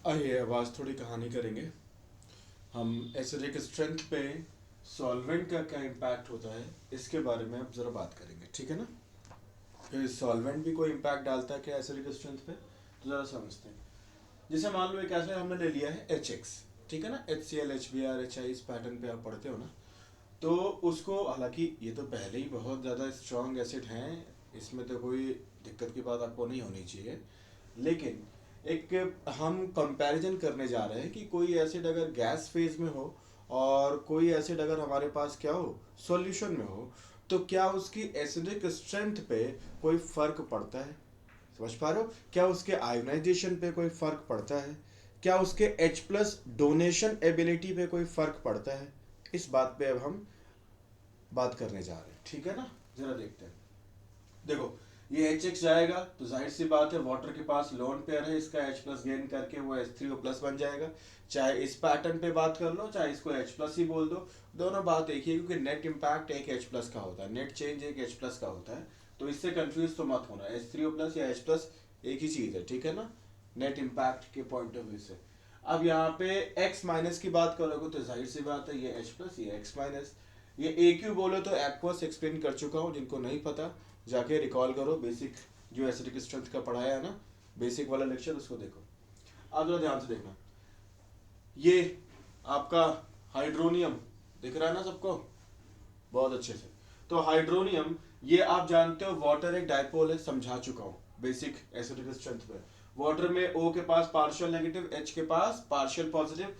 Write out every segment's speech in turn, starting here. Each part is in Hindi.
आइए अब आज थोड़ी कहानी करेंगे हम। एसिडिक स्ट्रेंथ पे सॉल्वेंट का क्या इम्पैक्ट होता है इसके बारे में अब ज़रा बात करेंगे, ठीक है ना। फिर सॉल्वेंट भी कोई इम्पैक्ट डालता है क्या एसिडिक स्ट्रेंथ पे, तो ज़रा समझते हैं। जैसे मान लो एक एसिड हमने ले लिया है HX, ठीक है ना, HCl HBr HI, इस पैटर्न पे आप पढ़ते हो ना। तो उसको, हालांकि ये तो पहले ही बहुत ज़्यादा स्ट्रॉन्ग एसिड हैं, इसमें तो कोई दिक्कत की बात आपको नहीं होनी चाहिए। लेकिन एक हम कंपैरिजन करने जा रहे हैं कि कोई एसिड अगर गैस फेज में हो और कोई एसिड अगर हमारे पास क्या हो, सॉल्यूशन में हो, तो क्या उसकी एसिडिक स्ट्रेंथ पे कोई फर्क पड़ता है। समझ पा रहे हो, क्या उसके आयोनाइजेशन पे कोई फर्क पड़ता है, क्या उसके H+ डोनेशन एबिलिटी पे कोई फर्क पड़ता है। इस बात पे अब हम बात करने जा रहे हैं, ठीक है ना। जरा देखते हैं। देखो, ये HX जाएगा तो जाहिर सी बात है वाटर के पास लोन पेयर है, इसका H+ गेन करके वो H3O+ बन जाएगा। चाहे इस पैटर्न पे बात कर लो, चाहे इसको H+ ही बोल दो, दोनों बात एक ही है, क्योंकि नेट इम्पैक्ट एक H+ का होता है, नेट चेंज एक H+ का होता है। तो इससे कंफ्यूज तो मत होना, H3O+ या H+ एक ही चीज है, ठीक है ना, नेट इम्पैक्ट के पॉइंट ऑफ व्यू से। अब यहाँ पे X- की बात करोगे तो जाहिर सी बात है ये H+, ये X-। ये AQ बोलो तो एक्वस एक्सप्लेन कर चुका हूँ, जिनको नहीं पता जाके रिकॉल करो, बेसिक जो एसिडिक स्ट्रेंथ का पढ़ाया है ना, बेसिक वाला लेक्चर उसको देखो। अब जरा ध्यान से देखना, ये आपका हाइड्रोनियम दिख रहा है ना सबको, बहुत अच्छे से। तो हाइड्रोनियम, ये आप जानते हो वाटर एक डायपोल है, समझा चुका हूँ बेसिक एसिडिक स्ट्रेंथ पे। वाटर में O के पास पार्शियल नेगेटिव, H के पास पार्शियल पॉजिटिव।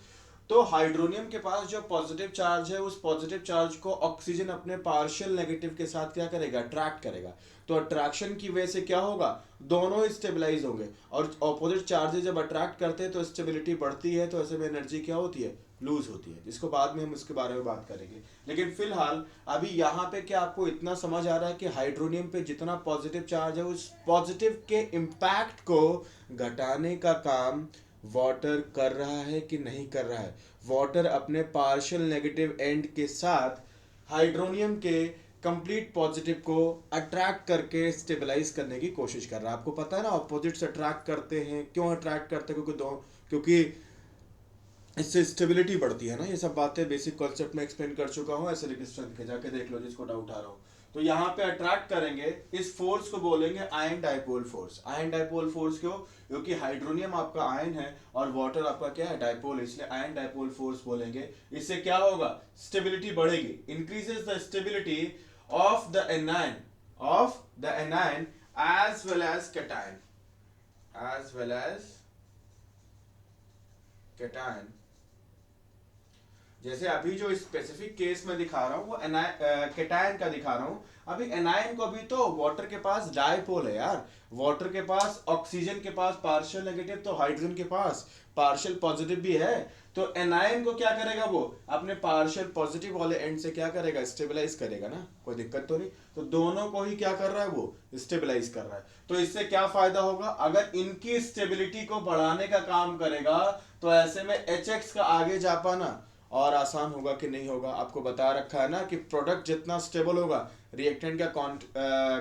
तो हाइड्रोनियम के पास जो पॉजिटिव चार्ज है, उस पॉजिटिव चार्ज को ऑक्सीजन अपने पार्शियल नेगेटिव के साथ क्या करेगा, अट्रैक्ट करेगा। तो अट्रैक्शन की वजह से क्या होगा, दोनों स्टेबलाइज होंगे। और ऑपोजिट चार्जेस जब अट्रैक्ट करते हैं तो स्टेबिलिटी बढ़ती है, तो ऐसे में एनर्जी क्या होती है, लूज होती है, जिसको बाद में हम इसके बारे में बात करेंगे। लेकिन फिलहाल अभी यहाँ पे क्या आपको इतना समझ आ रहा है कि हाइड्रोनियम पे जितना पॉजिटिव चार्ज है, उस पॉजिटिव के इम्पैक्ट को घटाने का काम वाटर कर रहा है कि नहीं कर रहा है। वाटर अपने पार्शियल नेगेटिव एंड के साथ हाइड्रोनियम के कंप्लीट पॉजिटिव को अट्रैक्ट करके स्टेबलाइज करने की कोशिश कर रहा है। आपको पता है ना, ऑपोजिट्स अट्रैक्ट करते हैं, क्यों अट्रैक्ट करते हैं, क्योंकि इससे स्टेबिलिटी बढ़ती है ना। ये सब बातें बेसिक कॉन्सेप्ट में एक्सप्लेन कर चुका हूँ, ऐसे स्ट्रेंथ के जाके देख लो जिसको डाउट आ रहा हो। तो यहाँ पे अट्रैक्ट करेंगे, इस फोर्स को बोलेंगे ion dipole force. Ion dipole force क्यों, क्योंकि हाइड्रोनियम आपका आयन है और वाटर आपका क्या है, डाइपोल, इसलिए आयन डाइपोल फोर्स बोलेंगे। इससे क्या होगा, स्टेबिलिटी बढ़ेगी, increases the stability of the anion, of the anion as well as cation, as well as cation. जैसे अभी जो स्पेसिफिक केस में दिखा रहा हूँ वो कैटायन का दिखा रहा हूँ। अभी एनायन को अभी तो वाटर के पास डायपोल है यार, वाटर के पास ऑक्सीजन के पास पार्शियल नेगेटिव, तो हाइड्रोजन के पास पार्शियल पॉजिटिव भी है। तो एनायन को क्या करेगा, वो अपने पार्शियल पॉजिटिव वाले एंड से क्या करेगा, स्टेबलाइज करेगा ना, कोई दिक्कत तो नहीं। तो दोनों को ही क्या कर रहा है, वो स्टेबलाइज कर रहा है। तो इससे क्या फायदा होगा, अगर इनकी स्टेबिलिटी को बढ़ाने का काम करेगा तो ऐसे में HX का आगे जा पाना और आसान होगा कि नहीं होगा। आपको बता रखा है ना कि प्रोडक्ट जितना स्टेबल होगा, रिएक्टेंट का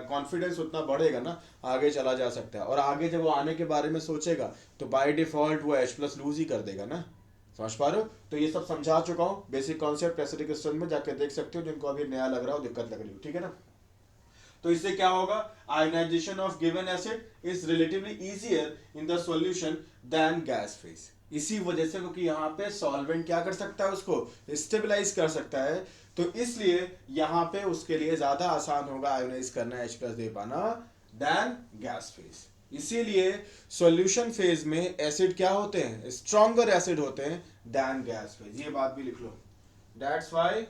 कॉन्फिडेंस उतना बढ़ेगा ना, आगे चला जा सकता है। और आगे जब वो आने के बारे में सोचेगा तो बाय डिफॉल्ट वो H+ लूज ही कर देगा ना। समझ पा रहे हो। तो ये सब समझा चुका हूँ, बेसिक कॉन्सेप्ट एसिडिक स्ट्रेंथ में जाके देख सकते हो, जिनको अभी नया लग रहा हो, दिक्कत लग रही हो, ठीक है ना। तो इससे क्या होगा, ionisation of given acid is relatively easier in the solution then gas phase. इसी वजह से, क्योंकि यहाँ पे सॉल्वेंट क्या कर सकता है, उसको स्टेबलाइज कर सकता है, तो इसलिए यहाँ पे उसके लिए ज्यादा आसान होगा आयोनाइज करना, H+ दे पाना, देन गैस फेज। इसीलिए सॉल्यूशन फेज में एसिड क्या होते हैं, स्ट्रॉन्गर एसिड होते हैं देन गैस फेज। ये बात भी लिख लो, that's why,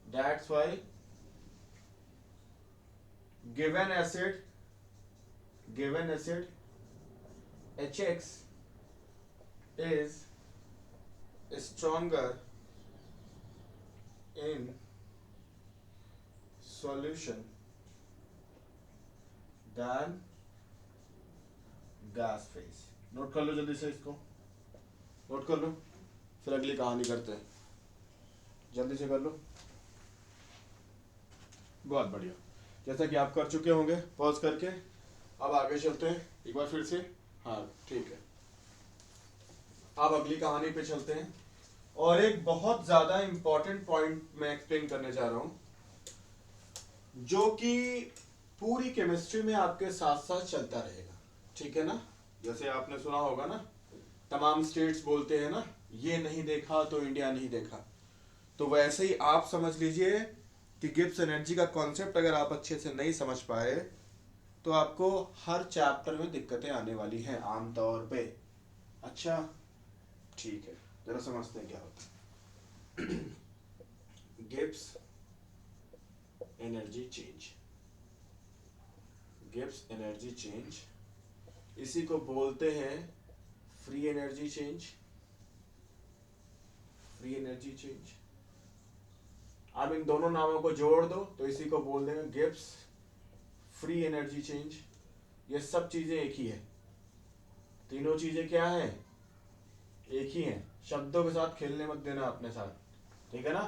that's why given acid, given acid HX is stronger in solution than gas phase। Note कर लो जल्दी से, इसको नोट कर लो, फिर अगली कहानी करते हैं, जल्दी से कर लो। बहुत बढ़िया, जैसा कि आप कर चुके होंगे पॉज करके। अब आगे चलते हैं एक बार फिर से। हाँ ठीक है, अब अगली कहानी पे चलते हैं, और एक बहुत ज्यादा इंपॉर्टेंट पॉइंट मैं एक्सप्लेन करने जा रहा हूं, जो कि पूरी केमिस्ट्री में आपके साथ साथ चलता रहेगा, ठीक है ना। जैसे आपने सुना होगा ना, तमाम स्टेट्स बोलते हैं ना, ये नहीं देखा तो इंडिया नहीं देखा। तो वैसे ही आप समझ लीजिए कि गिब्स एनर्जी का कॉन्सेप्ट अगर आप अच्छे से नहीं समझ पाए तो आपको हर चैप्टर में दिक्कतें आने वाली हैं आमतौर पे। अच्छा ठीक है, जरा समझते हैं क्या होता है। Gibbs energy change, Gibbs energy change, इसी को बोलते हैं free energy change, free energy change. अब इन दोनों नामों को जोड़ दो तो इसी को बोल देंगे गिब्स फ्री एनर्जी चेंज। ये सब चीजें एक ही है, तीनों चीजें क्या है, एक ही हैं। शब्दों के साथ खेलने मत देना अपने साथ, ठीक है ना।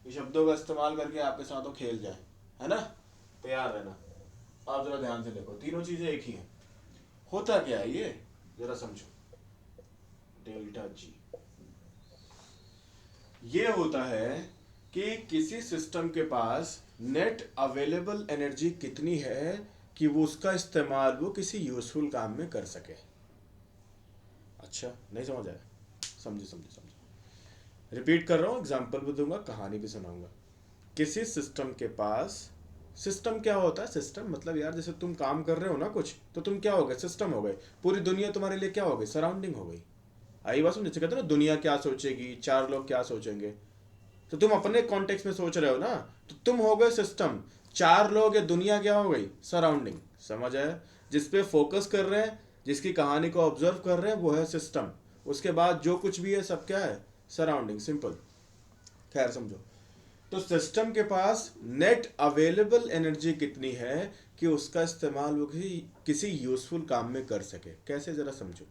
ये शब्दों का इस्तेमाल करके आपके साथ वो खेल जाए, है ना, तैयार रहना। आप जरा ध्यान से देखो, तीनों चीजें एक ही हैं। होता क्या है ये, जरा समझो। डेल्टा जी, ये होता है कि किसी सिस्टम के पास नेट अवेलेबल एनर्जी कितनी है कि वो उसका इस्तेमाल वो किसी यूजफुल काम में कर सके। अच्छा नहीं समझ आया, समझे समझे समझे। रिपीट कर रहा हूँ, एग्जाम्पल भी दूंगा, कहानी भी सुनाऊंगा। किसी सिस्टम के पास, सिस्टम क्या होता है, सिस्टम मतलब यार जैसे तुम काम कर रहे हो ना कुछ, तो तुम क्या हो गए, सिस्टम हो गए। पूरी दुनिया तुम्हारे लिए क्या हो गई, सराउंडिंग हो गई। आई बात समझ, कहते ना दुनिया क्या सोचेगी, चार लोग क्या सोचेंगे, तो तुम अपने कॉन्टेक्स्ट में सोच रहे हो ना, तो तुम हो गए सिस्टम। चार लोग या दुनिया क्या हो गई, सराउंडिंग। समझ आया, जिसपे फोकस कर रहे हैं, जिसकी कहानी को ऑब्जर्व कर रहे हैं, वो है सिस्टम। उसके बाद जो कुछ भी है सब क्या है, सराउंडिंग, सिंपल। खैर समझो, तो सिस्टम के पास नेट अवेलेबल एनर्जी कितनी है कि उसका इस्तेमाल वो किसी यूजफुल काम में कर सके। कैसे, जरा समझो।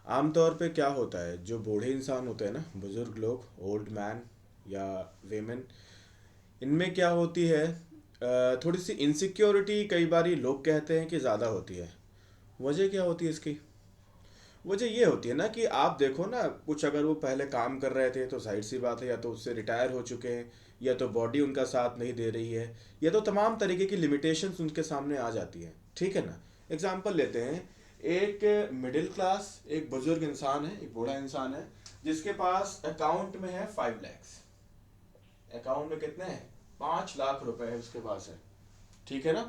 आमतौर पे क्या होता है, जो बूढ़े इंसान होते हैं ना, बुजुर्ग लोग, ओल्ड मैन या वेमेन, इनमें क्या होती है, थोड़ी सी इनसिक्योरिटी कई बार लोग कहते हैं कि ज़्यादा होती है। वजह क्या होती है इसकी, वजह ये होती है ना कि आप देखो ना, कुछ अगर वो पहले काम कर रहे थे तो जाहिर सी बात है, या तो उससे रिटायर हो चुके हैं, या तो बॉडी उनका साथ नहीं दे रही है, या तो तमाम तरीके की लिमिटेशंस उनके सामने आ जाती हैं, ठीक है ना। एग्जाम्पल लेते हैं, एक मिडिल क्लास, एक बुजुर्ग इंसान है, एक बूढ़ा इंसान है, जिसके पास अकाउंट में है 5 lakhs। अकाउंट में कितने हैं, 5 लाख रुपए है उसके पास है, ठीक है ना।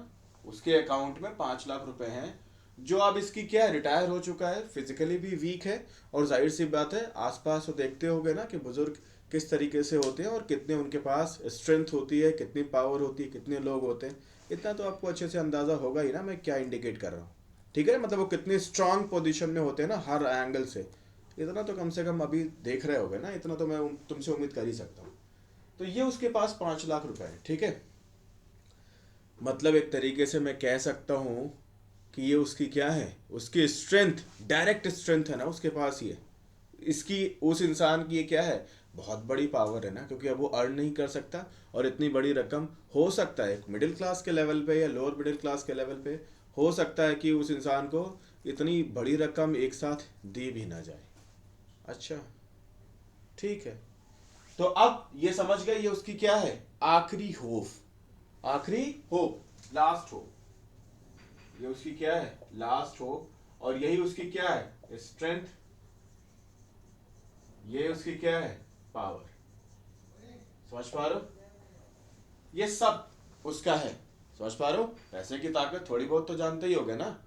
उसके अकाउंट में 5 लाख रुपए हैं, जो अब इसकी क्या है, रिटायर हो चुका है, फिजिकली भी वीक है, और जाहिर सी बात है आसपास तो देखते होगे ना कि बुजुर्ग किस तरीके से होते हैं और कितने उनके पास स्ट्रेंथ होती है, कितनी पावर होती है, कितने लोग होते हैं। इतना तो आपको अच्छे से अंदाजा होगा ही ना मैं क्या इंडिकेट कर रहा हूँ, ठीक है। मतलब वो कितनी स्ट्रांग पोजीशन में होते हैं ना हर एंगल से, इतना तो कम से कम अभी देख रहे होगे ना, इतना तो मैं तुमसे उम्मीद कर ही सकता हूँ। तो ये उसके पास 5 लाख रुपए है, ठीक है। मतलब एक तरीके से मैं कह सकता हूँ कि ये उसकी क्या है, उसकी स्ट्रेंथ, डायरेक्ट स्ट्रेंथ है ना उसके पास ये, इसकी उस इंसान की ये क्या है, बहुत बड़ी पावर है ना, क्योंकि अब वो अर्न नहीं कर सकता, और इतनी बड़ी रकम हो सकता है एक मिडिल क्लास के लेवल पे या लोअर मिडिल क्लास के लेवल पे हो सकता है कि उस इंसान को इतनी बड़ी रकम एक साथ दी भी ना जाए। अच्छा ठीक है, तो अब ये समझ गए ये उसकी क्या है, आखिरी होप, आखिरी होप, लास्ट होप। ये उसकी क्या है, लास्ट होप, और यही उसकी क्या है, स्ट्रेंथ, ये उसकी क्या है, पावर। समझ पा रहे हो, ये सब उसका है। समझ पा रहे हो, पैसे की ताकत थोड़ी बहुत तो जानते ही होगे ना,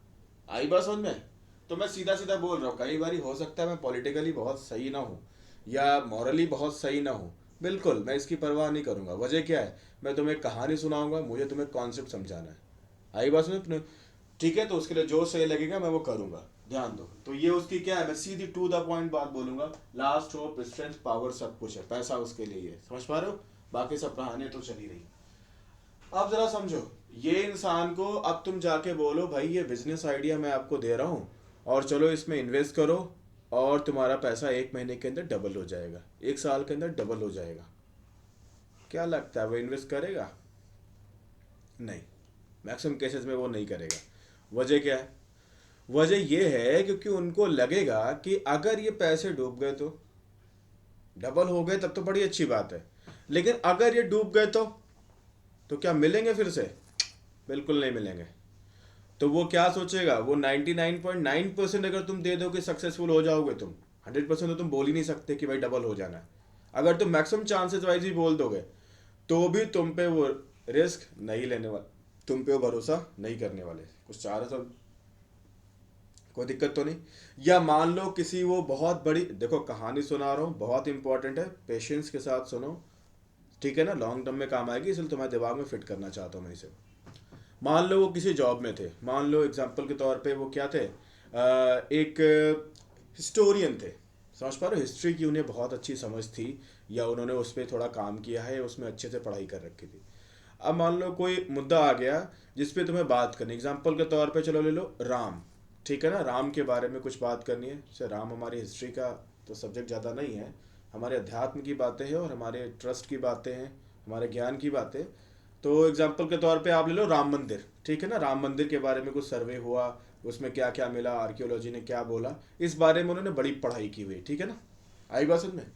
आई बात समझ में। तो मैं सीधा सीधा बोल रहा हूँ, कई बार हो सकता है मैं पॉलिटिकली बहुत सही ना हूँ या मॉरली बहुत सही ना हूँ, बिल्कुल मैं इसकी परवाह नहीं करूंगा। वजह क्या है, मैं तुम्हें एक कहानी सुनाऊंगा, मुझे तुम्हें कॉन्सेप्ट समझाना है, आई बात समझ, ठीक है। तो उसके लिए जो सही लगेगा मैं वो करूंगा, ध्यान दो। तो ये उसकी क्या है, मैं सीधी टू द पॉइंट बात बोलूंगा, लास्ट होप, स्ट्रेंथ, पावर, सब कुछ है, पैसा उसके लिए है। समझ पा रहे हो, बाकी सब कहानियां तो चली रही। अब जरा समझो, ये इंसान को अब तुम जाके बोलो भाई ये बिजनेस आइडिया मैं आपको दे रहा हूँ और चलो इसमें इन्वेस्ट करो और तुम्हारा पैसा 1 महीने के अंदर डबल हो जाएगा, 1 साल के अंदर डबल हो जाएगा, क्या लगता है वो इन्वेस्ट करेगा? नहीं, मैक्सिमम केसेस में वो नहीं करेगा। वजह क्या है, वजह ये है क्योंकि उनको लगेगा कि अगर ये पैसे डूब गए तो डबल हो गए तब तो बड़ी अच्छी बात है, लेकिन अगर ये डूब गए तो क्या मिलेंगे फिर से? बिल्कुल नहीं मिलेंगे। तो वो क्या सोचेगा, वो 99.9% अगर तुम दे दो कि सक्सेसफुल हो जाओगे तुम, 100% तो तुम बोल ही नहीं सकते कि भाई डबल हो जाना है। अगर तुम मैक्सिमम चांसेस वाइज ही बोल दोगे तो भी तुम पे वो रिस्क नहीं लेने वाले, तुम पे वो भरोसा नहीं करने वाले। कुछ चाह रहे सब, कोई दिक्कत तो नहीं? या मान लो किसी वो बहुत बड़ी, देखो कहानी सुना रहा हूँ, बहुत इंपॉर्टेंट है, पेशेंस के साथ सुनो, ठीक है ना, लॉन्ग टर्म में काम आएगी, इसलिए तुम्हारे दिमाग में फिट करना चाहता हूँ मैं इसे। मान लो वो किसी जॉब में थे, मान लो एग्जाम्पल के तौर पे वो क्या थे, एक हिस्टोरियन थे, समझ पा रहे हो, हिस्ट्री की उन्हें बहुत अच्छी समझ थी, या उन्होंने उस पर थोड़ा काम किया है, उसमें अच्छे से पढ़ाई कर रखी थी। अब मान लो कोई मुद्दा आ गया जिस पे तुम्हें बात करनी, एग्जाम्पल के तौर पे चलो ले लो राम, ठीक है ना, राम के बारे में कुछ बात करनी है। जैसे राम हमारी हिस्ट्री का तो सब्जेक्ट ज़्यादा नहीं है, हमारे अध्यात्म की बातें हैं और हमारे ट्रस्ट की बातें हैं, हमारे ज्ञान की बातें। तो एग्जाम्पल के तौर पे आप ले लो राम मंदिर, ठीक है ना, राम मंदिर के बारे में कुछ सर्वे हुआ, उसमें क्या क्या मिला, आर्कियोलॉजी ने क्या बोला, इस बारे में उन्होंने बड़ी पढ़ाई की हुई, ठीक है ना, आई बात समझ में?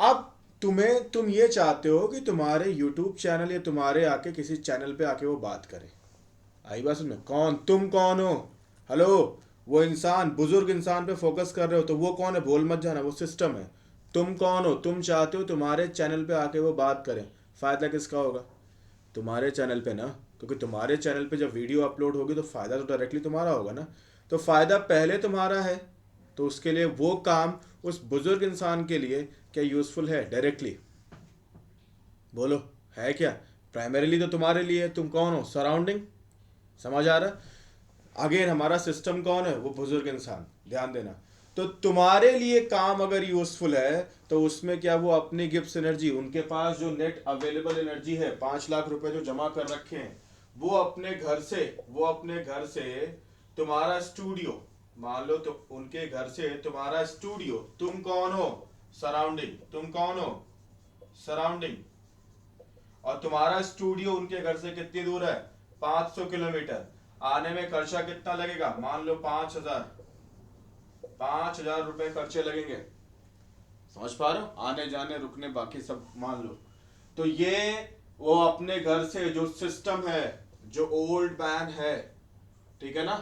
अब तुम ये चाहते हो कि तुम्हारे यूट्यूब चैनल या तुम्हारे आके किसी चैनल पे आके वो बात करे, आई बात समझ में? कौन तुम, कौन हो? हेलो, वो इंसान, बुजुर्ग इंसान पे फोकस कर रहे हो, तो वो कौन है बोल मत जाना, वो सिस्टम है। तुम कौन हो? तुम चाहते हो तुम्हारे चैनल पे आके वो बात करें, फायदा किसका होगा? तुम्हारे चैनल पे ना, क्योंकि तुम्हारे चैनल पे जब वीडियो अपलोड होगी तो फ़ायदा तो डायरेक्टली तुम्हारा होगा ना। तो फ़ायदा पहले तुम्हारा है, तो उसके लिए वो काम उस बुज़ुर्ग इंसान के लिए क्या यूज़फुल है डायरेक्टली? बोलो, है क्या? प्राइमरीली तो तुम्हारे लिए, तुम कौन हो? सराउंडिंग, समझ आ रहा? अगेन हमारा सिस्टम कौन है? वो बुजुर्ग इंसान, ध्यान देना। तो तुम्हारे लिए काम अगर यूजफुल है तो उसमें क्या वो अपनी गिफ्ट एनर्जी, उनके पास जो नेट अवेलेबल एनर्जी है, 5 लाख रुपए जो जमा कर रखे हैं, वो अपने घर से तुम्हारा स्टूडियो, मान लो तो उनके घर से तुम्हारा स्टूडियो, तुम कौन हो? सराउंडिंग, तुम कौन हो? सराउंडिंग। और तुम्हारा स्टूडियो उनके घर से कितनी दूर है? 500 किलोमीटर। आने में खर्चा कितना लगेगा? मान लो 5,000 खर्चे लगेंगे, समझ पा रहे हो? आने जाने रुकने बाकी सब मान लो। तो ये वो अपने घर से जो सिस्टम है, जो ओल्ड मैन है, ठीक है ना,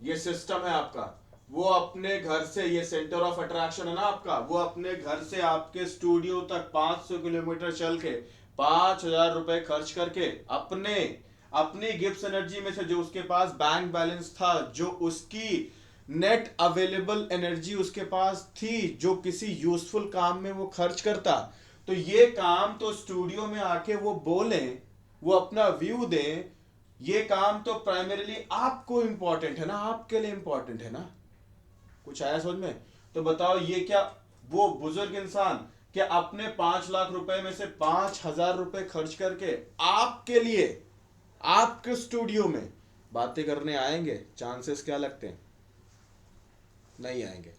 ये सिस्टम है आपका, वो अपने घर से, ये सेंटर ऑफ अट्रैक्शन है ना आपका, वो अपने घर से आपके स्टूडियो तक 500 किलोमीटर चल के 5,000 खर्च करके अपने अपनी गिफ्ट एनर्जी में से, जो उसके पास बैंक बैलेंस था, जो उसकी नेट अवेलेबल एनर्जी उसके पास थी, जो किसी यूजफुल काम में वो खर्च करता, तो ये काम तो स्टूडियो में आके वो बोले, वो अपना व्यू दें, ये काम तो प्राइमरीली आपको इंपॉर्टेंट है ना, आपके लिए इंपॉर्टेंट है ना। कुछ आया समझ में? तो बताओ, ये क्या वो बुजुर्ग इंसान क्या अपने 5 लाख रुपए में से 5,000 खर्च करके आपके लिए, आपके स्टूडियो में बातें करने आएंगे? चांसेस क्या लगते हैं? नहीं आएंगे।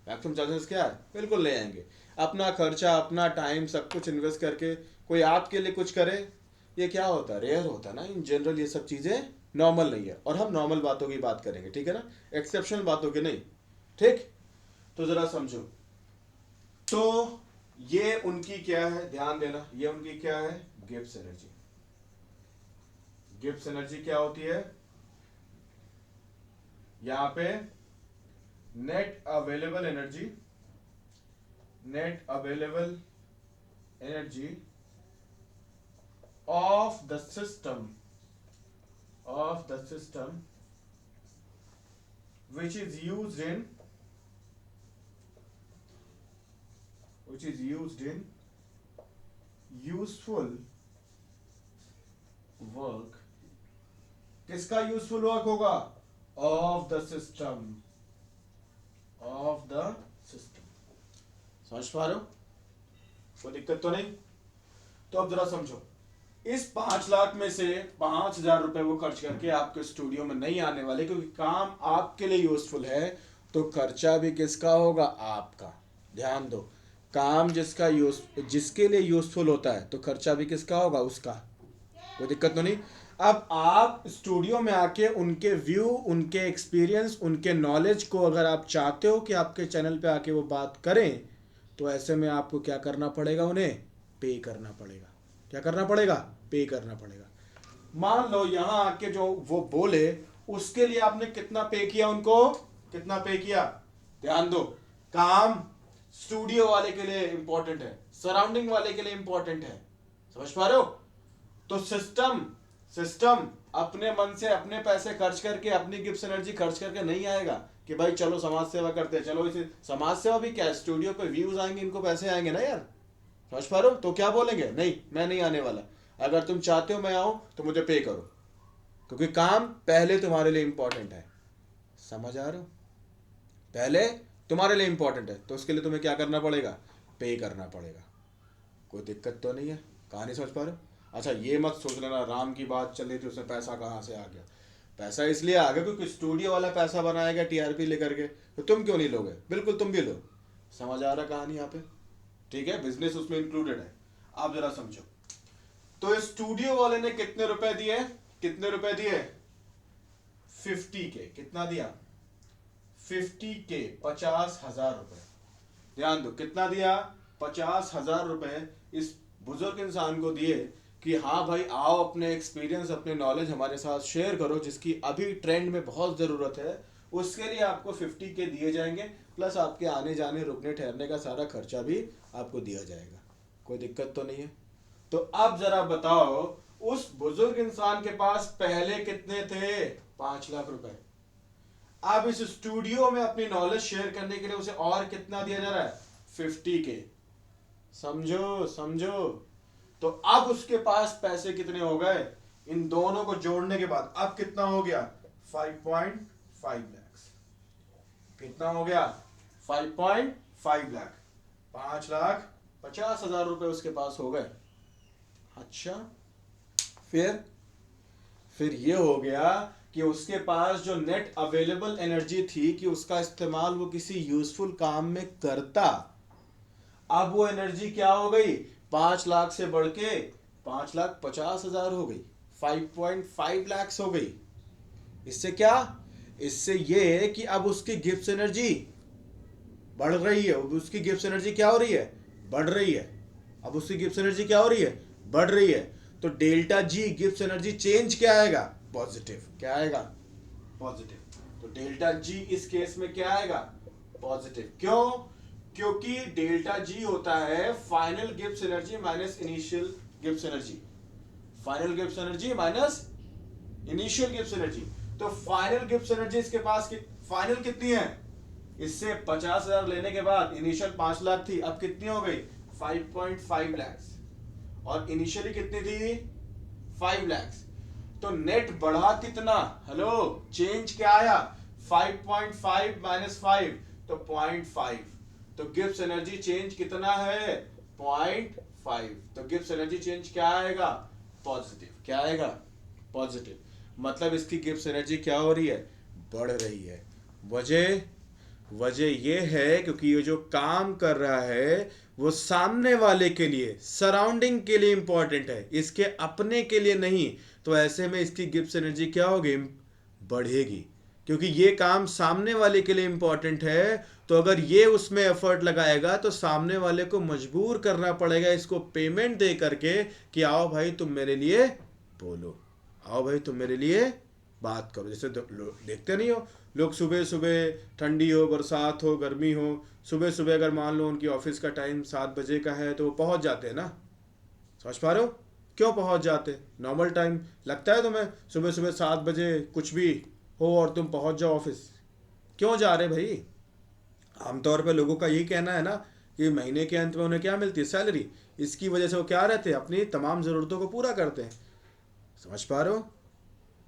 मैक्सिमम चांसेस क्या है? बिल्कुल नहीं आएंगे। अपना खर्चा, अपना टाइम, सब कुछ इन्वेस्ट करके कोई आपके लिए कुछ करे, ये क्या होता है? रेयर होता है ना। इन जनरल ये सब चीज़ें नॉर्मल नहीं है, और हम नॉर्मल बातों की बात करेंगे, ठीक है ना, एक्सेप्शनल बातों की नहीं, ठीक? तो जरा समझो, तो ये उनकी क्या है, ध्यान देना, ये उनकी क्या है? Gibbs energy. गिब्स एनर्जी क्या होती है? यहां पे net available energy, net available energy of the system, of the system which is used in, which is used in useful work। किसका यूजफुल वर्क होगा? Of the system, of the system. समझ पा रहे हो? कोई दिक्कत तो नहीं? तो अब जरा समझो, इस 5 लाख में से 5,000 वो खर्च करके आपके स्टूडियो में नहीं आने वाले, क्योंकि काम आपके लिए यूजफुल है, तो खर्चा भी किसका होगा? आपका। ध्यान दो, काम जिसके लिए यूजफुल होता है तो खर्चा भी किसका होगा? उसका। कोई दिक्कत तो नहीं? अब आप स्टूडियो में आके उनके व्यू, उनके एक्सपीरियंस, उनके नॉलेज को अगर आप चाहते हो कि आपके चैनल पे आके वो बात करें, तो ऐसे में आपको क्या करना पड़ेगा, उन्हें पे करना पड़ेगा। क्या करना पड़ेगा? पे करना पड़ेगा। मान लो यहां आके जो वो बोले उसके लिए आपने कितना पे किया उनको, कितना पे किया? ध्यान दो, काम स्टूडियो वाले के लिए इंपॉर्टेंट है, सराउंडिंग वाले के लिए इंपॉर्टेंट है। समझ पा रहे हो? तो सिस्टम सिस्टम अपने मन से अपने पैसे खर्च करके, अपनी गिफ्ट एनर्जी खर्च करके नहीं आएगा कि भाई चलो समाज सेवा करते हैं। चलो इसे समाज सेवा भी क्या है, स्टूडियो पे व्यूज आएंगे, इनको पैसे आएंगे ना यार। समझ पा रहे हो? तो क्या बोलेंगे? नहीं, मैं नहीं आने वाला। अगर तुम चाहते हो मैं आऊं तो मुझे पे करो, क्योंकि काम पहले तुम्हारे लिए इंपॉर्टेंट है। समझ आ रहे हो? पहले तुम्हारे लिए इंपॉर्टेंट है, तो उसके लिए तुम्हें क्या करना पड़ेगा? पे करना पड़ेगा। कोई दिक्कत तो नहीं है? कहानी समझ पा रहे हो? अच्छा, ये मत सोच लेना राम की बात चल रही थी उसमें पैसा कहाँ से आ गया। पैसा इसलिए आ गया क्योंकि स्टूडियो वाला पैसा बनाएगा टीआरपी लेकर के, तो तुम क्यों नहीं लोगे? बिल्कुल तुम भी लो। समझ आ रहा कहानी यहाँ पे? ठीक है, बिजनेस उसमें इंक्लूडेड है। आप जरा समझो। तो स्टूडियो वाले ने कितने रुपए दिए? कितने रुपए दिए? 50K। कितना दिया? 50K, 50,000 रुपए। ध्यान दो, कितना दिया? 50,000 रुपए इस बुजुर्ग इंसान को दिए कि हाँ भाई आओ, अपने एक्सपीरियंस, अपने नॉलेज हमारे साथ शेयर करो, जिसकी अभी ट्रेंड में बहुत ज़रूरत है। उसके लिए आपको 50K दिए जाएंगे, प्लस आपके आने जाने, रुकने ठहरने का सारा खर्चा भी आपको दिया जाएगा। कोई दिक्कत तो नहीं है? तो अब जरा बताओ, उस बुजुर्ग इंसान के पास पहले कितने थे? 5 लाख रुपए। अब इस स्टूडियो में अपनी नॉलेज शेयर करने के लिए उसे और कितना दिया जा रहा है? 50K। समझो समझो। तो अब उसके पास पैसे कितने हो गए? इन दोनों को जोड़ने के बाद अब कितना हो गया? 5.5 लाख। कितना हो गया? 5.5 लाख। 5,50,000 रुपए उसके पास हो गए। अच्छा, फिर ये हो गया कि उसके पास जो नेट अवेलेबल एनर्जी थी कि उसका इस्तेमाल वो किसी यूजफुल काम में करता, अब वो एनर्जी क्या हो गई? 5 लाख से बढ़ के 5,50,000 हो गई, 5.5 लाख हो गई। इससे क्या? इससे ये कि अब उसकी गिफ्ट एनर्जी बढ़ रही है। अब उसकी गिफ्ट एनर्जी क्या हो रही है? बढ़ रही है। अब उसकी गिफ्ट एनर्जी क्या हो रही है? बढ़ रही है। तो delta G gift energy change क्या आएगा? पॉजिटिव। क्या आएगा? पॉजिटिव। तो डेल्टा जी इस केस में क्या आएगा? पॉजिटिव। क्यों? क्योंकि डेल्टा जी होता है final Gibbs energy minus initial Gibbs energy. Final Gibbs energy minus initial Gibbs energy. तो फाइनल गिब्स एनर्जी इसके पास फाइनल कितनी है? इससे 50,000 लेने के बाद इनिशियल 5 लाख थी, अब कितनी हो गई? 5.5 लाख। और इनिशियली कितनी थी? 5 लाख। तो नेट बढ़ा कितना? हेलो, चेंज क्या आया? 5.5 माइनस 5 तो 0.5। तो गिब्स एनर्जी चेंज कितना है? 0.5। तो गिब्स एनर्जी चेंज क्या आएगा? पॉजिटिव। क्या आएगा? पॉजिटिव। मतलब इसकी गिब्स एनर्जी क्या हो रही है? बढ़ रही है। वजह यह है क्योंकि ये जो काम कर रहा है वो सामने वाले के लिए, सराउंडिंग के लिए इंपॉर्टेंट है, इसके अपने के लिए नहीं। तो ऐसे में इसकी गिब्स एनर्जी क्या होगी? बढ़ेगी। क्योंकि ये काम सामने वाले के लिए इंपॉर्टेंट है, तो अगर ये उसमें एफर्ट लगाएगा तो सामने वाले को मजबूर करना पड़ेगा इसको पेमेंट दे करके कि आओ भाई तुम मेरे लिए बोलो, आओ भाई तुम मेरे लिए बात करो। जैसे देखते नहीं हो लोग, सुबह सुबह ठंडी हो, बरसात हो, गर्मी हो, सुबह सुबह अगर मान लो उनकी ऑफिस का टाइम 7 बजे का है तो वो पहुंच जाते हैं ना। समझ पा रहे हो? क्यों पहुंच जाते? नॉर्मल टाइम लगता है तुम्हें सुबह सुबह 7 बजे कुछ भी हो और तुम पहुंच जाओ ऑफिस? क्यों जा रहे भाई? आमतौर पे लोगों का यही कहना है ना कि महीने के अंत में उन्हें क्या मिलती है? सैलरी। इसकी वजह से वो क्या रहते हैं? अपनी तमाम ज़रूरतों को पूरा करते हैं। समझ पा रहे हो?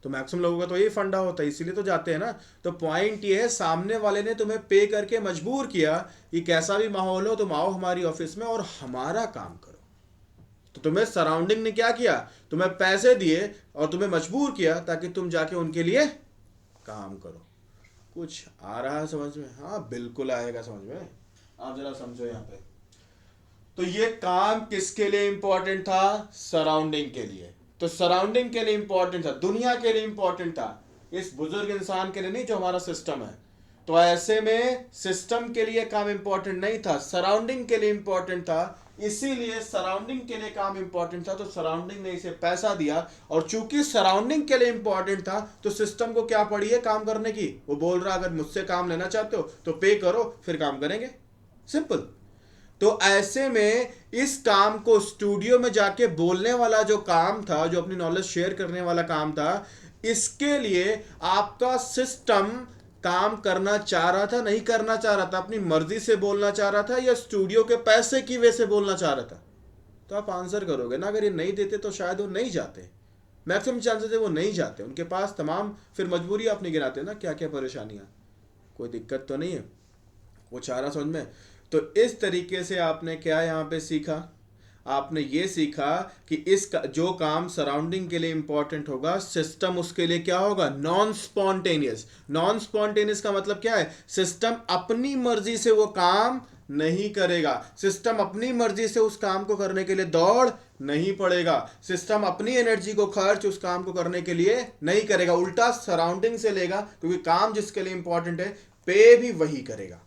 तो मैक्सिमम लोगों का तो यही फंडा होता है, इसीलिए तो जाते हैं ना। तो पॉइंट ये है, सामने वाले ने तुम्हें पे करके मजबूर किया कि कैसा भी माहौल हो तुम आओ हमारी ऑफिस में और हमारा काम करो। तो तुम्हें सराउंडिंग ने क्या किया? तुम्हें पैसे दिए और तुम्हें मजबूर किया ताकि तुम जाके उनके लिए काम करो। कुछ आ रहा है समझ में? हाँ बिल्कुल आएगा समझ में। आप जरा समझो यहाँ पे। तो ये काम किसके लिए इंपॉर्टेंट था? सराउंडिंग के लिए। तो सराउंडिंग के लिए इंपॉर्टेंट था, दुनिया के लिए इंपॉर्टेंट था, इस बुजुर्ग इंसान के लिए नहीं जो हमारा सिस्टम है। तो ऐसे में सिस्टम के लिए काम इंपॉर्टेंट नहीं था, सराउंडिंग के लिए इंपॉर्टेंट था। इसीलिए सराउंडिंग के लिए काम इंपॉर्टेंट था, तो सराउंडिंग ने इसे पैसा दिया। और चूंकि सराउंडिंग के लिए इंपॉर्टेंट था तो सिस्टम को क्या पड़ी है काम करने की, वो बोल रहा अगर मुझसे काम लेना चाहते हो तो पे करो, फिर काम करेंगे, सिंपल। तो ऐसे में इस काम को स्टूडियो में जाके बोलने वाला जो काम था, जो अपनी नॉलेज शेयर करने वाला काम था, इसके लिए आपका सिस्टम काम करना चाह रहा था, नहीं करना चाह रहा था, अपनी मर्जी से बोलना चाह रहा था, या स्टूडियो के पैसे की वजह से बोलना चाह रहा था? तो आप आंसर करोगे ना, अगर ये नहीं देते तो शायद वो नहीं जाते, मैक्सिमम चांसेस है वो नहीं जाते, उनके पास तमाम फिर मजबूरी आप नहीं गिनाते ना क्या क्या परेशानियां, कोई दिक्कत तो नहीं है, वो चाह रहा समझ में। तो इस तरीके से आपने क्या यहाँ पे सीखा, आपने ये सीखा कि जो काम सराउंडिंग के लिए इंपॉर्टेंट होगा, सिस्टम उसके लिए क्या होगा, नॉन स्पॉन्टेनियस। नॉन स्पॉन्टेनियस का मतलब क्या है, सिस्टम अपनी मर्जी से वो काम नहीं करेगा, सिस्टम अपनी मर्जी से उस काम को करने के लिए दौड़ नहीं पड़ेगा, सिस्टम अपनी एनर्जी को खर्च उस काम को करने के लिए नहीं करेगा, उल्टा सराउंडिंग से लेगा, क्योंकि काम जिसके लिए इंपॉर्टेंट है पे भी वही करेगा।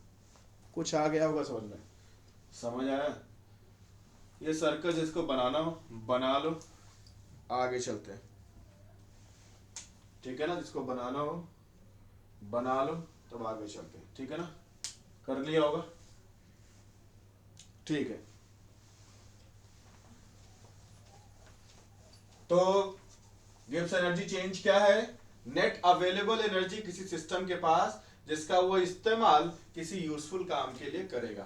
कुछ आ गया होगा समझ में, समझ आया? ये सर्कस जिसको बनाना हो बना लो, आगे चलते हैं, ठीक है ना? जिसको बनाना हो बना लो, तब आगे चलते हैं, ठीक है ना? कर लिया होगा, ठीक है। तो गिब्स एनर्जी चेंज क्या है, नेट अवेलेबल एनर्जी किसी सिस्टम के पास जिसका वो इस्तेमाल किसी यूजफुल काम के लिए करेगा।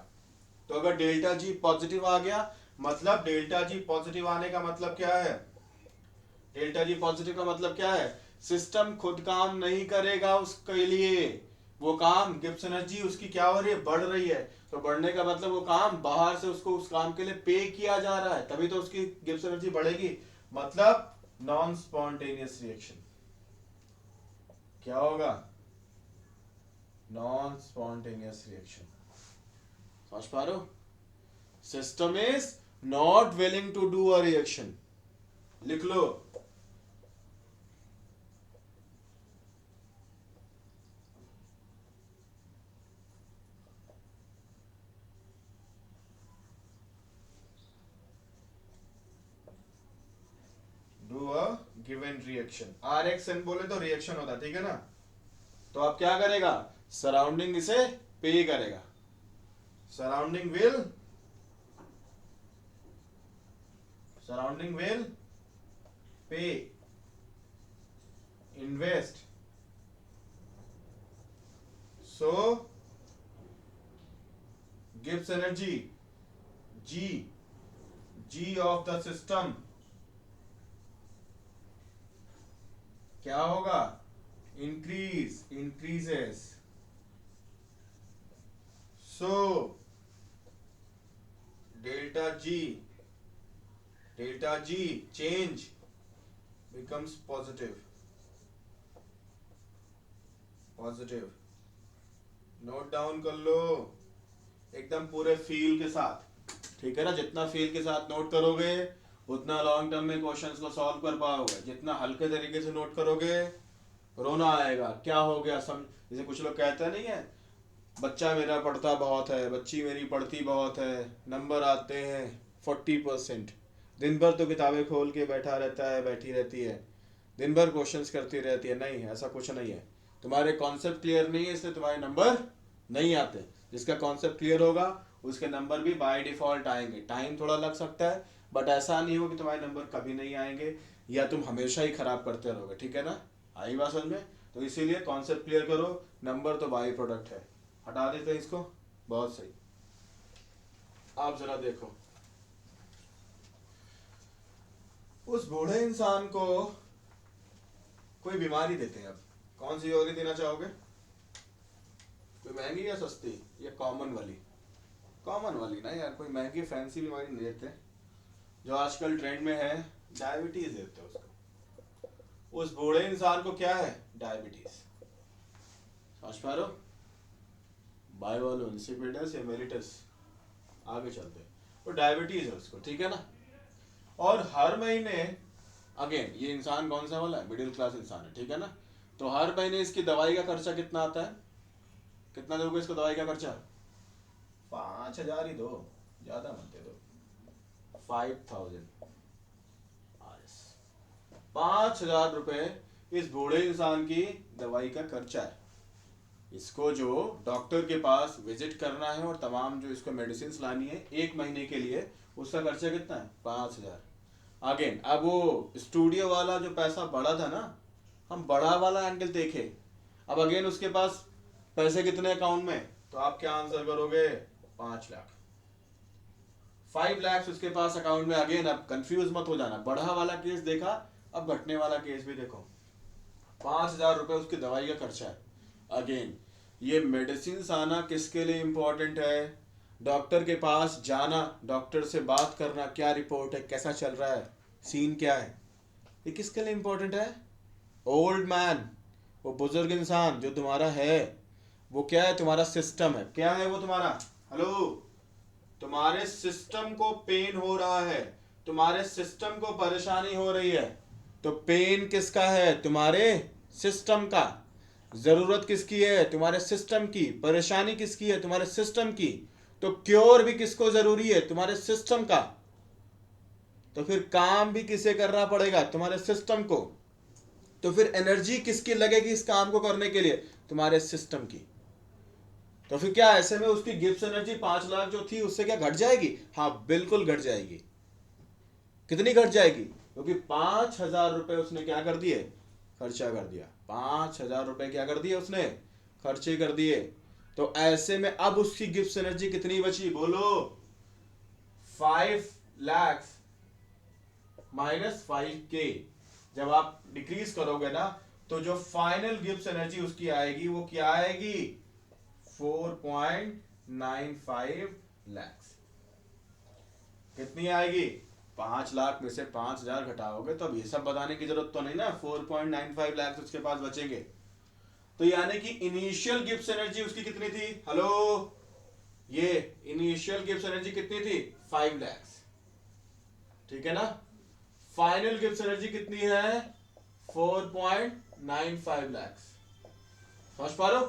तो अगर डेल्टा जी पॉजिटिव आ गया, मतलब डेल्टा जी पॉजिटिव आने का मतलब क्या है, डेल्टा जी पॉजिटिव का मतलब क्या है, सिस्टम खुद काम नहीं करेगा उसके लिए, वो काम गिब्स एनर्जी उसकी क्या हो रही है, बढ़ रही है। तो बढ़ने का मतलब वो काम बाहर से उसको उस काम के लिए पे किया जा रहा है, तभी तो उसकी गिब्स एनर्जी बढ़ेगी, मतलब नॉन स्पॉन्टेनियस रिएक्शन। क्या होगा, नॉन स्पॉन्टेनियस रिएक्शन। समझ पा रहे हो, system is not willing to do a reaction, लिख लो। Do a given reaction, R X N बोले तो रिएक्शन होता, ठीक है ना? तो अब क्या करेगा, सराउंडिंग इसे पे करेगा, surrounding will pay, invest, so gives energy G of the system क्या होगा, increases, so delta g change becomes positive, note down कर लो एकदम पूरे फील के साथ, ठीक है ना? जितना फील के साथ नोट करोगे उतना लॉन्ग टर्म में क्वेश्चंस को सॉल्व कर पाओगे, जितना हल्के तरीके से नोट करोगे रोना आएगा, क्या हो गया सम, जैसे कुछ लोग कहते नहीं है, बच्चा मेरा पढ़ता बहुत है, बच्ची मेरी पढ़ती बहुत है, नंबर आते हैं 40%, दिन भर तो किताबें खोल के बैठा रहता है, बैठी रहती है, दिन भर क्वेश्चंस करती रहती है। नहीं, ऐसा कुछ नहीं है, तुम्हारे कॉन्सेप्ट क्लियर नहीं है इसलिए तुम्हारे नंबर नहीं आते, जिसका कॉन्सेप्ट क्लियर होगा उसके नंबर भी बाय डिफॉल्ट आएंगे, टाइम थोड़ा लग सकता है बट ऐसा नहीं हो कि तुम्हारे नंबर कभी नहीं आएंगे या तुम हमेशा ही खराब करते रहोगे, ठीक है ना? आई बात समझ में? तो इसीलिए कॉन्सेप्ट क्लियर करो, नंबर तो बाई प्रोडक्ट है, हटा देते हैं इसको, बहुत सही। आप जरा देखो, उस बूढ़े इंसान को कोई बीमारी देते हैं, अब कौन सी बीमारी देना चाहोगे, कोई महंगी या सस्ती या कॉमन वाली? कॉमन वाली ना यार, कोई महंगी फैंसी बीमारी नहीं देते, जो आजकल ट्रेंड में है, डायबिटीज देते हैं उसको। उस बूढ़े इंसान को क्या है, डायबिटीज, समझ पा रहे हो, बायोवालो इंसिपिडस एमेरिटस, आगे चलते हैं, तो डायबिटीज है उसको, ठीक है ना? और हर महीने अगेन ये इंसान कौन सा वाला है, मिडिल क्लास इंसान है, ठीक है ना। तो हर महीने इसकी दवाई का खर्चा कितना आता है, कितना दोगे इसको दवाई का खर्चा, 5,000 ही दो, ज्यादा मत दे दो, 5,000। 5,000 रुपए इस बूढ़े इंसान की दवाई का खर्चा है। इसको जो डॉक्टर के पास विजिट करना है और तमाम जो इसको मेडिसिन लानी है 1 महीने के लिए, उसका खर्चा कितना है, 5,000। अगेन अब वो स्टूडियो वाला जो पैसा बढ़ा था ना, हम बड़ा वाला एंगल देखे। अब अगेन उसके पास पैसे कितने अकाउंट में, तो आप क्या आंसर करोगे, 5 लाख। 5 लाख उसके पास अकाउंट में। अगेन अब कंफ्यूज मत हो जाना, बढ़ा वाला केस देखा, अब घटने वाला केस भी देखो। 5,000 रुपए उसकी दवाई का खर्चा है। अगेन ये मेडिसिन आना किसके लिए इंपॉर्टेंट है, डॉक्टर के पास जाना, डॉक्टर से बात करना, क्या रिपोर्ट है, कैसा चल रहा है, सीन क्या है, ये किसके लिए इंपॉर्टेंट है, ओल्ड मैन, वो बुजुर्ग इंसान जो तुम्हारा है, वो क्या है, तुम्हारा सिस्टम है। क्या है वो तुम्हारा, हेलो, तुम्हारे सिस्टम को पेन हो रहा है, तुम्हारे सिस्टम को परेशानी हो रही है। तो पेन किसका है, तुम्हारे सिस्टम का। जरूरत किसकी है, तुम्हारे सिस्टम की। परेशानी किसकी है, तुम्हारे सिस्टम की। तो क्योर भी किसको जरूरी है, तुम्हारे सिस्टम का। तो फिर काम भी किसे करना पड़ेगा, तुम्हारे सिस्टम को। तो फिर एनर्जी किसकी लगेगी इस काम को करने के लिए, तुम्हारे सिस्टम की। तो फिर क्या ऐसे में उसकी गिब्स एनर्जी 5 लाख जो थी उससे क्या घट जाएगी, हाँ बिल्कुल घट जाएगी। कितनी घट जाएगी, क्योंकि 5,000 रुपए उसने क्या कर दिए, खर्चा कर दिया। 5,000 रुपए क्या कर दिए उसने, खर्चे कर दिए। तो ऐसे में अब उसकी गिफ्ट एनर्जी कितनी बची, बोलो, 5 लाख -5K। जब आप डिक्रीज करोगे ना, तो जो फाइनल गिफ्ट एनर्जी उसकी आएगी वो क्या आएगी, 4.95 लाख। कितनी आएगी, 5 लाख में से 5,000 घटाओगे तो अब ये सब बताने की जरूरत तो नहीं ना, 4.95 लाख उसके पास बचेंगे। तो यानी कि इनिशियल गिफ्ट एनर्जी उसकी कितनी थी, हेलो, ये इनिशियल गिफ्ट एनर्जी कितनी थी, 5 लाख, ठीक है ना। फाइनल गिफ्ट एनर्जी कितनी है, 4.95 लाख। समझ पा रहे हो।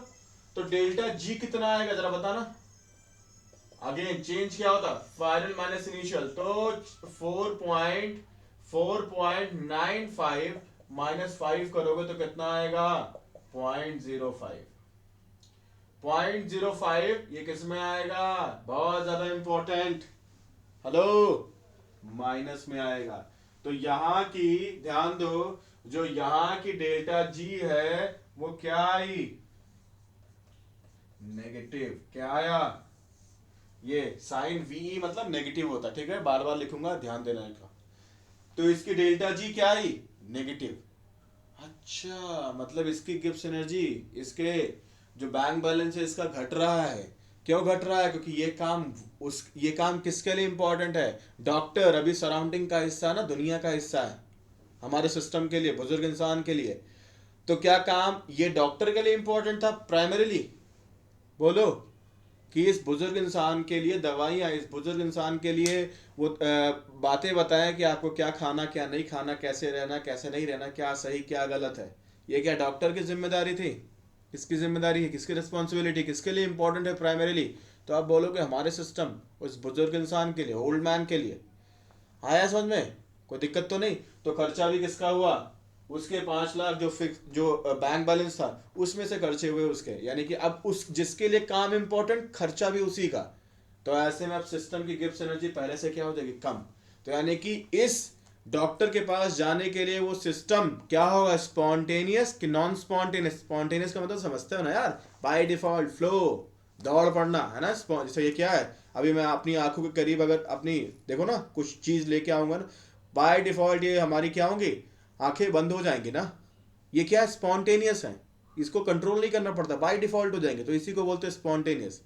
तो डेल्टा जी कितना आएगा जरा बताना। अगेन चेंज क्या होता, फाइनल माइनस इनिशियल, तो 4.95 -5 करोगे तो कितना आएगा, 0.05। 0.05 ये किस में आएगा, बहुत ज्यादा इंपॉर्टेंट, हेलो, माइनस में आएगा। तो यहां की ध्यान दो, जो यहां की डेल्टा जी है वो क्या आई, नेगेटिव। क्या आया, ये साइन वी मतलब नेगेटिव होता है, ठीक है, बार बार लिखूंगा, ध्यान देना का। तो इसकी डेल्टा जी क्या आई, नेगेटिव। अच्छा, मतलब इसकी गिब्स एनर्जी, इसके जो बैंक बैलेंस है इसका घट रहा है। क्यों घट रहा है, क्योंकि ये काम किसके लिए इंपॉर्टेंट है, डॉक्टर अभी सराउंडिंग का हिस्सा है ना, दुनिया का हिस्सा है, हमारे सिस्टम के लिए, बुजुर्ग इंसान के लिए। तो क्या काम ये डॉक्टर के लिए इंपॉर्टेंट था प्राइमरीली, बोलो, कि इस बुजुर्ग इंसान के लिए दवाइयाँ, इस बुजुर्ग इंसान के लिए वो बातें बताएं कि आपको क्या खाना क्या नहीं खाना, कैसे रहना कैसे नहीं रहना, क्या सही क्या गलत है। ये क्या डॉक्टर की जिम्मेदारी थी, किसकी जिम्मेदारी है, किसकी रिस्पॉन्सिबिलिटी, किसके लिए इंपॉर्टेंट है प्राइमरीली। तो आप बोलोगे हमारे सिस्टम, उस बुजुर्ग इंसान के लिए, ओल्ड मैन के लिए। आया समझ में, कोई दिक्कत तो नहीं। तो खर्चा भी किसका हुआ, उसके 5 लाख जो फिक्स जो बैंक बैलेंस था उसमें से खर्चे हुए उसके, यानी कि अब उस जिसके लिए काम इंपॉर्टेंट, खर्चा भी उसी का। तो ऐसे में अब सिस्टम की गिफ्ट एनर्जी पहले से क्या हो जाएगी, कम। तो यानी कि इस डॉक्टर के पास जाने के लिए वो सिस्टम क्या होगा, स्पॉन्टेनियस कि नॉन स्पॉन्टेनियस। स्पॉन्टेनियस का मतलब समझते हो ना यार, बाय डिफॉल्ट फ्लो, दौड़ पड़ना है ना। जैसे ये क्या है, अभी मैं अपनी आंखों के करीब अगर अपनी देखो ना कुछ चीज लेके आऊंगा ना, बाय डिफॉल्ट ये हमारी क्या होंगी, आंखें बंद हो जाएंगी ना। ये क्या है, स्पॉन्टेनियस है, इसको कंट्रोल नहीं करना पड़ता, बाय डिफॉल्ट हो जाएंगे, तो इसी को बोलते हैं स्पॉन्टेनियस।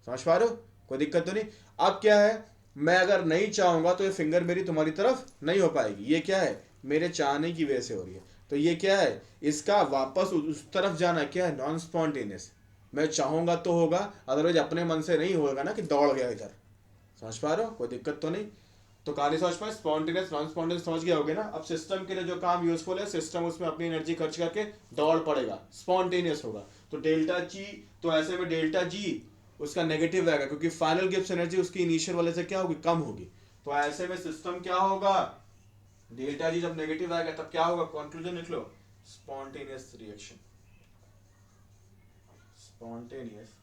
समझ पा रहे हो, कोई दिक्कत तो नहीं। अब क्या है, मैं अगर नहीं चाहूंगा तो ये फिंगर मेरी तुम्हारी तरफ नहीं हो पाएगी, ये क्या है, मेरे चाहने की वजह से हो रही है। तो ये क्या है, इसका वापस उस तरफ जाना क्या है, नॉन स्पॉन्टेनियस। मैं चाहूंगा तो होगा, अदरवाइज अपने मन से नहीं होगा ना कि दौड़ गया इधर। समझ पा रहे हो, कोई दिक्कत तो नहीं। तो कहानी समझ पाए, स्पॉन्टेनियस नॉन स्पॉन्टेनियस समझ गया होगे ना। अब सिस्टम के लिए जो काम यूजफुल है, सिस्टम उसमें अपनी एनर्जी खर्च करके दौड़ पड़ेगा, स्पॉन्टेनियस होगा। तो डेल्टा जी, तो ऐसे में डेल्टा जी उसका नेगेटिव रहेगा, क्योंकि फाइनल गिब्स एनर्जी उसकी इनिशियल वाले से क्या होगी, कम होगी। तो ऐसे में सिस्टम क्या होगा, डेल्टा जी जब नेगेटिव आएगा तब क्या होगा, कंक्लूजन लिख लो, spontaneous reaction, spontaneous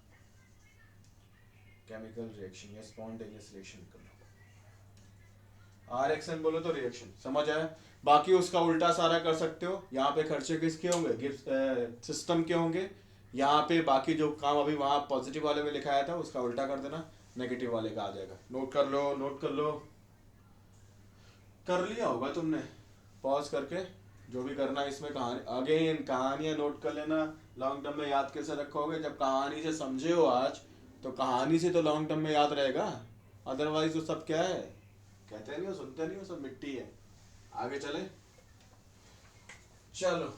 chemical reaction या स्पॉन्टेनियस रिएक्शन कर लो। आर एक्शन बोलो तो रिएक्शन, समझ आया। बाकी उसका उल्टा सारा कर सकते हो, यहाँ पे खर्चे किसके होंगे, गिब्स सिस्टम के होंगे। यहाँ पे बाकी जो काम अभी वहां पॉजिटिव वाले में लिखाया था उसका उल्टा कर देना, नेगेटिव वाले का आ जाएगा। नोट कर लो, नोट कर लो, कर लिया होगा तुमने पॉज करके। जो भी करना है इसमें, कहानी अगेन कहानियां नोट कर लेना। लॉन्ग टर्म में याद कैसे रखोगे, जब कहानी से समझे हो आज, तो कहानी से तो लॉन्ग टर्म में याद रहेगा, अदरवाइज तो सब क्या है, कहते नहीं हो, सुनते नहीं हो, सब मिट्टी है। आगे चले, चलो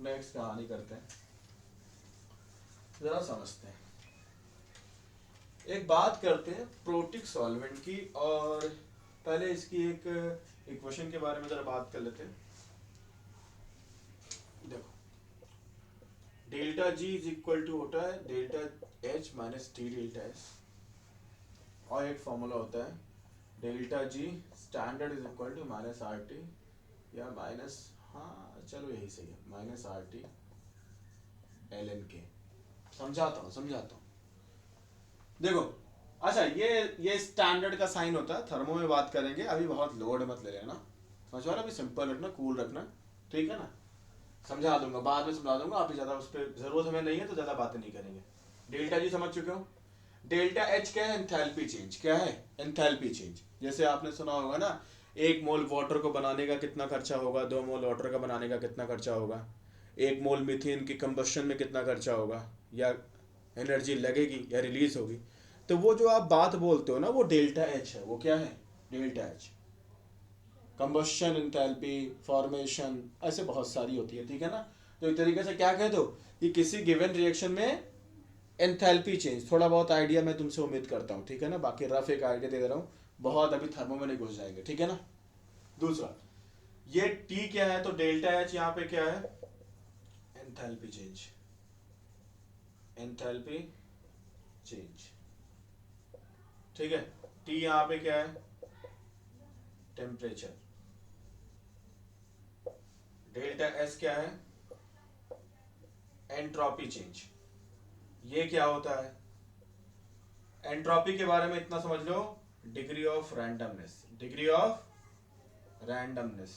नेक्स्ट कहानी करते हैं, जरा समझते हैं। एक बात करते हैं प्रोटिक सॉल्वेंट की, और पहले इसकी एक इक्वेशन के बारे में जरा बात कर लेते हैं। देखो, delta G is equal to होता है delta H minus T delta S, और एक फॉर्मूला होता है delta G standard is equal to minus R T, या माइनस, हाँ चलो यही सही है, minus R T L N K. समझाता हूँ। देखो, अच्छा ये स्टैंडर्ड का साइन होता है, थर्मो में बात करेंगे, अभी बहुत लोड मत ले लेना, समझ रहे हो, अभी सिंपल रखना, कूल रखना, ठीक है ना। समझा दूंगा, बाद में समझा दूंगा, अभी ज्यादा उस पर जरूरत हमें नहीं है, तो ज्यादा बातें नहीं करेंगे। डेल्टा जी समझ चुके हो। डेल्टा एच क्या है, एंथैल्पी चेंज। क्या है, एंथैल्पी चेंज। जैसे आपने सुना होगा ना, 1 मोल वाटर को बनाने का कितना खर्चा होगा, 2 मोल वाटर का बनाने का कितना खर्चा होगा, 1 मोल मीथेन की कंबस्शन में कितना खर्चा होगा, या एनर्जी लगेगी या रिलीज होगी। तो वो जो आप बात बोलते हो ना, वो डेल्टा एच है। वो क्या है, delta H. Combustion, enthalpy, formation, ऐसे बहुत सारी होती है, ठीक है ना। तो एक तरीके से क्या कह दो कि किसी गिवन रिएक्शन में एंथैल्पी चेंज, थोड़ा बहुत आइडिया मैं तुमसे उम्मीद करता हूँ, ठीक है ना। बाकी रफ एक आइडिया दे रहा हूँ, बहुत अभी थर्मो में नहीं घुस जाएंगे, ठीक है ना। दूसरा, ये टी क्या है, तो डेल्टा एच यहाँ पे क्या है, एंथैल्पी चेंज, एंथैल्पी चेंज, ठीक है। टी यहाँ पे क्या है, टेम्परेचर। डेल्टा एस क्या है, एंट्रोपी चेंज। ये क्या होता है, एंट्रोपी के बारे में इतना समझ लो, degree of randomness, degree of randomness,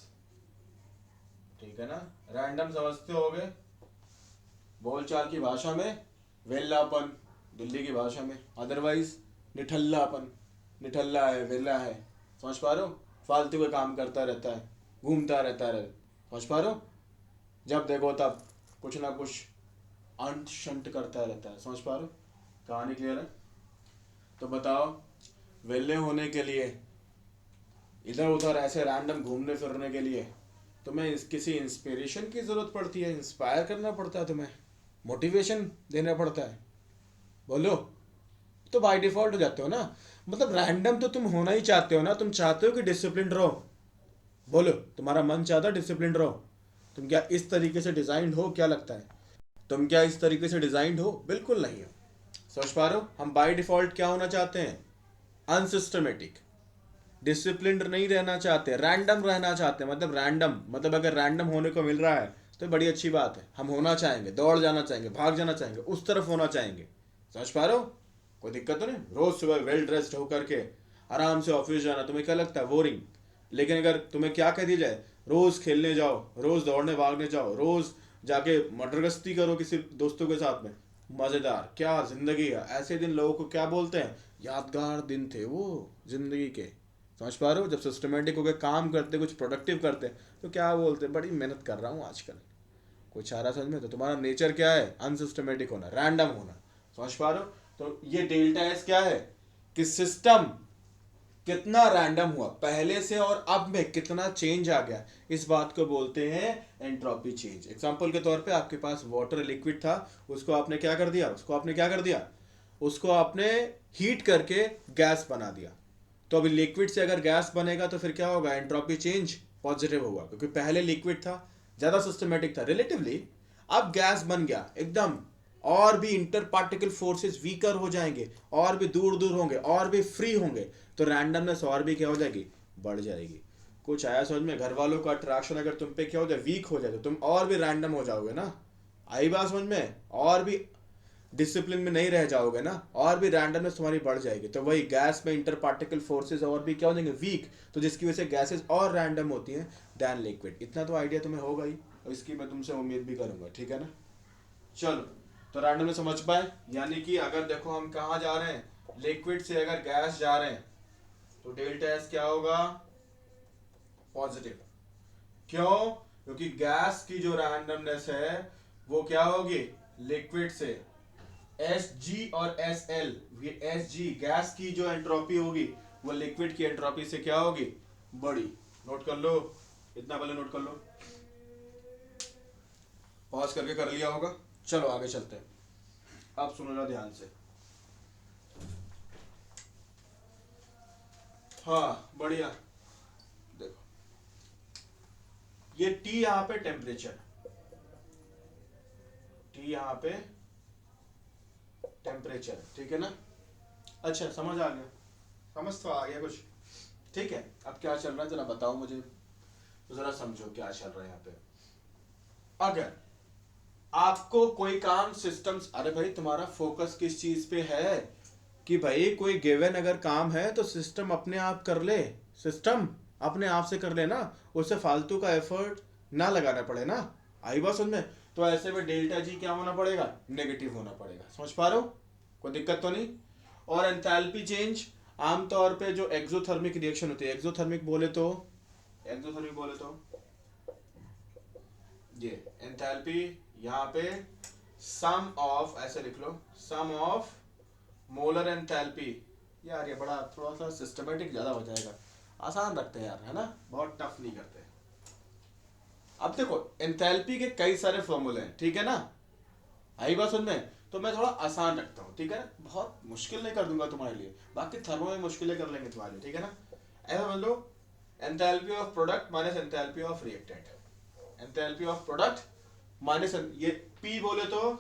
ठीक है ना। रैंडम समझते होगे, बोलचाल की भाषा में वेल्लापन, दिल्ली की भाषा में अदरवाइज निठल्लापन, निठल्ला है, वेला है, समझ पा रहे हो, फालतू का काम करता रहता है, घूमता रहता है, समझ पा रहे हो, जब देखो तब कुछ ना कुछ अंट शंट करता रहता है, समझ पा रहे हो। कहानी क्लियर है। तो बताओ, वेले होने के लिए, इधर उधर ऐसे रैंडम घूमने फिरने के लिए तुम्हें किसी इंस्पिरेशन की जरूरत पड़ती है, इंस्पायर करना पड़ता है, तुम्हें मोटिवेशन देना पड़ता है, बोलो। तो बाय डिफॉल्ट हो जाते हो ना, मतलब रैंडम तो तुम होना ही चाहते हो ना, तुम चाहते हो कि डिसिप्लिन रहो, बोलो, तुम्हारा मन चाहता है डिसिप्लिन रहो। तुम क्या इस तरीके से डिजाइंड हो, क्या लगता है, तुम क्या इस तरीके से डिजाइंड हो, बिल्कुल नहीं हो, समझ पा रहे हो। हम बाय डिफॉल्ट क्या होना चाहते हैं, अनसिस्टमेटिक, डिसिप्लिन्ड नहीं रहना चाहते, रैंडम रहना चाहते हैं। मतलब रैंडम, मतलब अगर रैंडम होने को मिल रहा है तो बड़ी अच्छी बात है, हम होना चाहेंगे, दौड़ जाना चाहेंगे, भाग जाना चाहेंगे, उस तरफ होना चाहेंगे, समझ पा रहे हो। कोई दिक्कत तो नहीं, रोज सुबह वेल ड्रेस्ड होकर के आराम से ऑफिस जाना, तुम्हें क्या लगता है, बोरिंग। लेकिन अगर तुम्हें क्या कह दिया जाए, रोज खेलने जाओ, रोज दौड़ने भागने जाओ, रोज जाके मटर गश्ती करो किसी दोस्तों के साथ में, मजेदार, क्या जिंदगी है। ऐसे दिन लोगों को क्या बोलते हैं, यादगार दिन थे वो जिंदगी के, समझ पा रहे हो। जब सिस्टमेटिक होकर काम करते, कुछ प्रोडक्टिव करते, तो क्या बोलते, बड़ी मेहनत कर रहा हूँ आजकल, कुछ आ रहा समझ में। तो तुम्हारा नेचर क्या है, अनसिस्टमेटिक होना, रैंडम होना, समझ पा रहे हो। तो ये डेल्टा एस क्या है, कि सिस्टम कितना रैंडम हुआ पहले से और अब में कितना चेंज आ गया, इस बात को बोलते हैं एंट्रोपी चेंज। एग्जांपल के तौर पे आपके पास वाटर लिक्विड था, उसको आपने क्या कर दिया, उसको आपने हीट करके गैस बना दिया, तो अभी लिक्विड से अगर गैस बनेगा तो फिर क्या होगा, एंट्रोपी चेंज पॉजिटिव होगा, क्योंकि पहले लिक्विड था, ज़्यादा सिस्टमेटिक था रिलेटिवली, अब गैस बन गया एकदम, और भी इंटर पार्टिकल फोर्सेस वीकर हो जाएंगे, और भी दूर दूर होंगे, और भी फ्री होंगे, तो रैंडमनेस और भी क्या हो जाएगी, बढ़ जाएगी। कुछ आया समझ में? घर वालों का अट्रैक्शन अगर तुम पे क्या हो जाए, वीक हो जाए, तो तुम और भी रैंडम हो जाओगे ना। आई बात समझ में? और भी डिसिप्लिन में नहीं रह जाओगे ना, और भी रैंडमनेस तुम्हारी बढ़ जाएगी। तो वही गैस में इंटर पार्टिकल फोर्सेस और भी क्या हो जाएंगे, वीक, तो जिसकी वजह से गैसेस और रैंडम होती हैं दैन लिक्विड। इतना तो आइडिया तुम्हें होगा ही, और इसकी मैं तुमसे उम्मीद भी करूंगा, ठीक है ना। चलो, तो रैंडमनेस समझ पाए, यानी कि अगर देखो हम कहाँ जा रहे हैं, लिक्विड से अगर गैस जा रहे हैं तो डेल्टा एस क्या होगा, पॉजिटिव। क्यों? क्योंकि गैस की जो रैंडमनेस है वो क्या होगी, लिक्विड से एस जी और S L, S G gas की जो एंट्रोपी होगी वो लिक्विड की एंट्रोपी से क्या होगी, बड़ी। नोट कर लो, इतना पहले नोट कर लो, पॉज करके कर लिया होगा। चलो आगे चलते हैं, अब सुनो ना ध्यान से। हाँ बढ़िया, देखो ये टी यहां पे टेम्परेचर, टी यहां पे टेम्परेचर, ठीक है ना। अच्छा समझ आ गया, समझ तो आ गया कुछ, ठीक है। अब क्या चल रहा है जरा बताओ मुझे, तो जरा समझो क्या चल रहा है यहाँ पे। अगर आपको कोई काम सिस्टम्स, अरे भाई तुम्हारा फोकस किस चीज पे है, कि भाई कोई गिवन अगर काम है तो सिस्टम अपने आप कर ले, सिस्टम अपने आप से कर ले ना, उससे फालतू का एफर्ट ना लगाना पड़े ना। आई बात समझ में? तो ऐसे में डेल्टा जी क्या होना पड़ेगा, नेगेटिव होना पड़ेगा। समझ पा रहे हो? कोई दिक्कत तो नहीं। और एंथैल्पी चेंज आमतौर पे जो एक्सोथर्मिक रिएक्शन होती है, एक्सोथर्मिक बोले तो, एक्सोथर्मिक बोले तो ये एंथैल्पी यहाँ पे सम ऑफ, ऐसे लिख लो, सम ऑफ मोलर एंथैल्पी। यार ये बड़ा थोड़ा सा सिस्टमेटिक ज्यादा हो जाएगा, आसान रखते हैं यार, है ना, बहुत टफ नहीं करते। अब देखो एंथैल्पी के कई सारे फॉर्मूले हैं, ठीक है ना, आई बात सुन में, तो मैं थोड़ा आसान रखता हूँ, ठीक है, बहुत मुश्किल नहीं कर दूंगा तुम्हारे लिए, बाकी थर्मो में मुश्किलें कर लेंगे तुम्हारे लिए, ठीक है ना। ऐसा मान लो, enthalpy of product minus enthalpy of reactant, enthalpy of product minus, ये पी बोले तो,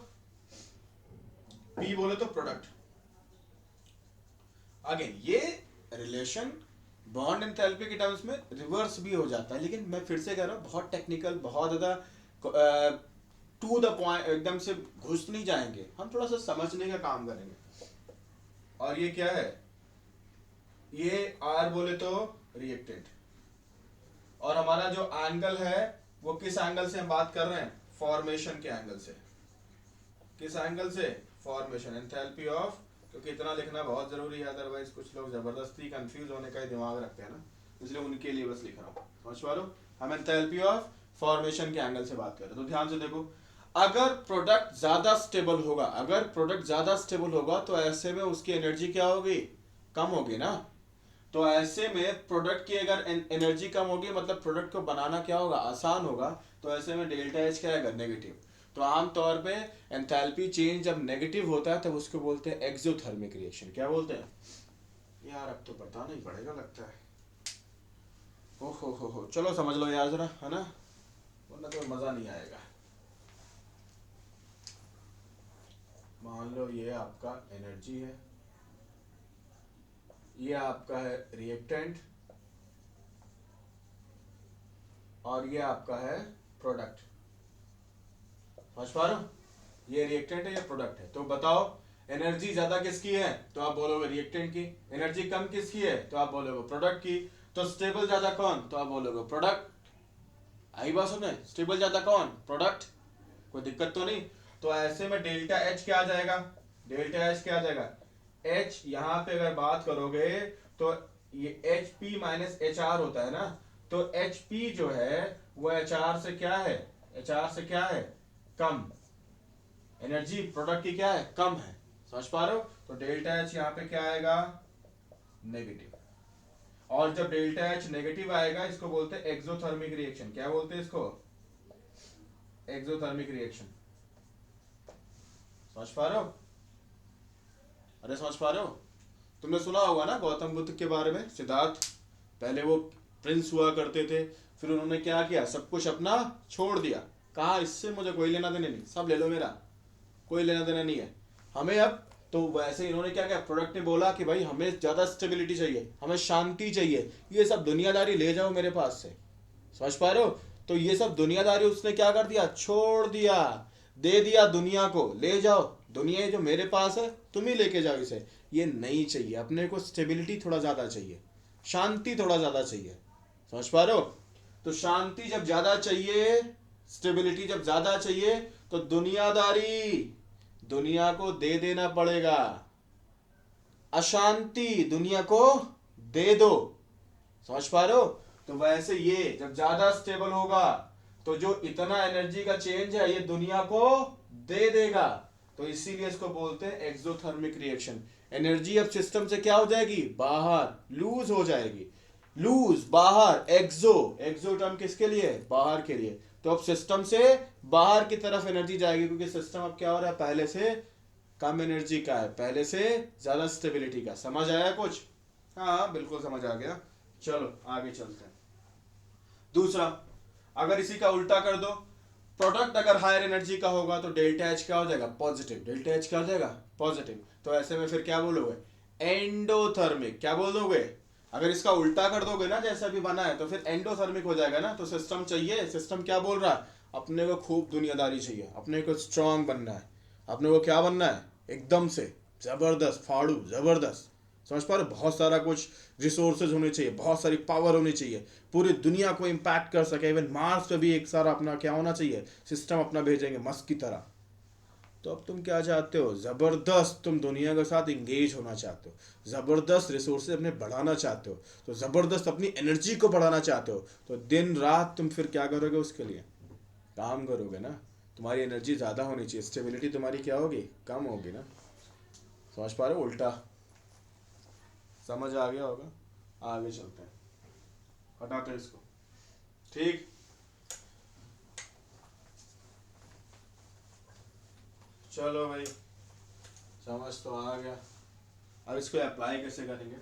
पी बोले तो प्रोडक्ट। अगेन ये रिलेशन बॉन्ड एंथैल्पी के टर्म्स में रिवर्स भी हो जाता है, लेकिन मैं फिर से कह रहा हूँ बहुत टेक्निकल, बहुत ज्यादा टू द पॉइंट एकदम से घुस नहीं जाएंगे, हम थोड़ा सा समझने का काम करेंगे। और ये क्या है, ये आर बोले तो रिएक्टेंट, और हमारा जो एंगल है वो किस एंगल से हम बात कर रहे हैं, फॉर्मेशन के एंगल से। किस एंगल से, फॉर्मेशन, एंथैल्पी ऑफ, क्योंकि इतना लिखना बहुत जरूरी है, अदरवाइज कुछ लोग जबरदस्ती कंफ्यूज होने का ही दिमाग रखते हैं ना, इसलिए उनके लिए बस लिख रहा हूँ, समझ पा रहे हो। हम एंथैल्पी ऑफ फॉर्मेशन के एंगल से बात कर रहे हैं, तो ध्यान से देखो, अगर प्रोडक्ट ज्यादा स्टेबल होगा, अगर प्रोडक्ट ज्यादा स्टेबल होगा तो ऐसे में उसकी एनर्जी क्या होगी, कम होगी ना। तो ऐसे में प्रोडक्ट की अगर एनर्जी कम होगी, मतलब प्रोडक्ट को बनाना क्या होगा, आसान होगा, तो ऐसे में डेल्टा एच क्या आएगा, नेगेटिव। तो आमतौर पे एंथैल्पी चेंज जब नेगेटिव होता है तब उसको बोलते हैं एक्सोथर्मिक रिएक्शन। क्या बोलते हैं यार, अब तो बताना ही पड़ेगा लगता है। हो चलो समझ लो यार जरा, है ना, वरना तो मजा नहीं आएगा। मान लो ये आपका एनर्जी है, ये आपका है रिएक्टेंट, और ये आपका है प्रोडक्ट। समझ पा रहे हो, ये रिएक्टेंट है, ये प्रोडक्ट है। तो बताओ एनर्जी ज्यादा किसकी है, तो आप बोलोगे रिएक्टेंट की। एनर्जी कम किसकी है, तो आप बोलोगे प्रोडक्ट की। तो स्टेबल ज्यादा कौन, तो आप बोलोगे प्रोडक्ट। आई बात सुने, स्टेबल ज्यादा कौन, प्रोडक्ट। कोई दिक्कत तो नहीं। तो ऐसे में डेल्टा एच क्या आ जाएगा, डेल्टा एच क्या आ जाएगा, एच यहाँ पे अगर बात करोगे तो ये H P minus H R होता है ना, तो एच पी जो है वो एच आर से क्या है, एच आर से क्या है, कम। एनर्जी प्रोडक्ट की क्या है, कम है। समझ पा रहे हो। तो डेल्टा एच यहाँ पे क्या आएगा, नेगेटिव। और जब डेल्टा एच नेगेटिव आएगा इसको बोलते हैं एक्सोथर्मिक रिएक्शन। क्या बोलते हैं इसको, एक्सोथर्मिक रिएक्शन। समझ पा रहे हो, अरे समझ पा रहे हो। तुमने सुना होगा ना गौतम बुद्ध के बारे में, सिद्धार्थ। पहले वो प्रिंस हुआ करते थे, फिर उन्होंने क्या किया, सब कुछ अपना छोड़ दिया, कहा इससे मुझे कोई लेना देना नहीं, सब ले लो मेरा, कोई लेना देना नहीं है हमें अब। तो वैसे इन्होंने क्या किया, प्रोडक्ट ने बोला कि भाई हमें ज्यादा स्टेबिलिटी चाहिए, हमें शांति चाहिए, ये सब दुनियादारी ले जाओ मेरे पास से। समझ पा रहे हो? तो ये सब दुनियादारी उसने क्या कर दिया, छोड़ दिया, दे दिया दुनिया को, ले जाओ दुनिया जो मेरे पास है तुम ही लेके जाओ इसे। ये नहीं चाहिए अपने को, स्टेबिलिटी थोड़ा ज्यादा चाहिए, शांति थोड़ा ज्यादा चाहिए। समझ पा रहे हो? तो शांति जब ज्यादा चाहिए, स्टेबिलिटी जब ज्यादा चाहिए, तो दुनियादारी, दुनिया को दे देना पड़ेगा, अशांति दुनिया को दे दो। समझ पा रहे हो? तो वैसे ये जब ज्यादा स्टेबल होगा तो जो इतना एनर्जी का चेंज है ये दुनिया को दे देगा। तो इसीलिए इसको बोलते हैं एक्सोथर्मिक रिएक्शन। एनर्जी अब सिस्टम से क्या हो जाएगी, बाहर, लूज हो जाएगी, लूज बाहर, एक्सो, एक्सो टर्म किसके लिए, बाहर के लिए। तो अब सिस्टम से बाहर की तरफ एनर्जी जाएगी, क्योंकि सिस्टम अब क्या हो रहा है, पहले से कम एनर्जी का है, पहले से ज्यादा स्टेबिलिटी का। समझ आया कुछ? हाँ बिल्कुल समझ आ गया। चलो आगे चलते हैं। दूसरा, अगर इसी का उल्टा कर दो, प्रोडक्ट अगर हायर एनर्जी का होगा तो डेल्टा एच क्या हो जाएगा, पॉजिटिव। डेल्टा एच क्या हो जाएगा, पॉजिटिव। तो ऐसे में फिर क्या बोलोगे, एंडोथर्मिक। क्या बोल दोगे? अगर इसका उल्टा कर दोगे ना जैसा भी बना है, तो फिर एंडोथर्मिक हो जाएगा ना। तो सिस्टम चाहिए, सिस्टम क्या बोल रहा है, अपने को खूब दुनियादारी चाहिए, अपने को स्ट्रांग बनना है, अपने को क्या बनना है, एकदम से जबरदस्त, फाड़ू, जबरदस्त। समझ पा रहे हो? बहुत सारा कुछ रिसोर्सेज होने चाहिए, बहुत सारी पावर होनी चाहिए, पूरी दुनिया को इम्पैक्ट कर सके। इवन मार्स पे भी एक सारा अपना क्या होना चाहिए, सिस्टम अपना भेजेंगे मस्क की तरह। तो अब तुम क्या चाहते हो, जबरदस्त तुम दुनिया के साथ इंगेज होना चाहते हो, जबरदस्त रिसोर्सेज अपने बढ़ाना चाहते हो, तो जबरदस्त अपनी एनर्जी को बढ़ाना चाहते हो। तो दिन रात तुम फिर क्या करोगे, उसके लिए काम करोगे ना। तुम्हारी एनर्जी ज्यादा होनी चाहिए, स्टेबिलिटी तुम्हारी क्या होगी, कम होगी ना। समझ पा रहे हो? उल्टा समझ आ गया होगा। आगे चलते हैं, हटाते हैं इसको। ठीक, चलो भाई, समझ तो आ गया। अब इसको अप्लाई कैसे करेंगे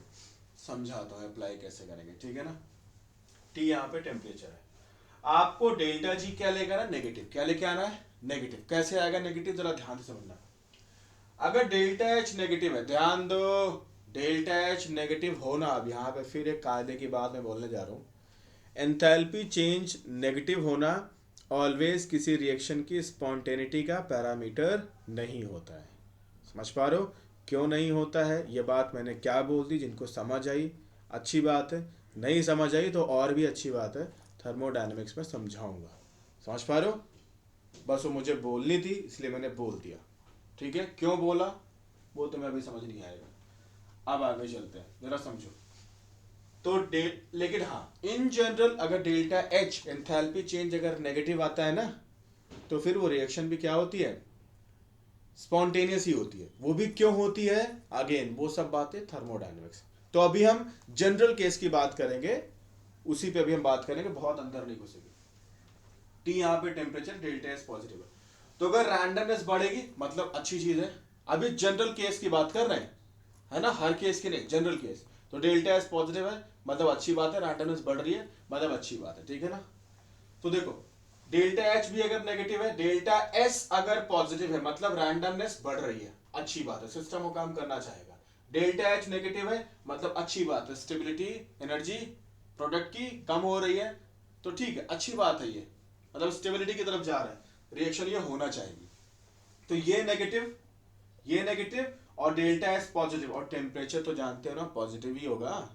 समझाता हूँ, अप्लाई कैसे करेंगे, ठीक है ना। टी यहाँ पे टेम्परेचर है, आपको डेल्टा जी क्या लेकर आना है, नेगेटिव। क्या लेके आना है, नेगेटिव। कैसे आएगा नेगेटिव, जरा ध्यान से समझना। अगर डेल्टा एच नेगेटिव है, ध्यान दो, डेल्टा एच नेगेटिव होना, अब यहाँ पे फिर एक कायदे की बात मैं बोलने जा रहा हूँ। एंथैल्पी चेंज नेगेटिव होना ऑलवेज किसी रिएक्शन की स्पॉन्टेनिटी का पैरामीटर नहीं होता है। समझ पा रहे हो क्यों नहीं होता है? ये बात मैंने क्या बोल दी, जिनको समझ आई अच्छी बात है, नहीं समझ आई तो और भी अच्छी बात है, थर्मोडायनेमिक्स में समझाऊंगा। समझ पा रहे हो? बस वो मुझे बोलनी थी इसलिए मैंने बोल दिया, ठीक है। क्यों बोला वो तुम्हें अभी समझ नहीं आएगा। अब आगे चलते हैं, जरा समझो। तो लेकिन हाँ, इन जनरल अगर डेल्टा एच एंथैल्पी चेंज अगर नेगेटिव आता है ना, तो फिर वो रिएक्शन भी क्या होती है, स्पॉन्टेनियस ही होती है। वो भी क्यों होती है, अगेन वो सब बातें थर्मोडायनेमिक्स। तो अभी हम जनरल केस की बात करेंगे, उसी पे अभी हम बात करेंगे, बहुत अंदर नहीं घुसेंगे। टी यहाँ पे टेम्परेचर, डेल्टा एस पॉजिटिव है, तो अगर रैंडमनेस बढ़ेगी मतलब अच्छी चीज है। अभी जनरल केस की बात कर रहे हैं, है ना, हर केस की नहीं, जनरल केस। तो डेल्टा एस पॉजिटिव है मतलब अच्छी बात है, रैंडमनेस बढ़ रही है मतलब अच्छी बात है, ठीक है ना। तो देखो, डेल्टा एच भी अगर नेगेटिव है, डेल्टा एस अगर पॉजिटिव है मतलब रैंडमनेस बढ़ रही है, अच्छी बात है, सिस्टम वो काम करना चाहेगा। डेल्टा एच नेगेटिव है मतलब अच्छी बात है, स्टेबिलिटी, एनर्जी प्रोडक्ट की कम हो रही है, तो ठीक है, अच्छी बात है, ये मतलब स्टेबिलिटी की तरफ जा रहा है, रिएक्शन ये होना चाहिए। तो ये नेगेटिव, ये नेगेटिव, और डेल्टा एस पॉजिटिव, और टेम्परेचर तो जानते हो ना पॉजिटिव ही होगा।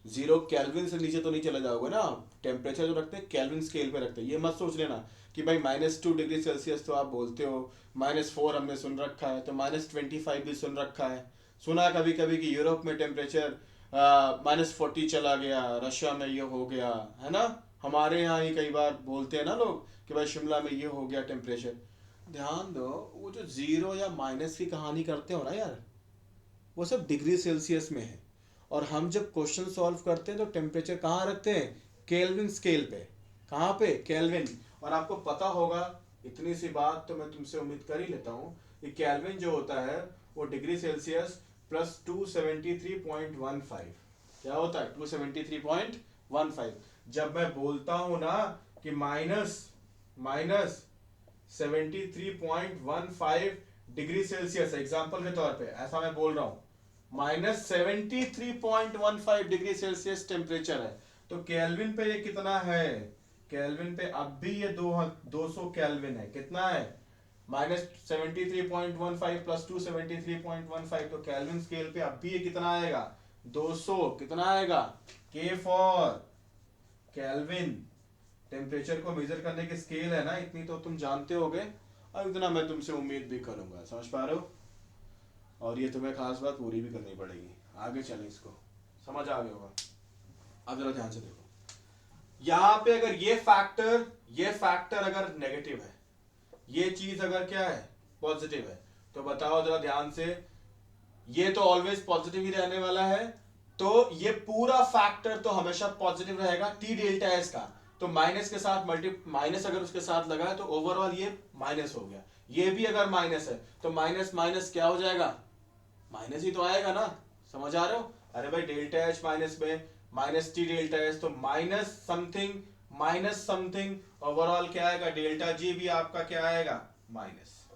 0 केल्विन से नीचे तो नहीं चला जाओगे ना। टेम्परेचर जो रखते हैं केल्विन स्केल पे रखते हैं, ये मत सोच लेना कि भाई -2 डिग्री सेल्सियस तो आप बोलते हो, -4 हमने सुन रखा है, तो -25 भी सुन रखा है। सुना कभी कभी कि यूरोप में टेम्परेचर -40 चला गया, रशिया में ये हो गया, है ना। हमारे यहाँ ही कई बार बोलते हैं ना लोग कि भाई शिमला में ये हो गया टेम्परेचर। ध्यान दो, वो जो 0 या माइनस की कहानी करते हो ना यार, वो सब डिग्री सेल्सियस में है। और हम जब क्वेश्चन सॉल्व करते हैं तो टेम्परेचर कहाँ रखते हैं, केल्विन स्केल पे। कहाँ पे, केल्विन। और आपको पता होगा, इतनी सी बात तो मैं तुमसे उम्मीद कर ही लेता हूँ कि केल्विन जो होता है वो डिग्री सेल्सियस प्लस 273.15 क्या होता है 273.15। जब मैं बोलता हूं ना कि माइनस 73.15 डिग्री सेल्सियस, एग्जांपल के तौर पे ऐसा मैं बोल रहा हूं, -73.15 डिग्री सेल्सियस टेम्परेचर है, तो केल्विन पे ये कितना है, केल्विन पे अब भी ये 200 केल्विन है। कितना है -73.15 प्लस 273.15, तो केल्विन स्केल पे अब भी ये कितना आएगा 200। कितना आएगा के फॉर केल्विन, टेम्परेचर को मेजर करने की स्केल है ना, इतनी तो तुम जानते होगे, और इतना मैं तुमसे उम्मीद भी करूंगा। समझ पा रहे हो? और ये तुम्हें खास बात पूरी भी करनी पड़ेगी। आगे चलें, इसको समझ आ गया होगा। अब जरा ध्यान से देखो, यहां पे अगर ये फैक्टर अगर नेगेटिव है, ये चीज अगर क्या है पॉजिटिव है, तो बताओ जरा ध्यान से, ये तो ऑलवेज पॉजिटिव ही रहने वाला है, तो ये पूरा फैक्टर तो हमेशा पॉजिटिव रहेगा टी डेल्टा एस का। तो माइनस के साथ माइनस अगर उसके साथ लगा है तो ओवरऑल ये माइनस हो गया। ये भी अगर माइनस है तो माइनस माइनस क्या हो जाएगा, माइनस ही तो आएगा ना। समझ आ रहे हो? अरे भाई डेल्टा एच माइनस में माइनस टी डेल्टा एच, तो माइनस समथिंग ओवरऑल क्या आएगा, डेल्टा जी भी आपका क्या आएगा माइनस।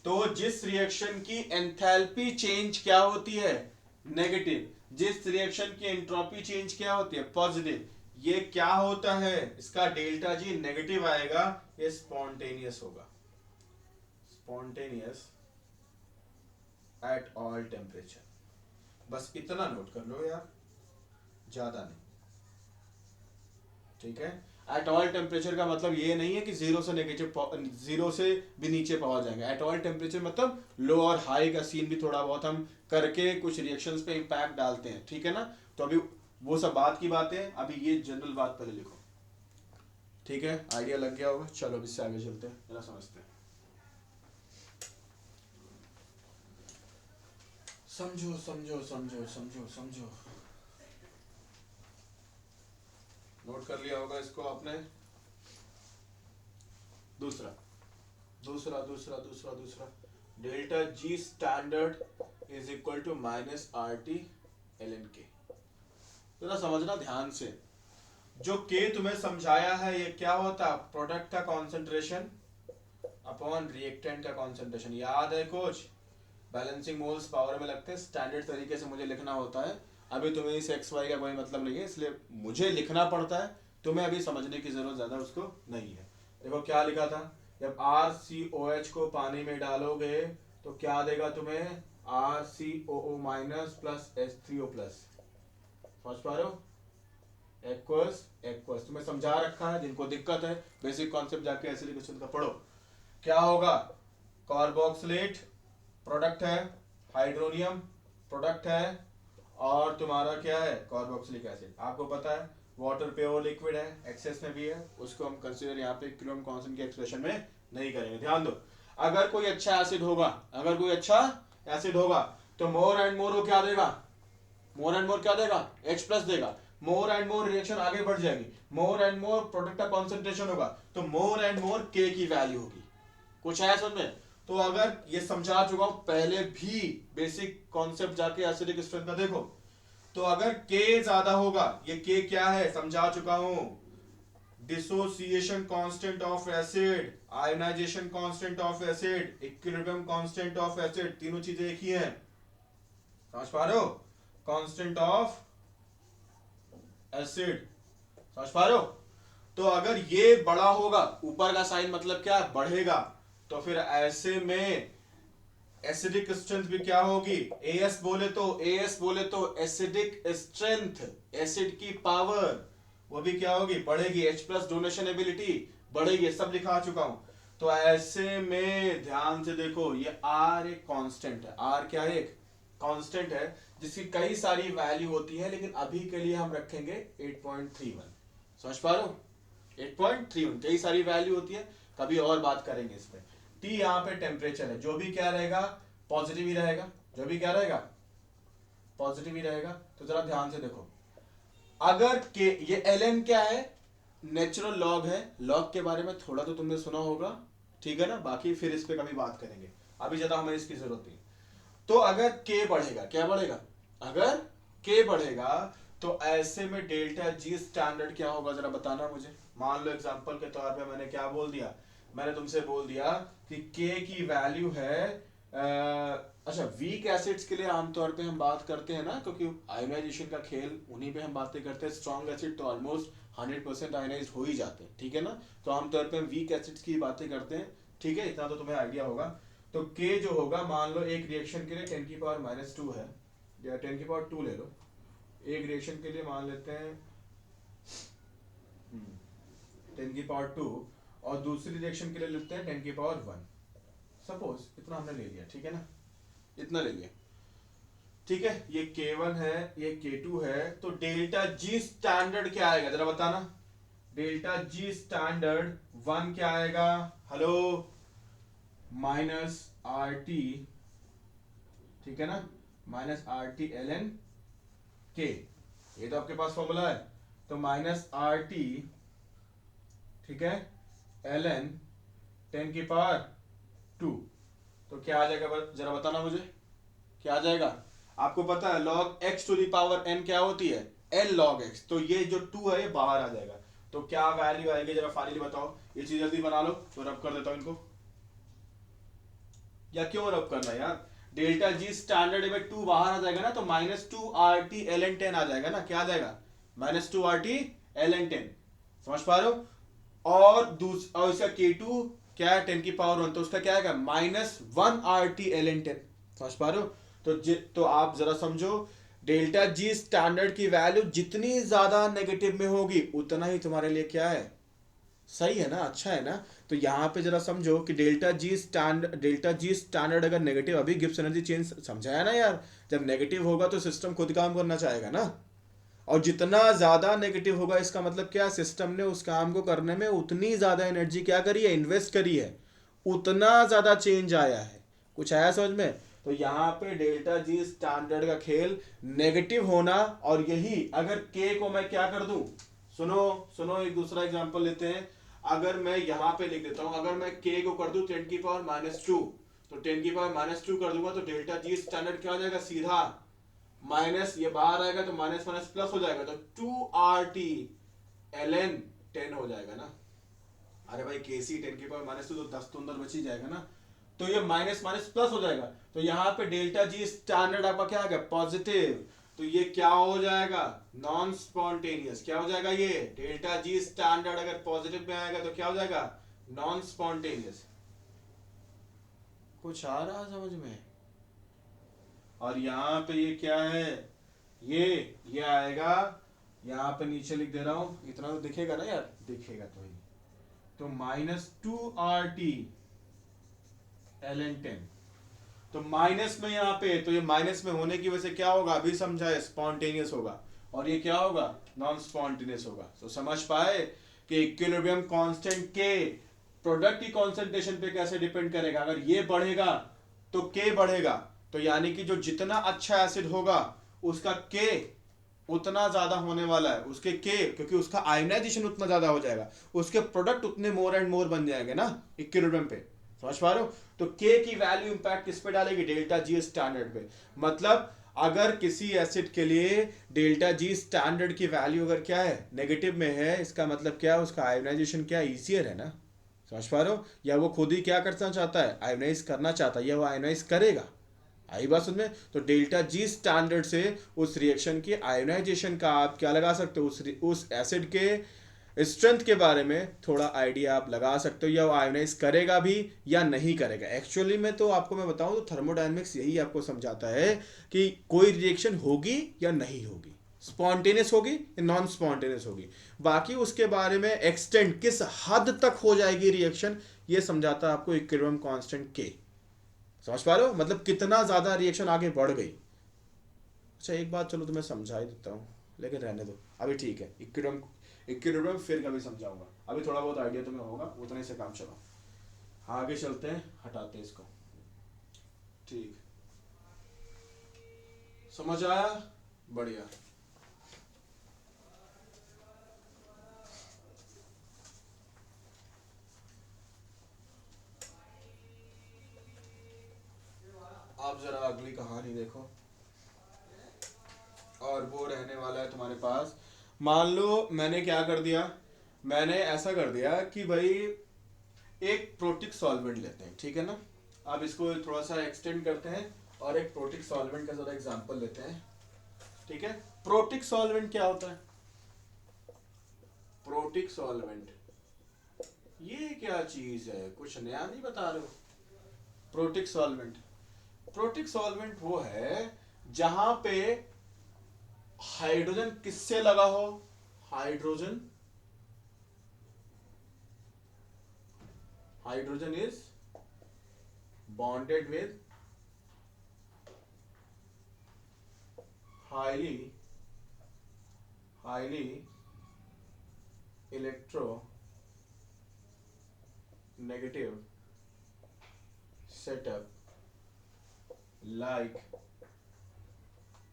तो जिस रिएक्शन की एंथैल्पी चेंज क्या होती है नेगेटिव, जिस रिएक्शन की एंट्रोपी चेंज क्या होती है पॉजिटिव, ये क्या होता है, इसका डेल्टा जी नेगेटिव आएगा, ये स्पॉन्टेनियस होगा, स्पॉन्टेनियस एट ऑल टेम्परेचर। बस इतना नोट कर लो यार, ज्यादा नहीं, ठीक है। एट ऑल टेम्परेचर का मतलब ये नहीं है कि जीरो से नेगेटिव, जीरो से भी नीचे पावर जाएंगे। एट ऑल टेम्परेचर मतलब लो और हाई का सीन भी थोड़ा बहुत हम करके कुछ रिएक्शंस पे इंपैक्ट डालते हैं, ठीक है ना। तो अभी वो सब बात की बातें, अभी ये जनरल बात पहले लिखो, ठीक है। आइडिया लग गया होगा। चलो अब इससे आगे चलते हैं, जरा समझते हैं। समझो समझो समझो समझो समझो। नोट कर लिया होगा इसको आपने। दूसरा दूसरा दूसरा दूसरा दूसरा delta G standard is equal to minus R T L N K. जरा समझना ध्यान से, जो के तुम्हें समझाया है ये क्या होता है, प्रोडक्ट का कॉन्सेंट्रेशन अपॉन रिएक्टेंट का कॉन्सेंट्रेशन। याद है कुछ बैलेंसिंग मोल्स पावर में लगते हैं, स्टैंडर्ड तरीके से मुझे लिखना होता है। अभी तुम्हें इस एक्स वाई का कोई मतलब नहीं है, इसलिए मुझे लिखना पड़ता है, तुम्हें अभी समझने की जरूरत ज्यादा उसको नहीं है। देखो क्या लिखा था, जब RCOH को पानी में डालोगे तो क्या देगा तुम्हें, RCOO minus plus H3O plus. समझ पा रहे हो? एक्वस एक्वस तुम्हें समझा रखा है, जिनको दिक्कत है बेसिक कॉन्सेप्ट जाके एसिडिक का पढ़ो। क्या होगा, कार्बोक्सिलेट प्रोडक्ट है, हाइड्रोनियम प्रोडक्ट है, और तुम्हारा क्या है कार्बोक्सिलिक एसिड। आपको पता है वाटर प्योर लिक्विड है, एक्सेस में भी है, उसको हम कंसीडर यहाँ पे किलोम कांस्टेंट के एक्सप्रेशन में नहीं करेंगे। ध्यान दो, अगर कोई अच्छा एसिड होगा, अगर कोई अच्छा एसिड होगा तो मोर एंड मोर वो क्या देगा, मोर एंड मोर क्या देगा, H प्लस देगा। मोर एंड मोर रिएक्शन आगे बढ़ जाएगी, मोर एंड मोर प्रोडक्ट का कॉन्सेंट्रेशन होगा, तो मोर एंड मोर के की वैल्यू होगी। कुछ है समझ में? तो अगर ये समझा चुका हूं पहले भी, बेसिक कॉन्सेप्ट जाके एसिडिक स्ट्रेंथ का देखो, तो अगर के ज्यादा होगा, ये के क्या है समझा चुका हूं, dissociation constant of acid, ionisation constant of acid, equilibrium constant of acid, तीनों चीजें एक ही हैं। समझ पा रहे हो? कांस्टेंट ऑफ एसिड, समझ पा रहे हो? तो अगर ये बड़ा होगा, ऊपर का साइन मतलब क्या, बढ़ेगा, तो फिर ऐसे में एसिडिक स्ट्रेंथ भी क्या होगी, एएस बोले तो एसिडिक स्ट्रेंथ, एसिड की पावर वो भी क्या होगी, बढ़ेगी। H प्लस डोनेशन एबिलिटी बढ़ेगी, सब लिखा चुका हूं। तो ऐसे में ध्यान से देखो, ये R एक कांस्टेंट है, R क्या है, एक कांस्टेंट है जिसकी कई सारी वैल्यू होती है, लेकिन अभी के लिए हम रखेंगे 8.31। समझ पा रहे हो? 8.31 कई सारी वैल्यू होती है, कभी और बात करेंगे इस पे। T यहाँ पे टेम्परेचर है, जो भी क्या रहेगा पॉजिटिव ही रहेगा, जो भी क्या रहेगा पॉजिटिव ही रहेगा। तो जरा ध्यान से देखो, अगर के ये ln क्या है, नेचुरल लॉग है, लॉग के बारे में थोड़ा तो तुमने सुना होगा, ठीक है ना, बाकी फिर इस पे कभी बात करेंगे, अभी ज्यादा हमें इसकी जरूरत नहीं। तो अगर के बढ़ेगा, क्या बढ़ेगा, अगर के बढ़ेगा तो ऐसे में डेल्टा जी स्टैंडर्ड क्या होगा जरा बताना मुझे। मान लो एग्जांपल के तौर पे मैंने क्या बोल दिया, मैंने तुमसे बोल दिया कि के की वैल्यू है अच्छा वीक एसिड्स के लिए आमतौर पे हम बात करते हैं ना, क्योंकि आयोनाइजेशन का खेल उन्हीं पे हम बातें करते हैं। स्ट्रॉन्ग एसिड तो ऑलमोस्ट 100% आयोनाइज हो ही जाते हैं, ठीक है ना। तो आमतौर पे हम वीक एसिड्स की बातें करते हैं, ठीक है, इतना तो तुम्हें आइडिया होगा। तो के जो होगा, मान लो एक रिएक्शन के लिए 10⁻⁻2 है या 10⁻2 ले लो, एक रिएक्शन के लिए मान लेते हैं 10⁻2 और दूसरी रिएक्शन के लिए लेते हैं 10⁻1। सपोज इतना हमने ले लिया, ठीक है ना, इतना ले लिया, ठीक है। ये K1 है, ये K2 है, तो डेल्टा जी स्टैंडर्ड क्या आएगा जरा बताना। डेल्टा जी स्टैंडर्ड 1 क्या आएगा, हेलो, माइनस आर टी, ठीक है ना, minus R T L N K, ये तो आपके पास फॉर्मूला है। तो माइनस आर टी, ठीक है, एल एन 10⁻², तो क्या आ जाएगा जरा बताना मुझे, क्या आ जाएगा। आपको पता है log x to the power n क्या होती है, l log x, तो ये जो 2 है ये बाहर आ जाएगा। तो क्या वैल्यू आएगी जरा फाइनली बताओ, ये चीज जल्दी बना लो, तो रब कर देता हूं इनको। या क्यों रब करना यार, डेल्टा जी स्टैंडर्ड में 2 बाहर आ जाएगा ना, तो -2 RT ln 10 आ जाएगा ना, क्या आ जाएगा, -2 RT ln 10, समझ पा रहे हो। और इसका K2 क्या है 10⁻1, तो उसका क्या आएगा -1 RT ln 10, समझ पा रहे हो। तो आप जरा समझो, डेल्टा जी स्टैंडर्ड की वैल्यू जितनी ज्यादा नेगेटिव में होगी उतना ही तुम्हारे लिए क्या है, सही है ना, अच्छा है ना। तो यहाँ पे जरा समझो कि डेल्टा जी स्टैंडर्ड अगर नेगेटिव, अभी गिब्स एनर्जी चेंज समझाया ना यार, जब नेगेटिव होगा तो सिस्टम खुद काम करना चाहेगा ना, और जितना ज्यादा नेगेटिव होगा इसका मतलब क्या, सिस्टम ने उस काम को करने में उतनी ज्यादा एनर्जी क्या करी है, इन्वेस्ट करी है, उतना ज्यादा चेंज आया है। कुछ आया समझ में। तो यहाँ पे डेल्टा जी स्टैंडर्ड का खेल नेगेटिव होना, और यही अगर के को मैं क्या कर दूं, सुनो सुनो, एक दूसरा एग्जांपल लेते हैं। अगर मैं यहाँ पे लिख देता हूं, अगर मैं के को कर दूं 10⁻², तो 10⁻² कर दूंगा तो डेल्टा जी स्टैंडर्ड क्या हो जाएगा, सीधा माइनस, ये बाहर आएगा तो माइनस माइनस प्लस हो जाएगा, तो 2RT ln 10 हो जाएगा ना। अरे भाई केसी 10⁻², तो 10 तो अंदर बच ही जाएगा ना, तो ये माइनस माइनस प्लस हो जाएगा। तो यहाँ पे डेल्टा जी स्टैंडर्ड आपका क्या आ गया, पॉजिटिव, तो ये क्या हो जाएगा, नॉन स्पॉन्टेनियस, क्या हो जाएगा, ये डेल्टा जी स्टैंडर्ड अगर पॉजिटिव में आएगा तो क्या हो जाएगा, नॉन स्पॉन्टेनियस। कुछ आ रहा समझ में। और यहाँ पे ये क्या है, ये आएगा, यहाँ पे नीचे लिख दे रहा हूं, इतना तो दिखेगा ना यार, दिखेगा तो ही, तो -2RT ln 10, तो माइनस में यहाँ पे, तो ये माइनस में होने की वजह से क्या होगा, अभी समझा है, स्पॉन्टेनियस होगा, और ये क्या होगा, नॉन स्पॉन्टेनियस होगा। तो समझ पाए कि इक्विलिब्रियम कांस्टेंट के प्रोडक्ट की कॉन्सेंट्रेशन पे कैसे डिपेंड करेगा। अगर ये बढ़ेगा तो के बढ़ेगा, तो यानी कि जो जितना अच्छा एसिड होगा उसका के उतना ज्यादा होने वाला है, उसके के, क्योंकि उसका आयोनाइजेशन उतना ज्यादा हो जाएगा, उसके प्रोडक्ट उतने मोर एंड मोर बन जाएंगे ना इक्विलिब्रियम पे, समझ पा रहे हो। तो के की वैल्यू इंपैक्ट किस पे डालेगी, डेल्टा जी स्टैंडर्ड पे। मतलब अगर किसी एसिड के लिए डेल्टा जी स्टैंडर्ड की वैल्यू अगर क्या है, नेगेटिव में है, इसका मतलब क्या है, उसका आयोनाइजेशन क्या ईजियर है ना, समझ पा रहे हो। या वो खुद ही क्या करना चाहता है, आयोनाइज करना चाहता है, या वो आयोनाइज करेगा, आई बात समझ में। तो डेल्टा जी स्टैंडर्ड से उस रिएक्शन के आयोनाइजेशन का आप क्या लगा सकते हो, उस एसिड के स्ट्रेंथ के बारे में थोड़ा आइडिया आप लगा सकते हो, या वो आयोनाइज करेगा भी या नहीं करेगा। एक्चुअली में तो आपको मैं बताऊं तो थर्मोडायनेमिक्स यही आपको समझाता है कि कोई रिएक्शन होगी या नहीं होगी, स्पॉन्टेनियस होगी या नॉन स्पॉन्टेनियस होगी, बाकी उसके बारे में एक्सटेंट किस हद तक हो जाएगी रिएक्शन, ये समझाता है आपको इक्विलिब्रियम कांस्टेंट के, समझ पा रहे हो, मतलब कितना ज्यादा रिएक्शन आगे बढ़ गई। अच्छा एक बात चलो तुम्हें समझा ही देता हूँ, लेकिन रहने दो अभी, ठीक है, इक्विलिब्रियम फिर कभी समझाऊंगा, अभी थोड़ा बहुत आइडिया तुम्हें होगा, उतने से काम चलो। आगे चलते हैं, हटाते हैं इसको, ठीक, समझ आया, बढ़िया। आप जरा अगली कहानी देखो, और वो रहने वाला है तुम्हारे पास। मान लो मैंने क्या कर दिया, मैंने ऐसा कर दिया कि भाई एक प्रोटिक सॉल्वेंट लेते हैं, ठीक है ना। अब इसको थोड़ा सा एक्सटेंड करते हैं और एक प्रोटिक सॉल्वेंट का जरा एग्जांपल लेते हैं, ठीक है। प्रोटिक सॉल्वेंट क्या होता है? प्रोटिक सॉल्वेंट ये क्या चीज है, कुछ नया नहीं बता रहे हो। प्रोटिक सॉल्वेंट, प्रोटिक सॉल्वेंट वो है जहां पे हाइड्रोजन किससे लगा हो, hydrogen, hydrogen is bonded with highly electronegative setup like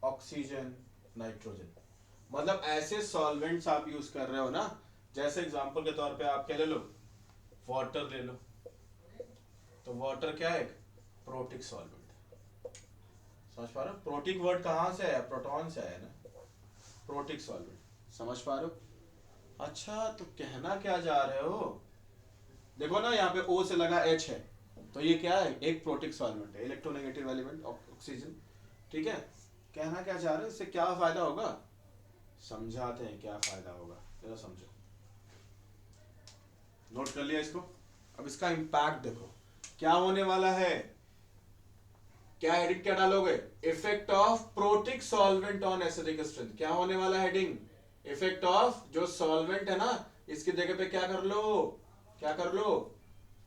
oxygen, nitrogen. मतलब ऐसे सॉल्वेंट्स आप यूज कर रहे हो ना, जैसे एग्जांपल के तौर पे आप क्या ले लो, वाटर ले लो। तो वाटर क्या है, प्रोटिक सॉल्वेंट। समझ पा रहे हो? प्रोटिक वर्ड कहाँ से है, प्रोटॉन से है ना, प्रोटिक सॉल्वेंट। समझ पा रहे हो? अच्छा, तो कहना क्या जा रहे हो, देखो ना यहाँ पे O से लगा H है, तो ये क्या है, एक प्रोटिक सॉल्वेंट है, इलेक्ट्रोनेगेटिव एलिमेंट ऑक्सीजन, ठीक है। कहना क्या चाह रहे हो, इससे क्या फायदा होगा, समझाते हैं क्या फायदा होगा, जरा समझो। नोट कर लिया इसको। अब इसका इंपैक्ट देखो क्या होने वाला है, क्या हेडिंग क्या डालोगे, effect of protic solvent on acidic strength. क्या होने वाला हेडिंग, इफेक्ट ऑफ, जो सॉल्वेंट है ना इसकी जगह पे क्या कर लो, क्या कर लो,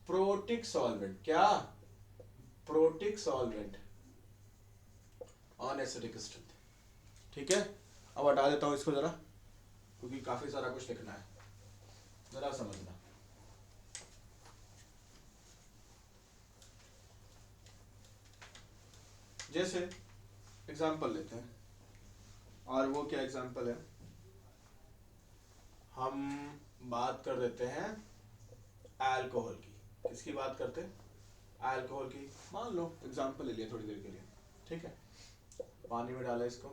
प्रोटिक सॉल्वेंट, क्या, protic solvent on acidic strength, ठीक है। अब हटा देता हूं इसको जरा, क्योंकि काफी सारा कुछ लिखना है, जरा समझना। जैसे एग्जांपल लेते हैं, और वो क्या एग्जांपल है, हम बात कर देते हैं अल्कोहल की। किसकी बात करते हैं, अल्कोहल की। मान लो एग्जांपल ले लिया थोड़ी देर के लिए, ठीक है। पानी में डाला इसको,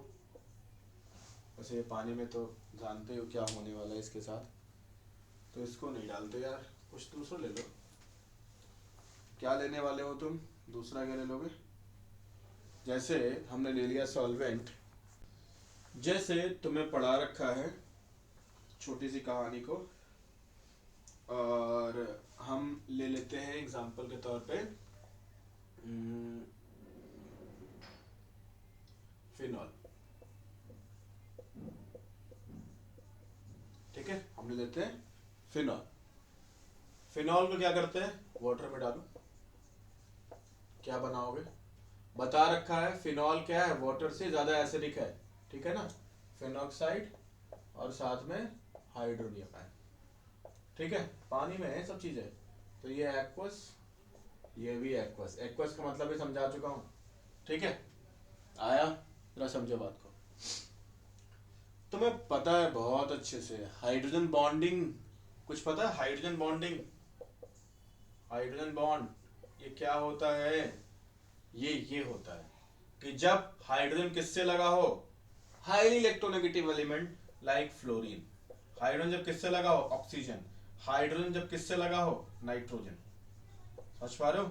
वैसे ये पानी में तो जानते हो क्या होने वाला है इसके साथ, तो इसको नहीं डालते यार, कुछ दूसरा ले लो। क्या लेने वाले हो तुम, दूसरा क्या ले लोगे, जैसे हमने ले लिया सॉल्वेंट, जैसे तुम्हें पढ़ा रखा है छोटी सी कहानी को, और हम ले लेते हैं एग्जांपल के तौर पे फिनॉल, ठीक है। हम ले लेते हैं फिनॉल। फिनॉल को क्या करते हैं, वाटर में डालो, क्या बनाओगे, बता रखा है फिनॉल क्या है, वाटर से ज्यादा एसिडिक है, ठीक है ना, फिनॉक्साइड और साथ में हाइड्रोनियम आयन, ठीक है। पानी में है सब चीजें, तो ये एक्वस, ये भी एक्वस। एक्वस का मतलब भी समझा चुका हूं, ठीक है। आया, जरा समझो बात को। तुम्हें पता है बहुत अच्छे से हाइड्रोजन बॉन्डिंग, कुछ पता है हाइड्रोजन बॉन्डिंग, हाइड्रोजन बॉन्ड ये क्या होता है, ये होता है कि जब हाइड्रोजन किससे लगा हो, highly electronegative element like fluorine. Hydrogen जब किससे लगा हो, ऑक्सीजन। हाइड्रोजन जब किससे लगा हो, नाइट्रोजन। समझ पा रहे हो?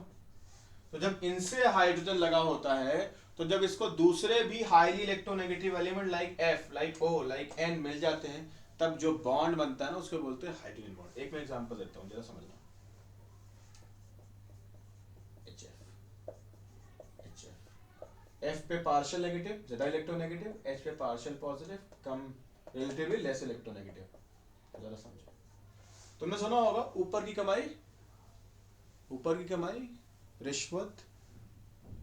तो जब इनसे हाइड्रोजन लगा होता है, तो जब इसको दूसरे भी highly electronegative element like F, like O, like N मिल जाते हैं, तब जो बॉन्ड बनता है ना उसको बोलते हैं हाइड्रोजन बॉन्ड। एक मैं एग्जांपल देता हूं, जरा समझना। एफ पे पार्शियल नेगेटिव, ज्यादा इलेक्ट्रोनेगेटिव, एच पे पार्शियल पॉजिटिव, कम, रिलेटिवली लेस इलेक्ट्रोनेगेटिव। जरा समझो, तुमने सुना होगा ऊपर की कमाई, ऊपर की कमाई रिश्वत,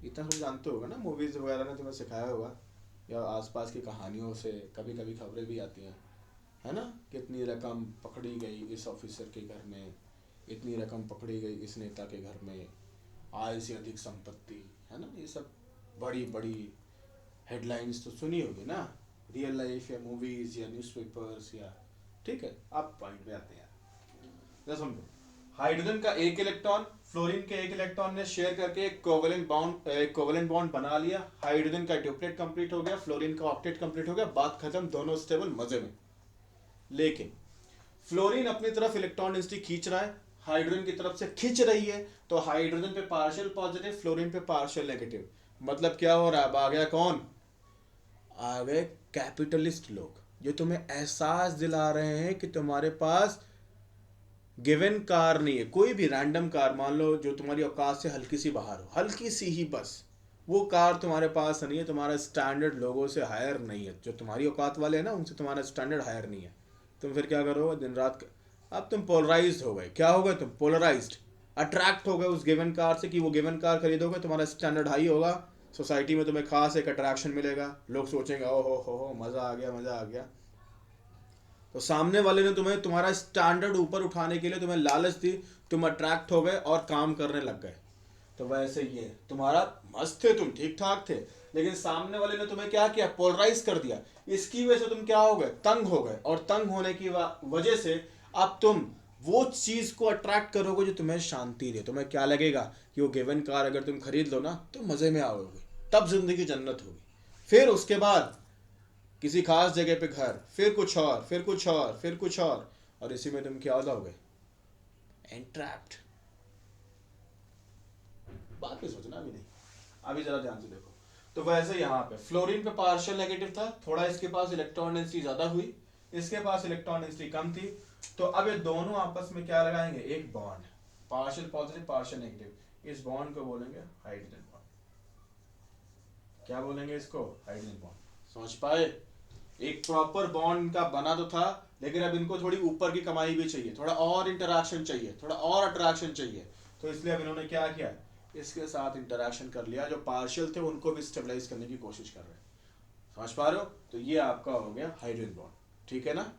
इतना सब जानते होगा ना, मूवीज वगैरह ने तुम्हें सिखाया होगा, या आसपास की कहानियों से कभी कभी खबरें भी आती हैं, है ना। कितनी रकम पकड़ी गई इस ऑफिसर के घर में, इतनी रकम पकड़ी गई इस नेता के घर में, आय से अधिक संपत्ति, है ना। ये सब बड़ी बड़ी हेडलाइंस तो सुनी होगी ना, रियल लाइफ या मूवीज या न्यूज़पेपर्स या, ठीक है। आप पॉइंट पे आते हैं, जरा समझो। हाइड्रोजन का एक इलेक्ट्रॉन फ्लोरीन के एक इलेक्ट्रॉन ने शेयर करके एक कोवेलेंट बॉन्ड बना लिया। हाइड्रोजन का डुप्लेट कंप्लीट हो गया, फ्लोरीन का ऑक्टेट कंप्लीट हो गया, बात खत्म, दोनों स्टेबल, मजे में। लेकिन फ्लोरीन अपनी तरफ इलेक्ट्रॉन डेंसिटी खींच रहा है, हाइड्रोजन की तरफ से खींच रही है, तो हाइड्रोजन पे पार्शियल पॉजिटिव, फ्लोरीन पे पार्शियल नेगेटिव। मतलब क्या हो रहा है? अब आ गया कौन? आ गए कैपिटलिस्ट लोग, जो तुम्हें एहसास दिला रहे हैं कि तुम्हारे पास गिवन कार नहीं है, कोई भी रैंडम कार मान लो जो तुम्हारी औकात से हल्की सी बाहर हो, हल्की सी ही बस, वो कार तुम्हारे पास नहीं है, तुम्हारा स्टैंडर्ड लोगों से हायर नहीं है, जो तुम्हारी औकात वाले हैं ना उनसे तुम्हारा स्टैंडर्ड हायर नहीं है, तुम फिर क्या करोगे? दिन रात अब तुम पोलराइज्ड हो गए। क्या हो गए तुम? पोलराइज्ड। अट्रैक्ट हो गए उस गिवन कार से कि वो गिवन कार खरीदोगे, तुम्हारा स्टैंडर्ड हाई होगा, सोसाइटी में तुम्हें खास एक अट्रैक्शन मिलेगा, लोग सोचेंगे ओ हो मज़ा आ गया, मज़ा आ गया। तो सामने वाले ने तुम्हें तुम्हारा स्टैंडर्ड ऊपर उठाने के लिए तुम्हें लालच दी, तुम अट्रैक्ट हो गए और काम करने लग गए। तो वैसे ये तुम्हारा मस्त थे, तुम ठीक ठाक थे, लेकिन सामने वाले ने तुम्हें क्या किया? पोलराइज कर दिया। इसकी वजह से तुम क्या हो गए? तंग हो गए, और तंग होने की वजह से अब तुम वो चीज को अट्रैक्ट करोगे जो तुम्हें शांति दे। तुम्हें क्या लगेगा कि वो गिवन कार अगर तुम खरीद लो ना तो मजे में आओगे, तब जिंदगी जन्नत होगी। फिर उसके बाद किसी खास जगह पे घर, फिर कुछ और, फिर कुछ और, फिर कुछ और इसी में तुम क्या हो जाओगे? एंट्रैप्ड। बात भी सोचना भी नहीं। अभी जरा ध्यान से देखो। तो वैसे यहाँ पे फ्लोरीन पे पार्शियल नेगेटिव था, थोड़ा इसके पास इलेक्ट्रॉन डेंसिटी ज्यादा हुई, इसके पास इलेक्ट्रॉन डेंसिटी कम थी, तो अब ये दोनों आपस में क्या लगाएंगे? एक bond, partial positive partial negative. इस बॉन्ड को बोलेंगे हाइड्रोजन बॉन्ड। क्या बोलेंगे इसको? Hydrogen bond. समझ पाए? एक प्रॉपर बॉन्ड का बना तो था, लेकिन अब इनको थोड़ी ऊपर की कमाई भी चाहिए, थोड़ा और इंटरेक्शन चाहिए, थोड़ा और अट्रैक्शन चाहिए, तो इसलिए अब इन्होंने क्या किया? इसके साथ इंटरेक्शन कर लिया, जो पार्शियल थे उनको भी स्टेबलाइज करने की कोशिश कर रहे हैं। समझ पा रहे हो? तो ये आपका हो गया हाइड्रोजन बॉन्ड। ठीक है ना?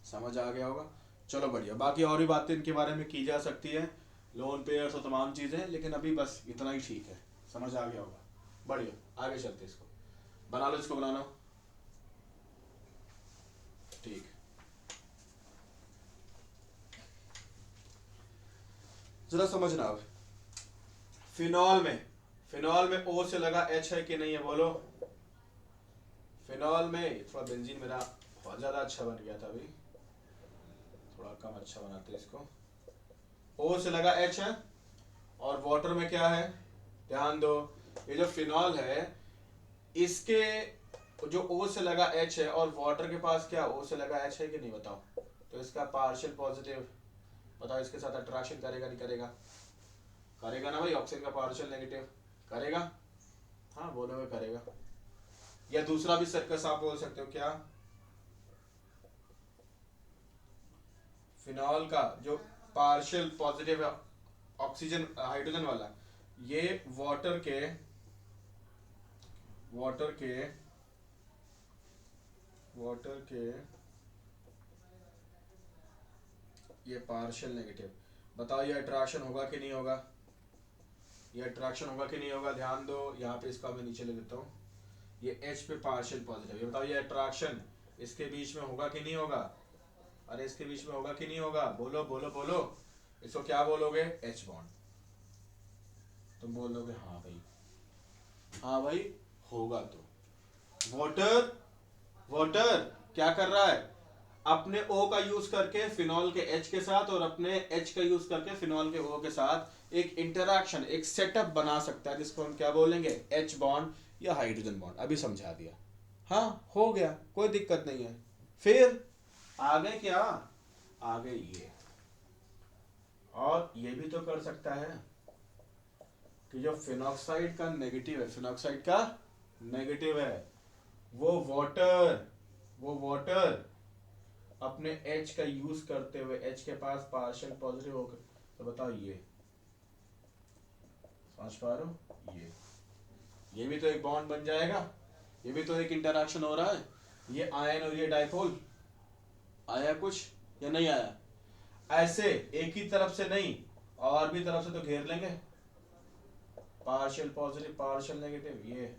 समझ आ गया होगा? चलो बढ़िया। बाकी और भी बातें इनके बारे में की जा सकती है, लोन पेयर्स और तमाम चीज़ें, लेकिन अभी बस इतना ही ठीक है। समझ आ गया होगा? बढ़िया, आगे चलते इसको बना लो, इसको बनाना। ठीक, जरा समझना अब। फिनॉल में ओ से लगा एच है कि नहीं है? बोलो। फिनॉल में थोड़ा बेंजीन मेरा बहुत ज्यादा अच्छा बन गया था, अभी थोड़ा कम अच्छा बनाते इसको। ओ से लगा एच है, और वाटर में क्या है? ध्यान दो, ये जो फिनॉल है इसके जो ओ से लगा एच है, और वाटर के पास क्या ओ से लगा एच है कि नहीं? बताओ। तो इसका पार्शियल पॉजिटिव, बताओ इसके साथ अट्रैक्शन करेगा नहीं करेगा? करेगा ना भाई, ऑक्सीजन का पार्शियल नेगेटिव करेगा। हाँ बोलोगे करेगा। या दूसरा भी सर्कस आप बोल सकते हो, क्या? फिनॉल का जो पार्शियल पॉजिटिव है ऑक्सीजन हाइड्रोजन वाला, ये वाटर के ये पार्शियल नेगेटिव। बताओ ये अट्रैक्शन होगा कि नहीं होगा? ये अट्रैक्शन होगा कि नहीं होगा? ध्यान दो, यहाँ पे इसका मैं नीचे ले देता हूँ, ये H पे पार्शियल पॉजिटिव। ये बताओ ये अट्रैक्शन इसके बीच में होगा कि नहीं होगा? अरे इसके बीच में होगा कि नहीं होगा? बोलो बोलो बोलो। इसको क्या बोलोगे? H bond. तुम बोलोगे हाँ भाई, हाँ भाई होगा। तो वाटर वाटर क्या कर रहा है? अपने O का यूज करके फिनॉल के H के साथ, और अपने H का यूज करके फिनॉल के O के साथ एक इंटरैक्शन, एक सेटअप बना सकता है, जिसको हम क्या बोलेंगे? H बॉन्ड या हाइड्रोजन बॉन्ड। अभी समझा दिया। हाँ हो गया, कोई दिक्कत नहीं है। फिर आगे क्या? आगे ये, और ये भी तो कर सकता है कि जो फिनॉक्साइड का नेगेटिव है, फिनॉक्साइड का नेगेटिव है, वो वाटर अपने H का यूज करते हुए, H के पास पार्शियल पॉजिटिव होकर, तो बताओ ये समझ पा रहे हो? ये भी तो एक बॉन्ड बन जाएगा, ये भी तो एक इंटरैक्शन हो रहा है। ये आयन और ये डाइपोल, आया कुछ या नहीं आया? ऐसे एक ही तरफ से नहीं, और भी तरफ से तो घेर लेंगे, पार्शियल पॉजिटिव पार्शियल नेगेटिव, ये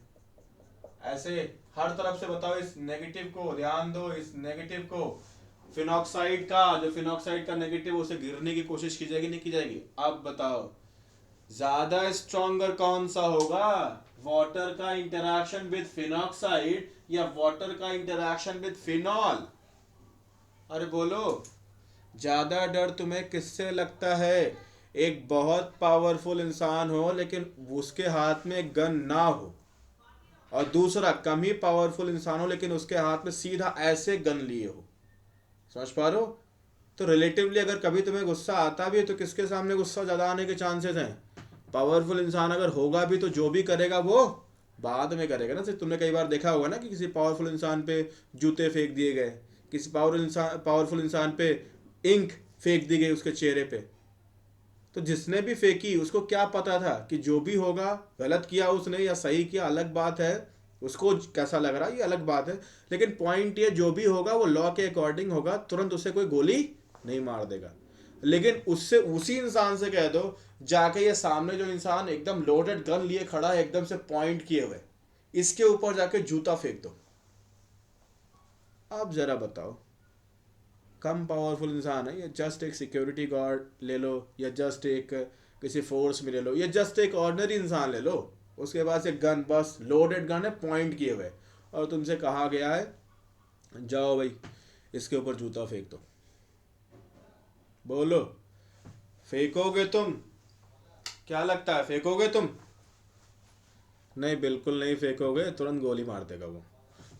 ऐसे हर तरफ से। बताओ इस नेगेटिव को, ध्यान दो, इस नेगेटिव को फिनॉक्साइड का, जो फिनॉक्साइड का नेगेटिव, उसे गिरने की कोशिश की जाएगी, नहीं की जाएगी? अब बताओ ज्यादा स्ट्रॉन्गर कौन सा होगा, वाटर का इंटरेक्शन विद फिनॉक्साइड या वाटर का इंटरेक्शन विद फिनॉल? अरे बोलो, ज्यादा डर तुम्हें किससे लगता है? एक बहुत पावरफुल इंसान हो लेकिन उसके हाथ में गन ना हो, और दूसरा कम ही पावरफुल इंसान हो लेकिन उसके हाथ में सीधा ऐसे गन लिए हो। समझ पा रहे हो? तो रिलेटिवली अगर कभी तुम्हें गुस्सा आता भी है तो किसके सामने गुस्सा ज़्यादा आने के चांसेस हैं? पावरफुल इंसान अगर होगा भी तो जो भी करेगा वो बाद में करेगा ना। सिर्फ तुमने कई बार देखा होगा ना कि किसी पावरफुल इंसान पे जूते फेंक दिए गए, किसी पावरफुल इंसान पे इंक फेंक दी गई उसके चेहरे पे। तो जिसने भी फेंकी उसको क्या पता था कि जो भी होगा, गलत किया उसने या सही किया अलग बात है, उसको कैसा लग रहा है ये अलग बात है, लेकिन पॉइंट ये जो भी होगा वो लॉ के अकॉर्डिंग होगा, तुरंत उसे कोई गोली नहीं मार देगा। लेकिन उससे उसी इंसान से कह दो जाके ये सामने जो इंसान एकदम लोडेड गन लिए खड़ा है एकदम से पॉइंट किए हुए, इसके ऊपर जाके जूता फेंक दो। अब जरा बताओ, कम पावरफुल इंसान है, या जस्ट एक सिक्योरिटी गार्ड ले लो, या जस्ट एक किसी फोर्स में ले लो, या जस्ट एक ऑर्डिनरी इंसान ले लो, उसके पास एक गन, बस लोडेड गन है पॉइंट किए हुए, और तुमसे कहा गया है जाओ भाई इसके ऊपर जूता फेंक दो। बोलो, फेंकोगे तुम? क्या लगता है फेंकोगे तुम? नहीं, बिल्कुल नहीं फेंकोगे, तुरंत गोली मार देगा वो।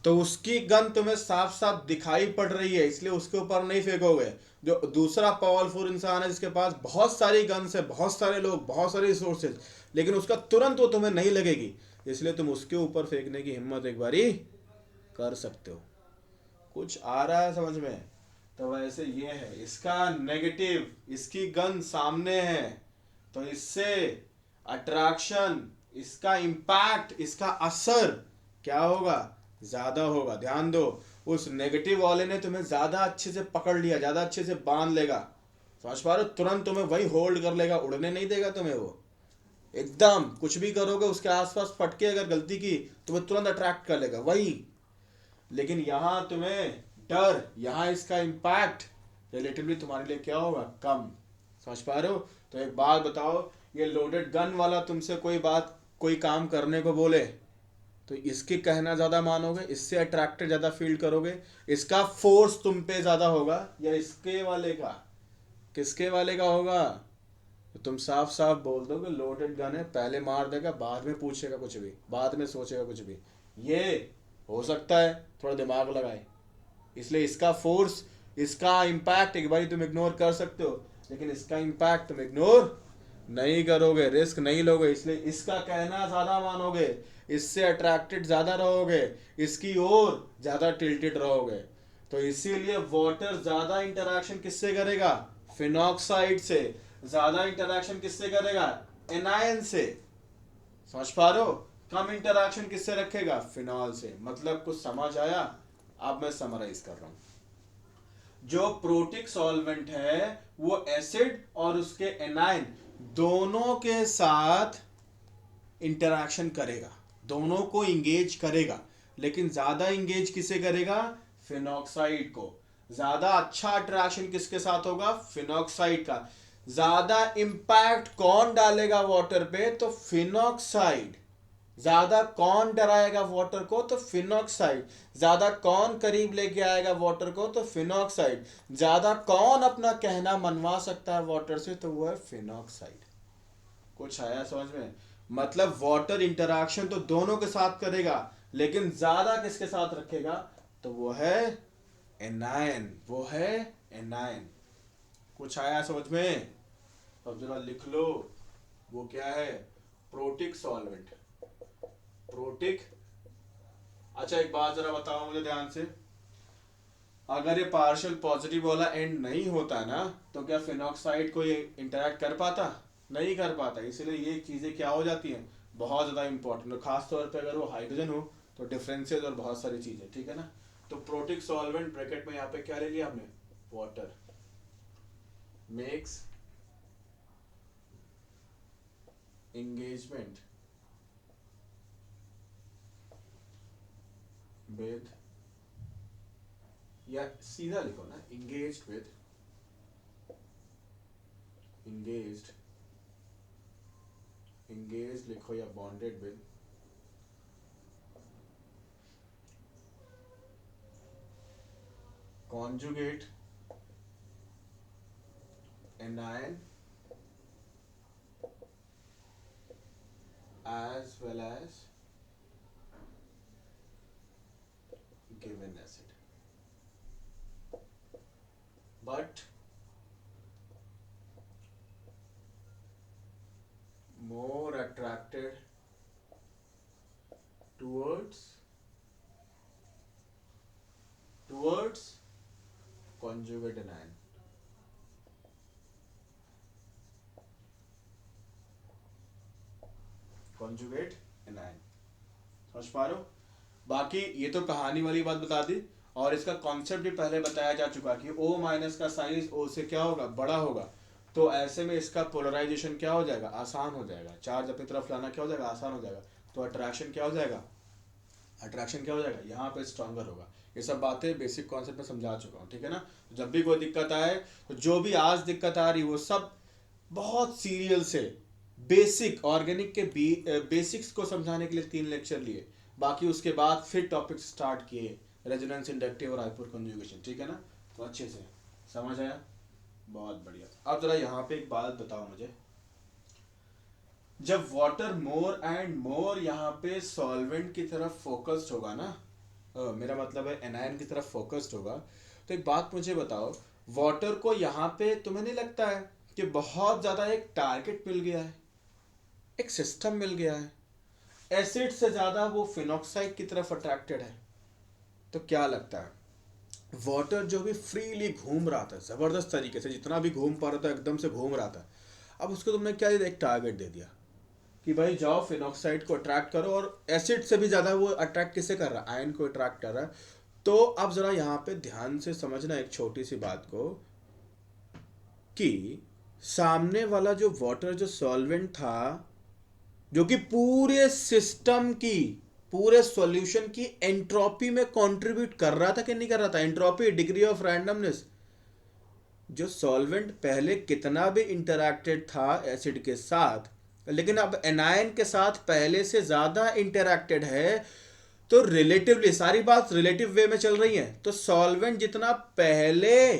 तो उसकी गन तुम्हें साफ साफ दिखाई पड़ रही है इसलिए उसके ऊपर नहीं फेंकोगे। जो दूसरा पावरफुल इंसान है जिसके पास बहुत सारी गन्स है, बहुत सारे लोग, बहुत सारे रिसोर्सेज, लेकिन उसका तुरंत वो तुम्हें नहीं लगेगी, इसलिए तुम उसके ऊपर फेंकने की हिम्मत एक बारी कर सकते हो। कुछ आ रहा है समझ में? तो वैसे ये है इसका नेगेटिव, इसकी गन सामने है तो इससे अट्रैक्शन, इसका इम्पैक्ट, इसका असर क्या होगा? ज्यादा होगा। ध्यान दो, उस नेगेटिव वाले ने तुम्हें ज्यादा अच्छे से पकड़ लिया, ज्यादा अच्छे से बांध लेगा। समझ पा रहे हो? तुरंत तुम्हें वही होल्ड कर लेगा, उड़ने नहीं देगा तुम्हें वो। एकदम कुछ भी करोगे उसके आसपास फटके अगर गलती की तुम्हें तुरंत अट्रैक्ट कर लेगा वही। लेकिन यहां तुम्हें डर, यहां इसका इम्पैक्ट रिलेटिवली तुम्हारे लिए क्या होगा? कम। समझ पा रहे हो? तो एक बात बताओ, ये लोडेड गन वाला तुमसे कोई बात, कोई काम करने को बोले तो इसके कहना ज्यादा मानोगे, इससे अट्रैक्टेड ज्यादा फील करोगे, इसका फोर्स तुम पे ज्यादा होगा, या इसके वाले का? किसके वाले का होगा? तो तुम साफ साफ बोल दो कि लोडेड गन है, पहले मार देगा, बाद में पूछेगा कुछ भी, बाद में सोचेगा कुछ भी। ये हो सकता है थोड़ा दिमाग लगाए, इसलिए इसका फोर्स, इसका इम्पैक्ट एक बार तुम इग्नोर कर सकते हो, लेकिन इसका इम्पैक्ट तुम इग्नोर नहीं करोगे, रिस्क नहीं लोगे, इसलिए इसका कहना ज्यादा मानोगे, इससे अट्रैक्टेड ज्यादा रहोगे, इसकी ओर ज्यादा टिल्टेड रहोगे। तो इसीलिए वाटर ज्यादा इंटरेक्शन किससे करेगा? फिनॉक्साइड से। ज्यादा इंटरेक्शन किससे करेगा? एनायन से। समझ पा रहे हो? कम इंटरेक्शन किससे रखेगा? फिनॉल से। मतलब कुछ समझ आया? अब मैं समराइज कर रहा हूं। जो प्रोटिक सॉल्वेंट है वो एसिड और उसके एनायन दोनों के साथ इंटरेक्शन करेगा, दोनों को इंगेज करेगा, लेकिन ज्यादा इंगेज किसे करेगा? फिनॉक्साइड को। ज्यादा अच्छा अट्रैक्शन किसके साथ होगा? फिनॉक्साइड का। ज्यादा इंपैक्ट कौन डालेगा वाटर पे? तो फिनॉक्साइड। ज्यादा कौन डराएगा वाटर को? तो फिनॉक्साइड। ज्यादा कौन करीब लेके आएगा वाटर को? तो फिनॉक्साइड। ज्यादा कौन अपना कहना मनवा सकता है वाटर से? तो वो है फिनॉक्साइड। कुछ आया समझ में? मतलब वाटर इंटरेक्शन तो दोनों के साथ करेगा, लेकिन ज्यादा किसके साथ रखेगा? तो वो है एनायन, वो है एनायन। कुछ आया समझ में? अब जरा लिख लो, वो क्या है? Protic solvent. प्रोटिक। अच्छा एक बात जरा बताओ मुझे ध्यान से, अगर ये पार्शियल पॉजिटिव वाला एंड नहीं होता ना तो क्या फिनॉक्साइड को ये इंटरेक्ट कर पाता? नहीं कर पाता। इसलिए ये चीजें क्या हो जाती हैं, बहुत ज्यादा इंपॉर्टेंट, खास तौर पे अगर वो हाइड्रोजन हो तो डिफरेंसेस और बहुत सारी चीजें, ठीक है ना? तो प्रोटिक सॉल्वेंट ब्रैकेट में यहाँ पे क्या ले लिया हमने? वाटर मेक्स engagement with या सीधा लिखो ना, engaged with, engaged, engaged लिखो या bonded with conjugate anion as well as given acid, but more attracted towards conjugate anion. conjugate anion, समझ पा रहे हो? बाकी ये तो कहानी वाली बात बता दी, और इसका कॉन्सेप्ट भी पहले बताया जा चुका कि O माइनस का साइज O से क्या होगा, बड़ा होगा, तो ऐसे में इसका पोलराइजेशन क्या हो जाएगा, आसान हो जाएगा, चार्ज अपनी तरफ लाना क्या हो जाएगा, आसान हो जाएगा, तो अट्रैक्शन क्या हो जाएगा, अट्रैक्शन क्या हो जाएगा, यहाँ पे स्ट्रांगर होगा। ये सब बातें बेसिक कॉन्सेप्ट में समझा चुका हूँ, ठीक है ना। तो जब भी कोई दिक्कत आए, तो जो भी आज दिक्कत आ रही वो सब बहुत सीरियल से बेसिक ऑर्गेनिक के बेसिक्स को समझाने के लिए 3 लेक्चर लिए, बाकी उसके बाद फिर टॉपिक स्टार्ट किए, रेजोनेंस, इंडक्टिव और हाइपर कन्जुगेशन, ठीक है ना। तो अच्छे से समझ आया, बहुत बढ़िया। अब जरा यहाँ पे एक बात बताओ मुझे, जब वाटर मोर एंड मोर यहाँ पे सॉल्वेंट की तरफ फोकस्ड होगा ना, मेरा मतलब है एनायन की तरफ फोकस्ड होगा, तो एक बात मुझे बताओ, वाटर को यहाँ पे तुम्हें नहीं लगता है कि बहुत ज़्यादा एक टारगेट मिल गया है, एक सिस्टम मिल गया है, एसिड से ज़्यादा वो फिनॉक्साइड की तरफ अट्रैक्टेड है? तो क्या लगता है, वाटर जो भी फ्रीली घूम रहा था ज़बरदस्त तरीके से, जितना भी घूम पा रहा था एकदम से घूम रहा था, अब उसको तुमने क्या दे दिया, एक टारगेट दे दिया कि भाई जाओ फिनॉक्साइड को अट्रैक्ट करो, और एसिड से भी ज़्यादा वो अट्रैक्ट किससे कर रहा है, आयन को अट्रैक्ट कर रहा है। तो अब ज़रा यहाँ पे ध्यान से समझना एक छोटी सी बात को, कि सामने वाला जो वाटर जो सॉल्वेंट था, जो कि पूरे सिस्टम की, पूरे सॉल्यूशन की एंट्रोपी में कंट्रीब्यूट कर रहा था कि नहीं कर रहा था, एंट्रोपी डिग्री ऑफ रैंडमनेस, जो सॉल्वेंट पहले कितना भी इंटरैक्टेड था एसिड के साथ, लेकिन अब एनायन के साथ पहले से ज्यादा इंटरैक्टेड है, तो रिलेटिवली सारी बात रिलेटिव वे में चल रही है, तो सॉल्वेंट जितना पहले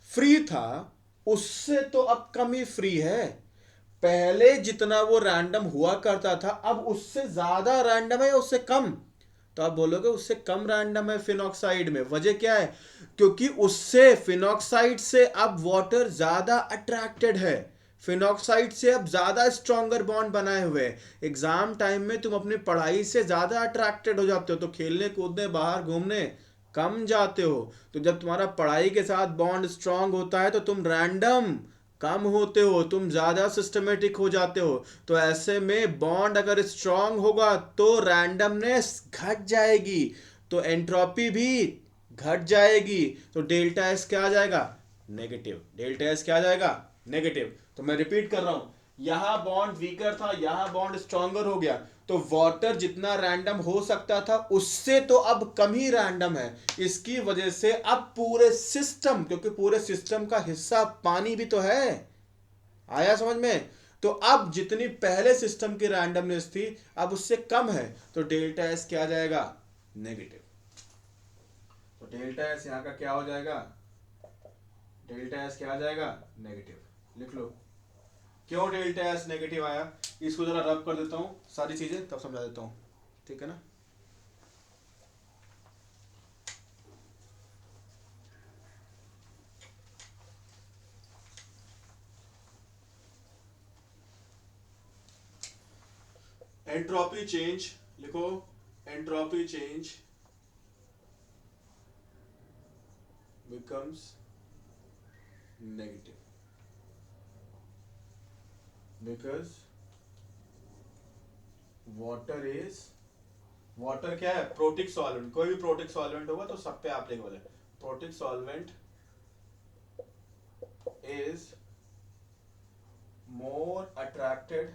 फ्री था उससे तो अब कम ही फ्री है, पहले जितना वो रैंडम हुआ करता था अब उससे ज्यादा रैंडम है, उससे कम। तो आप बोलोगे उससे कम रैंडम है फिनॉक्साइड में, वजह क्या है, क्योंकि उससे फिनॉक्साइड से अब वाटर ज्यादा अट्रैक्टेड है, फिनॉक्साइड से अब ज्यादा स्ट्रॉन्गर बॉन्ड बनाए हुए। एग्जाम टाइम में तुम अपनी पढ़ाई से ज्यादा अट्रैक्टेड हो जाते हो, तो खेलने कूदने बाहर घूमने कम जाते हो, तो जब तुम्हारा पढ़ाई के साथ बॉन्ड स्ट्रांग होता है तो तुम रैंडम कम होते हो, तुम ज्यादा सिस्टमेटिक हो जाते हो। तो ऐसे में बॉन्ड अगर स्ट्रांग होगा तो रैंडमनेस घट जाएगी, तो एंट्रोपी भी घट जाएगी, तो डेल्टा एस क्या आ जाएगा, नेगेटिव। डेल्टा एस क्या आ जाएगा, नेगेटिव। तो मैं रिपीट कर रहा हूं, यहां बॉन्ड वीकर था, यहां बॉन्ड स्ट्रॉन्गर हो गया, तो वाटर जितना रैंडम हो सकता था उससे तो अब कम ही रैंडम है। इसकी वजह से अब पूरे सिस्टम, क्योंकि पूरे सिस्टम का हिस्सा पानी भी तो है, आया समझ में, तो अब जितनी पहले सिस्टम की रैंडमनेस थी अब उससे कम है, तो डेल्टा एस क्या आ जाएगा, नेगेटिव। तो डेल्टा एस यहां का क्या हो जाएगा, डेल्टा एस क्या आ जाएगा, नेगेटिव। लिख लो क्यों डेल्टा एस नेगेटिव आया, इसको जरा रब कर देता हूँ सारी चीजें, तब समझा देता हूँ, ठीक है ना। एंट्रोपी चेंज लिखो, entropy change becomes negative because water क्या है, प्रोटिक सॉल्वेंट, कोई भी प्रोटिक सॉल्वेंट होगा तो सब पे एप्लीकेबल है। Protic solvent is more attracted,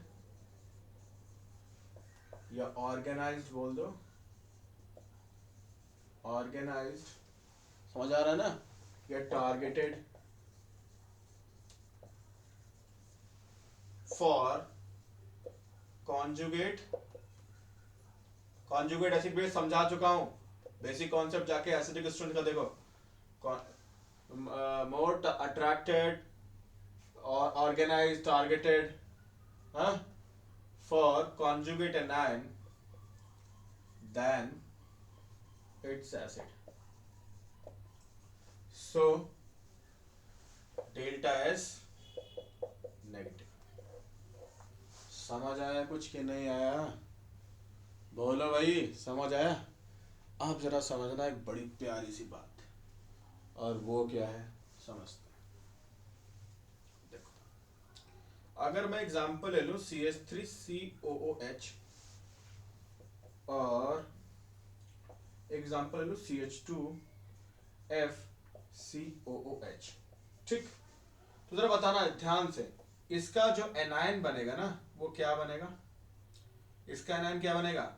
या ऑर्गेनाइज्ड बोल दो, ऑर्गेनाइज्ड, समझ आ रहा है ना, या targeted for conjugate, conjugate acid base समझा चुका हूं, बेसिक कॉन्सेप्ट जाके एसिडिक स्टूडेंट का देखो, मोर अट्रैक्टेड और organised targeted for conjugate anion than its acid, so delta S negative. समझ आया कुछ कि नहीं आया? बोलो भाई, समझ आया? आप जरा समझना एक बड़ी प्यारी सी बात, और वो क्या है समझते हैं। देखो, अगर मैं एग्जांपल ले लूं CH3COOH और एग्जांपल ले लूं CH2FCOOH, ठीक, तो जरा बताना ध्यान से, इसका जो एनायन बनेगा ना वो क्या बनेगा, इसका एनायन क्या बनेगा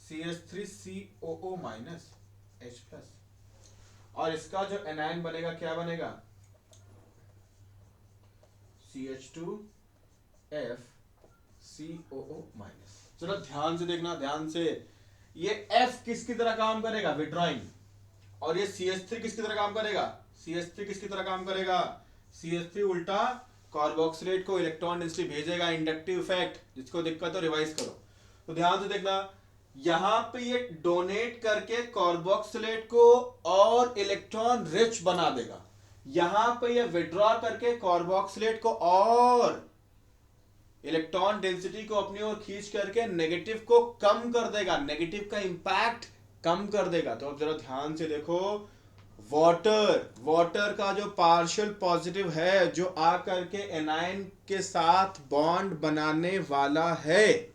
CH3COO H+, और इसका जो एनायन बनेगा क्या बनेगा CH2FCOO। चलो ध्यान से देखना, ध्यान से, ये F किसकी तरह काम करेगा विड्रॉइंग, और ये CH3 किसकी तरह काम करेगा, CH3 किसकी तरह काम करेगा, CH3 उल्टा कार्बोक्सिलेट को इलेक्ट्रॉन डेंसिटी भेजेगा, इंडक्टिव इफेक्ट, जिसको दिक्कत हो रिवाइज करो। तो ध्यान से देखना, यहां पे ये डोनेट करके कार्बोक्सिलेट को और इलेक्ट्रॉन रिच बना देगा, यहां पे ये विड्रॉ करके कार्बोक्सिलेट को और इलेक्ट्रॉन डेंसिटी को अपनी ओर खींच करके नेगेटिव को कम कर देगा, नेगेटिव का इंपैक्ट कम कर देगा। तो अब जरा ध्यान से देखो, वाटर का जो पार्शियल पॉजिटिव है, जो आकर के एनायन के साथ बॉन्ड बनाने वाला है,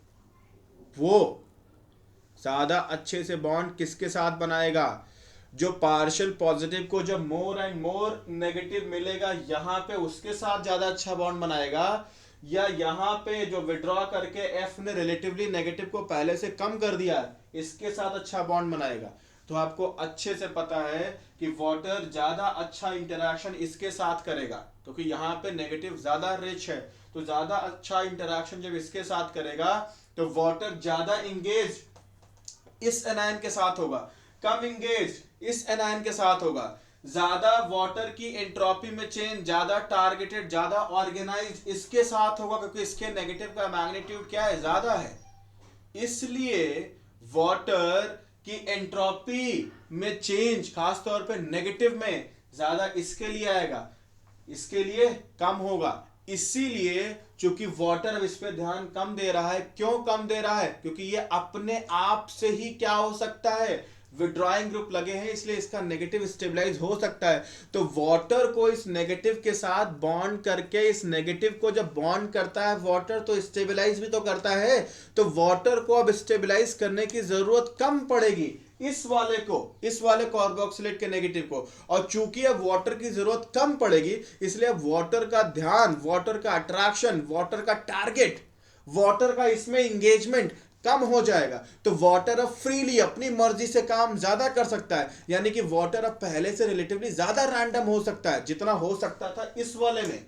वो ज्यादा अच्छे से बॉन्ड किसके साथ बनाएगा, जो पार्शियल पॉजिटिव को जब मोर एंड मोर नेगेटिव मिलेगा यहां पे उसके साथ ज्यादा अच्छा बॉन्ड बनाएगा, या यहां पे जो विड्रॉ करके एफ ने रिलेटिवली नेगेटिव को पहले से कम कर दिया है इसके साथ अच्छा बॉन्ड बनाएगा। तो आपको अच्छे से पता है कि वाटर ज्यादा अच्छा इंटरैक्शन इसके साथ करेगा, क्योंकि यहाँ पे नेगेटिव ज्यादा रिच है, तो ज्यादा अच्छा इंटरैक्शन जब इसके साथ करेगा तो वाटर ज्यादा इंगेज इस एनायन के साथ होगा, कम इंगेज इस एनायन के साथ होगा, ज्यादा वाटर की एंट्रोपी में चेंज, ज्यादा टारगेटेड, ज्यादा ऑर्गेनाइज इसके साथ होगा, क्योंकि इसके नेगेटिव का मैग्नीट्यूड क्या है, ज्यादा है। इसलिए वाटर की एंट्रोपी में चेंज खासतौर पे नेगेटिव में ज्यादा इसके लिए आएगा, इसके लिए कम होगा। इसीलिए चूंकि वाटर अब इस पे ध्यान कम दे रहा है, क्यों कम दे रहा है, क्योंकि ये अपने आप से ही क्या हो सकता है, विड्रॉइंग ग्रुप लगे हैं, इसलिए इसका नेगेटिव स्टेबलाइज हो सकता है। तो वाटर को इस नेगेटिव के साथ बॉन्ड करके, इस नेगेटिव को जब बॉन्ड करता है वाटर तो स्टेबलाइज भी तो करता है, तो वाटर को अब स्टेबलाइज करने की जरूरत कम पड़ेगी इस वाले कार्बोक्सिलेट के नेगेटिव को, और चूंकि अब वाटर की जरूरत कम पड़ेगी इसलिए अब वाटर का ध्यान, वाटर का अट्रैक्शन, वाटर का टारगेट, वाटर का इसमें इंगेजमेंट कम हो जाएगा। तो वाटर अब फ्रीली अपनी मर्जी से काम ज्यादा कर सकता है, यानी कि वाटर अब पहले से रिलेटिवली ज्यादा रैंडम हो सकता है, जितना हो सकता था इस वाले में,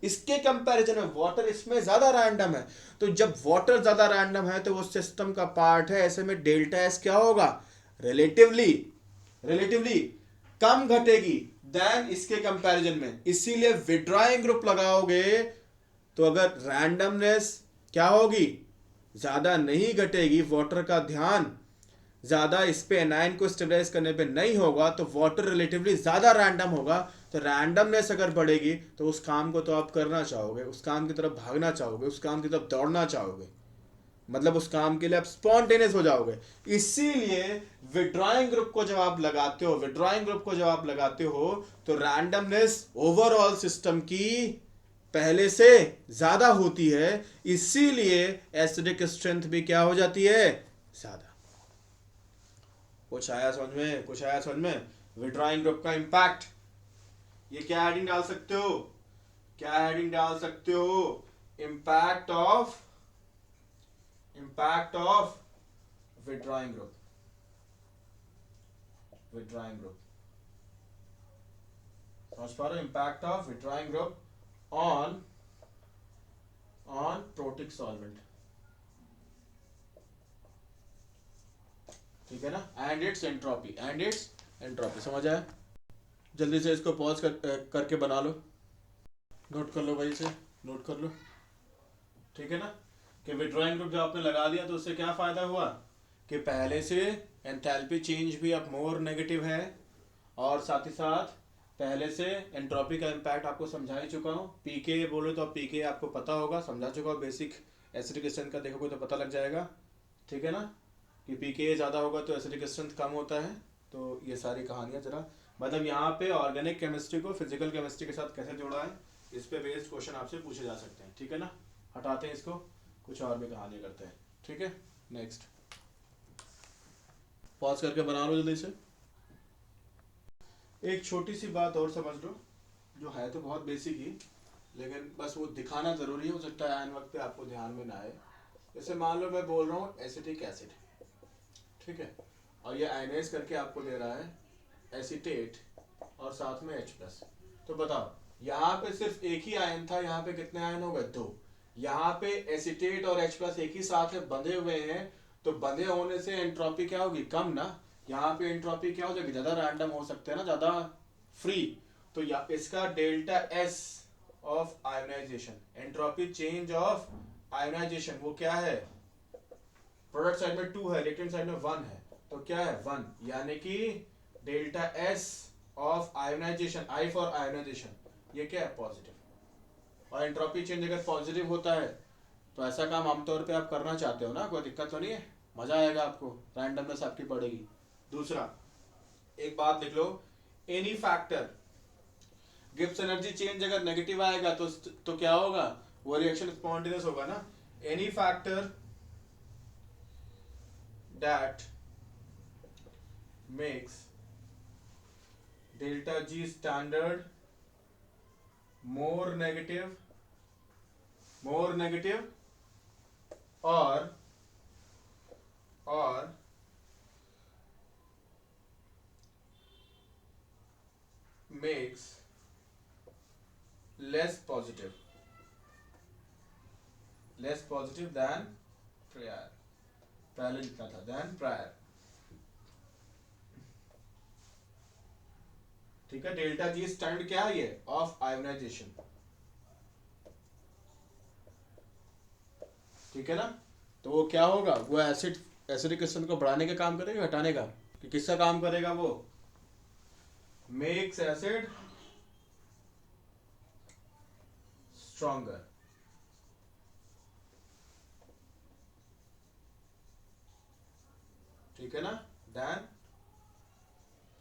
इसके कंपैरिजन में वाटर इसमें ज्यादा रैंडम है। तो जब वाटर ज्यादा रैंडम है तो वो सिस्टम का पार्ट है, ऐसे में डेल्टा एस क्या होगा, रिलेटिवली कम घटेगी देन इसके कंपैरिजन में। इसीलिए विड्रॉइंग ग्रुप लगाओगे तो अगर रैंडमनेस क्या होगी, ज्यादा नहीं घटेगी, वाटर का ध्यान ज्यादा इस पे एनायन को स्टेबलाइज करने पे नहीं होगा, तो वाटर रिलेटिवली ज्यादा रैंडम होगा। तो रैंडमनेस अगर बढ़ेगी तो उस काम को तो आप करना चाहोगे, उस काम की तरफ भागना चाहोगे, उस काम की तरफ दौड़ना चाहोगे, मतलब उस काम के लिए आप स्पॉन्टेनियस हो जाओगे। इसीलिए विड्रॉइंग ग्रुप को जब आप लगाते हो तो रैंडमनेस ओवरऑल सिस्टम की पहले से ज्यादा होती है, इसीलिए एसिडिक स्ट्रेंथ भी क्या हो जाती है, ज्यादा। कुछ आया समझ में? विड्रॉइंग ग्रुप का इंपैक्ट, ये क्या हेडिंग डाल सकते हो, impact of withdrawing group. Withdrawing group, समझ पा रहे हो? Impact of withdrawing group on protic solvent, ठीक है ना, एंड इट्स एंट्रोपी, समझ आया? जल्दी से इसको पॉज करके बना लो, नोट कर लो भाई, से नोट कर लो, ठीक है ना, कि विथड्रॉइंग ग्रुप जब आपने लगा दिया तो उससे क्या फायदा हुआ कि पहले से एंथैल्पी चेंज भी अब मोर नेगेटिव है, और साथ ही साथ पहले से एंट्रोपी का इम्पैक्ट आपको समझा ही चुका हूँ। पीके बोलो तो अब पीके आपको पता होगा, समझा चुका हूँ, बेसिक एसिडिक स्ट्रेंथ का देखोगे तो पता लग जाएगा, ठीक है ना, कि पीके ज़्यादा होगा तो एसिडिक स्ट्रेंथ कम होता है। तो ये सारी कहानियाँ जरा, मतलब यहाँ पे ऑर्गेनिक केमिस्ट्री को फिजिकल केमिस्ट्री के साथ कैसे जोड़ा है, इस पे बेस्ड क्वेश्चन आपसे पूछे जा सकते हैं, ठीक है ना। हटाते हैं इसको, कुछ और भी कहानी करते हैं, ठीक है। नेक्स्ट, पॉज करके बना लो जल्दी से। एक छोटी सी बात और समझ लो, जो है तो बहुत बेसिक ही, लेकिन बस वो दिखाना ज़रूरी हो सकता है आन वक्त पे आपको ध्यान में ना आए। जैसे मान लो मैं बोल रहा हूँ एसिटिक एसिड, ठीक है, और ये आयनाइज करके आपको दे रहा है एसीटेट और साथ में H+, तो बताओ यहाँ पे सिर्फ एक ही आयन था, यहाँ पे कितने आयन हो गए? 2। यहाँ पे एसीटेट और H+ एक ही साथ है, बंधे हुए हैं, तो बंधे होने से एंट्रोपी क्या होगी? कम ना। यहाँ पे एंट्रोपी क्या हो जाएगी? ज़्यादा रैंडम हो सकते हैं ना, ज़्यादा फ्री। तो इसका delta S of ionisation, entropy change of ionisation, वो क्या है? प्रोडक्ट साइड में 2 है, रिएक्टेंट साइड में 1 है, तो क्या है? 1, यानी कि delta S of ionisation, I for ionisation, ये क्या है? पॉजिटिव। और एंट्रोपी चेंज अगर पॉजिटिव होता है तो ऐसा काम आमतौर पे आप करना चाहते हो ना, कोई दिक्कत तो नहीं है, मजा आएगा आपको, रैंडमनेस आपकी बढ़ेगी। दूसरा, एक बात लिख लो, any factor Gibbs energy change अगर नेगेटिव आएगा तो क्या होगा? वो रिएक्शन स्पॉन्टेनियस होगा ना। Any factor that makes delta G standard more negative or makes less positive than prior, पहले लिखना था than prior, ठीक है। डेल्टा G स्टैंडर्ड क्या है? ये ऑफ आयोनाइजेशन, ठीक है ना। तो वो क्या होगा? वो एसिडिक स्ट्रेंथ को बढ़ाने का काम करेगा, हटाने का, कि किसका काम करेगा? वो मेक्स एसिड स्ट्रॉन्गर, ठीक है ना, देन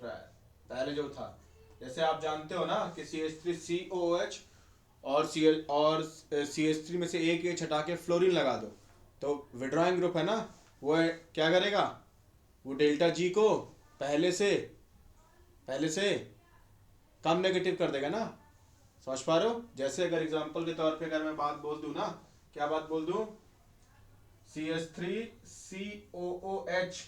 प्रायर, पहले जो था। जैसे आप जानते हो ना कि CH3COOH और CH3 में से एक H हटा के फ्लोरीन लगा दो, तो विड्रॉइंग ग्रुप है ना, वो क्या करेगा? वो डेल्टा G को पहले से कम नेगेटिव कर देगा ना, समझ पा रहे हो? जैसे अगर एग्जांपल के तौर पे अगर मैं बात बोल दूं ना, क्या बात बोल दूं? CH3COOH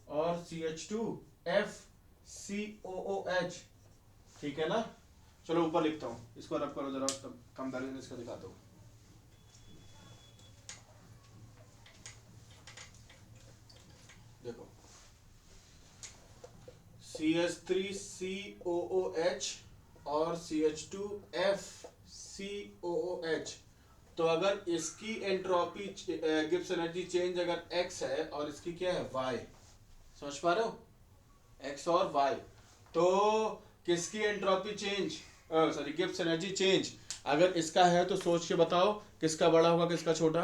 और CH2FCOOH, ठीक है ना। चलो ऊपर लिखता हूं, इसको रब करो जरा, कंपैरिजन इसका दिखाता हूं। देखो, CH3COOH और CH2FCOOH, तो अगर इसकी एंट्रोपी गिब्स एनर्जी चेंज अगर x है और इसकी क्या है? y, समझ पा रहे हो? x और y, तो किसकी entropy change, sorry Gibbs energy change अगर इसका है तो सोच के बताओ किसका बड़ा होगा, किसका छोटा,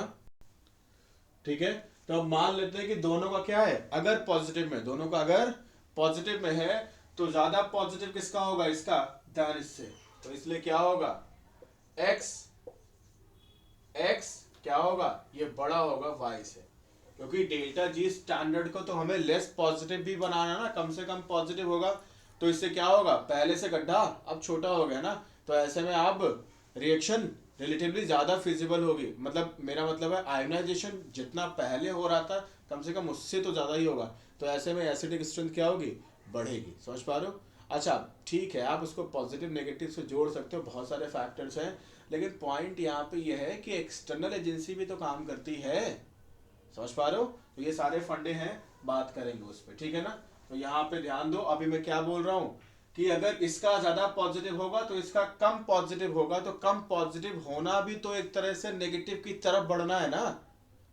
ठीक है। तो अब मान लेते हैं कि दोनों का क्या है? अगर पॉजिटिव में, दोनों का अगर पॉजिटिव में है तो ज्यादा पॉजिटिव किसका होगा? इसका, देन इससे। तो इसलिए क्या होगा? x क्या होगा? ये बड़ा होगा y से, क्योंकि डेल्टा G स्टैंडर्ड को तो हमें लेस पॉजिटिव भी बनाना ना, कम से कम पॉजिटिव होगा, तो इससे क्या होगा? पहले से गड्ढा अब छोटा हो गया ना, तो ऐसे में अब रिएक्शन रिलेटिवली ज्यादा फिजिबल होगी। मतलब मेरा मतलब है आयोनाइजेशन जितना पहले हो रहा था कम से कम उससे तो ज्यादा ही होगा, तो ऐसे में एसिडिक स्ट्रेंथ क्या होगी? बढ़ेगी। समझ पा रहे हो? अच्छा ठीक है, आप उसको पॉजिटिव नेगेटिव से जोड़ सकते हो, बहुत सारे फैक्टर्स हैं, लेकिन पॉइंट यहाँ पे ये है कि एक्सटर्नल एजेंसी भी तो काम करती है। समझ पा रहे हो? तो ये सारे फंडे हैं, बात करेंगे उस पर, ठीक है ना। तो यहाँ पे ध्यान दो, अभी मैं क्या बोल रहा हूँ कि अगर इसका ज्यादा पॉजिटिव होगा तो इसका कम पॉजिटिव होगा, तो कम पॉजिटिव होना भी तो एक तरह से नेगेटिव की तरफ बढ़ना है ना,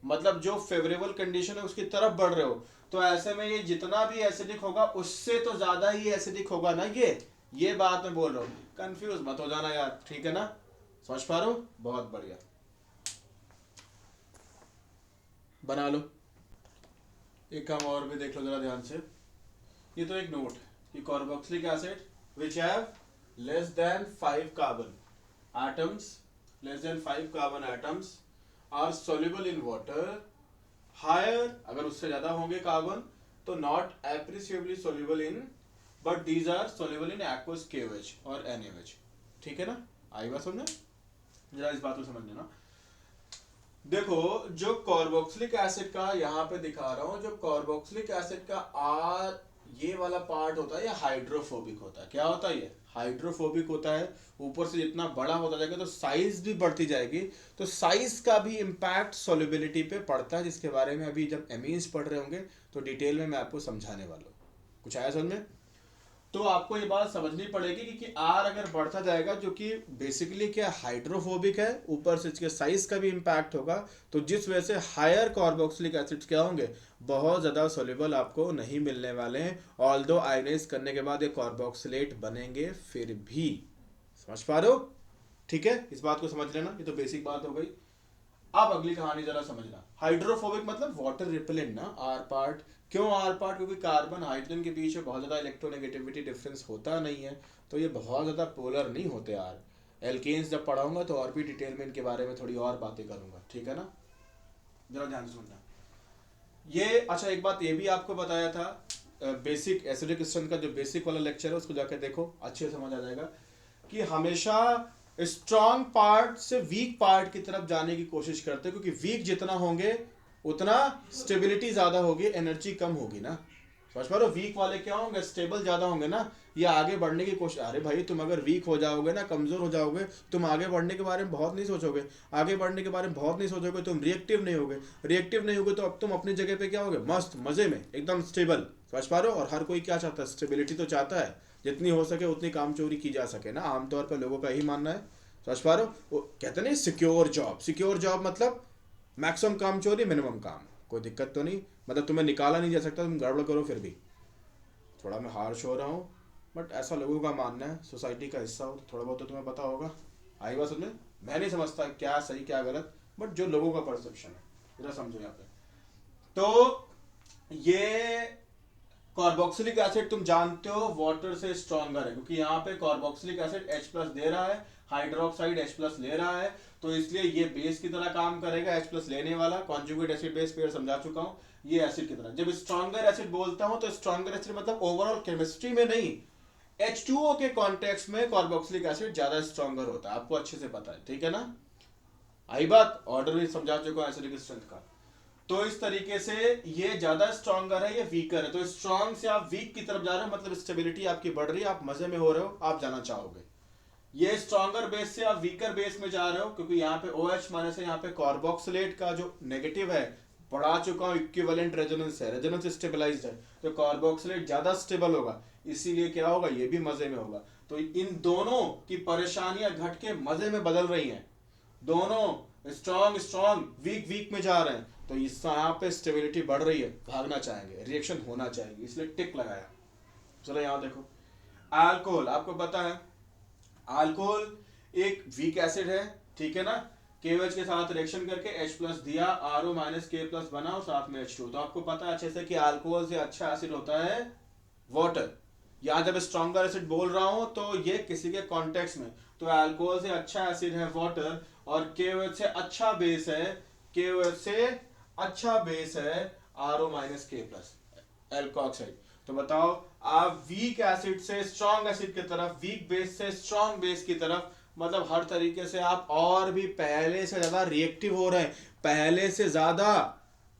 मतलब जो फेवरेबल कंडीशन है उसकी तरफ बढ़ रहे हो। तो ऐसे में ये जितना भी एसिडिक होगा उससे तो ज्यादा ही एसिडिक होगा ना, ये बात मैं बोल रहा हूँ, कंफ्यूज मत हो जाना यार, ठीक है ना। समझ पा रहे हो? बहुत बढ़िया, बना लो। एक काम और भी देख लो जरा ध्यान से, ये तो एक नोट कि carboxylic acid which have less than 5 carbon atoms, less than 5 carbon atoms are soluble in water, higher अगर उससे ज्यादा होंगे कार्बन तो not appreciably soluble in, but these are soluble in aqueous KOH और NaOH। ठीक है ना, आई बात समझना, जरा इस बात को समझ लेना। देखो जो कार्बोक्सिलिक एसिड का यहाँ पे दिखा रहा हूं, जो कार्बोक्सिलिक एसिड का आर ये वाला पार्ट होता है ये हाइड्रोफोबिक होता है। क्या होता है ये? हाइड्रोफोबिक होता है। ऊपर से जितना बड़ा होता जाएगा तो साइज भी बढ़ती जाएगी, तो साइज का भी इम्पैक्ट सॉल्युबिलिटी पे पड़ता है, जिसके बारे में अभी जब एमीन्स पढ़ रहे होंगे तो डिटेल में मैं आपको समझाने वाला हूँ। कुछ आया समझ में? तो आपको ये बात समझनी पड़ेगी कि आर अगर बढ़ता जाएगा, जो कि बेसिकली क्या हाइड्रोफोबिक है, ऊपर से इसके साइज का भी इम्पैक्ट होगा, तो जिस वजह से हायर कार्बोक्सिलिक एसिड्स क्या होंगे, बहुत ज़्यादा सोल्यूबल आपको नहीं मिलने वाले हैं। ऑल्दो आयनाइज करने के बाद ये कार्बोक्सिलेट बनेंगे फिर भी। समझ पा रहे हो? ठीक है, इस बात को समझ लेना, ये तो बेसिक बात हो गई। अब अगली कहानी जरा समझना। हाइड्रोफोबिक मतलब वाटर रिपेलेंट ना, आर पार्ट। क्यों आर पार्ट? क्योंकि कार्बन हाइड्रोजन के बीच में बहुत ज्यादा इलेक्ट्रोनेगेटिविटी डिफरेंस होता नहीं है, तो ये बहुत ज्यादा पोलर नहीं होते यार। एल्केन्स जब पढ़ाऊंगा तो और भी डिटेल में इनके बारे में थोड़ी और बातें करूंगा, ठीक है ना। जरा ध्यान से सुनना ये। अच्छा एक बात ये भी आपको बताया था, बेसिक एसिडिक स्ट्रेंथ का जो बेसिक वाला लेक्चर है उसको जाकर देखो, अच्छे समझ आ जाएगा कि हमेशा स्ट्रॉन्ग पार्ट से वीक पार्ट की तरफ जाने की कोशिश करते हैं, क्योंकि वीक जितना होंगे उतना स्टेबिलिटी ज्यादा होगी, एनर्जी कम होगी ना। समझ पा रहे हो? वीक वाले क्या होंगे? स्टेबल ज्यादा होंगे ना, ये आगे बढ़ने की कोशिश। अरे भाई तुम अगर वीक हो जाओगे ना, कमजोर हो जाओगे, तुम आगे बढ़ने के बारे में बहुत नहीं सोचोगे, आगे बढ़ने के बारे में बहुत नहीं सोचोगे, तुम रिएक्टिव नहीं होगे, रिएक्टिव नहीं होगे तो अब तुम अपनी जगह पे क्या होगे? मस्त मजे में एकदम स्टेबल। समझ पा रहे हो? और हर कोई क्या चाहता है? स्टेबिलिटी तो चाहता है, जितनी हो सके उतनी काम चोरी की जा सके ना, आमतौर पर लोगों का यही मानना है। समझ पा रहे हो? वो कहते नहीं सिक्योर जॉब, सिक्योर जॉब मतलब मैक्सिमम काम चोरी मिनिमम काम, कोई दिक्कत तो नहीं, मतलब तुम्हें निकाला नहीं जा सकता, तुम गड़बड़ करो फिर भी। थोड़ा मैं हार्श हो रहा हूँ, बट ऐसा लोगों का मानना है, सोसाइटी का हिस्सा हो तो थोड़ा बहुत तो तुम्हें पता होगा। आई बात समझे? मैं नहीं समझता क्या सही क्या गलत, बट जो लोगों का परसेप्शन है जरा समझो यहाँ पे। तो ये कार्बोक्सिलिक एसिड तुम जानते हो वाटर से स्ट्रॉन्गर है, क्योंकि यहाँ पे कार्बोक्सिलिक एसिड H+ दे रहा है, हाइड्रोक्साइड H+ ले रहा है, तो इसलिए ये बेस की तरह काम करेगा। H+ लेने वाला कॉन्जुगेट एसिड बेस पेयर समझा चुका हूँ, ये एसिड की तरह। जब स्ट्रॉन्गर एसिड बोलता हूँ तो स्ट्रॉन्गर एसिड मतलब ओवरऑल केमिस्ट्री में नहीं, H2O के कॉन्टेक्स्ट में कार्बोक्सिलिक एसिड ज्यादा स्ट्रॉन्गर होता है, आपको अच्छे से पता है, ठीक है ना। आई बात? ऑर्डर भी समझा चुका हूँ एसिडिक स्ट्रेंथ का। तो इस तरीके से ये ज्यादा स्ट्रॉन्गर है, ये वीकर है, तो स्ट्रॉन्ग से आप वीक की तरफ जा रहे हो, मतलब स्टेबिलिटी आपकी बढ़ रही है, आप मजे में हो रहे हो, आप जाना चाहोगे। ये स्ट्रॉन्गर बेस से आप वीकर बेस में जा रहे हो, क्योंकि यहाँ पे OH माइनस है, यहाँ पे कार्बोक्सिलेट का जो नेगेटिव है पढ़ा चुका हूँ, इक्विवेलेंट रेजोनेंस है, रेजोनेंस स्टेबलाइज्ड है, तो कार्बोक्सिलेट ज्यादा स्टेबल होगा, इसीलिए क्या होगा? ये भी मजे में होगा। तो इन दोनों की परेशानियां घट के मजे में बदल रही हैं, दोनों स्ट्रॉन्ग स्ट्रॉन्ग वीक वीक में जा रहे हैं, तो इस यहाँ पे स्टेबिलिटी बढ़ रही है, भागना चाहेंगे, रिएक्शन होना चाहिए, इसलिए टिक लगाया। चलो यहाँ देखो, अल्कोहल आपको पता है, अल्कोहल एक वीक एसिड है, ठीक है ना। KOH के साथ रिएक्शन करके H+ दिया, RO - K+ बना और साथ में H2। तो आपको पता है अच्छे से कि अल्कोहल से अच्छा एसिड होता है वाटर। यहाँ जब स्ट्रॉन्गर एसिड बोल रहा हूं तो ये किसी के कॉन्टेक्स्ट में, तो अल्कोहल से अच्छा एसिड है वाटर, और KOH से अच्छा बेस है, KOH से अच्छा बेस है RO - K+, एल्कोक्साइड। तो बताओ, आप वीक एसिड से स्ट्रॉन्ग एसिड की तरफ, वीक बेस से स्ट्रॉन्ग बेस की तरफ, मतलब हर तरीके से आप और भी पहले से ज्यादा रिएक्टिव हो रहे हैं, पहले से ज्यादा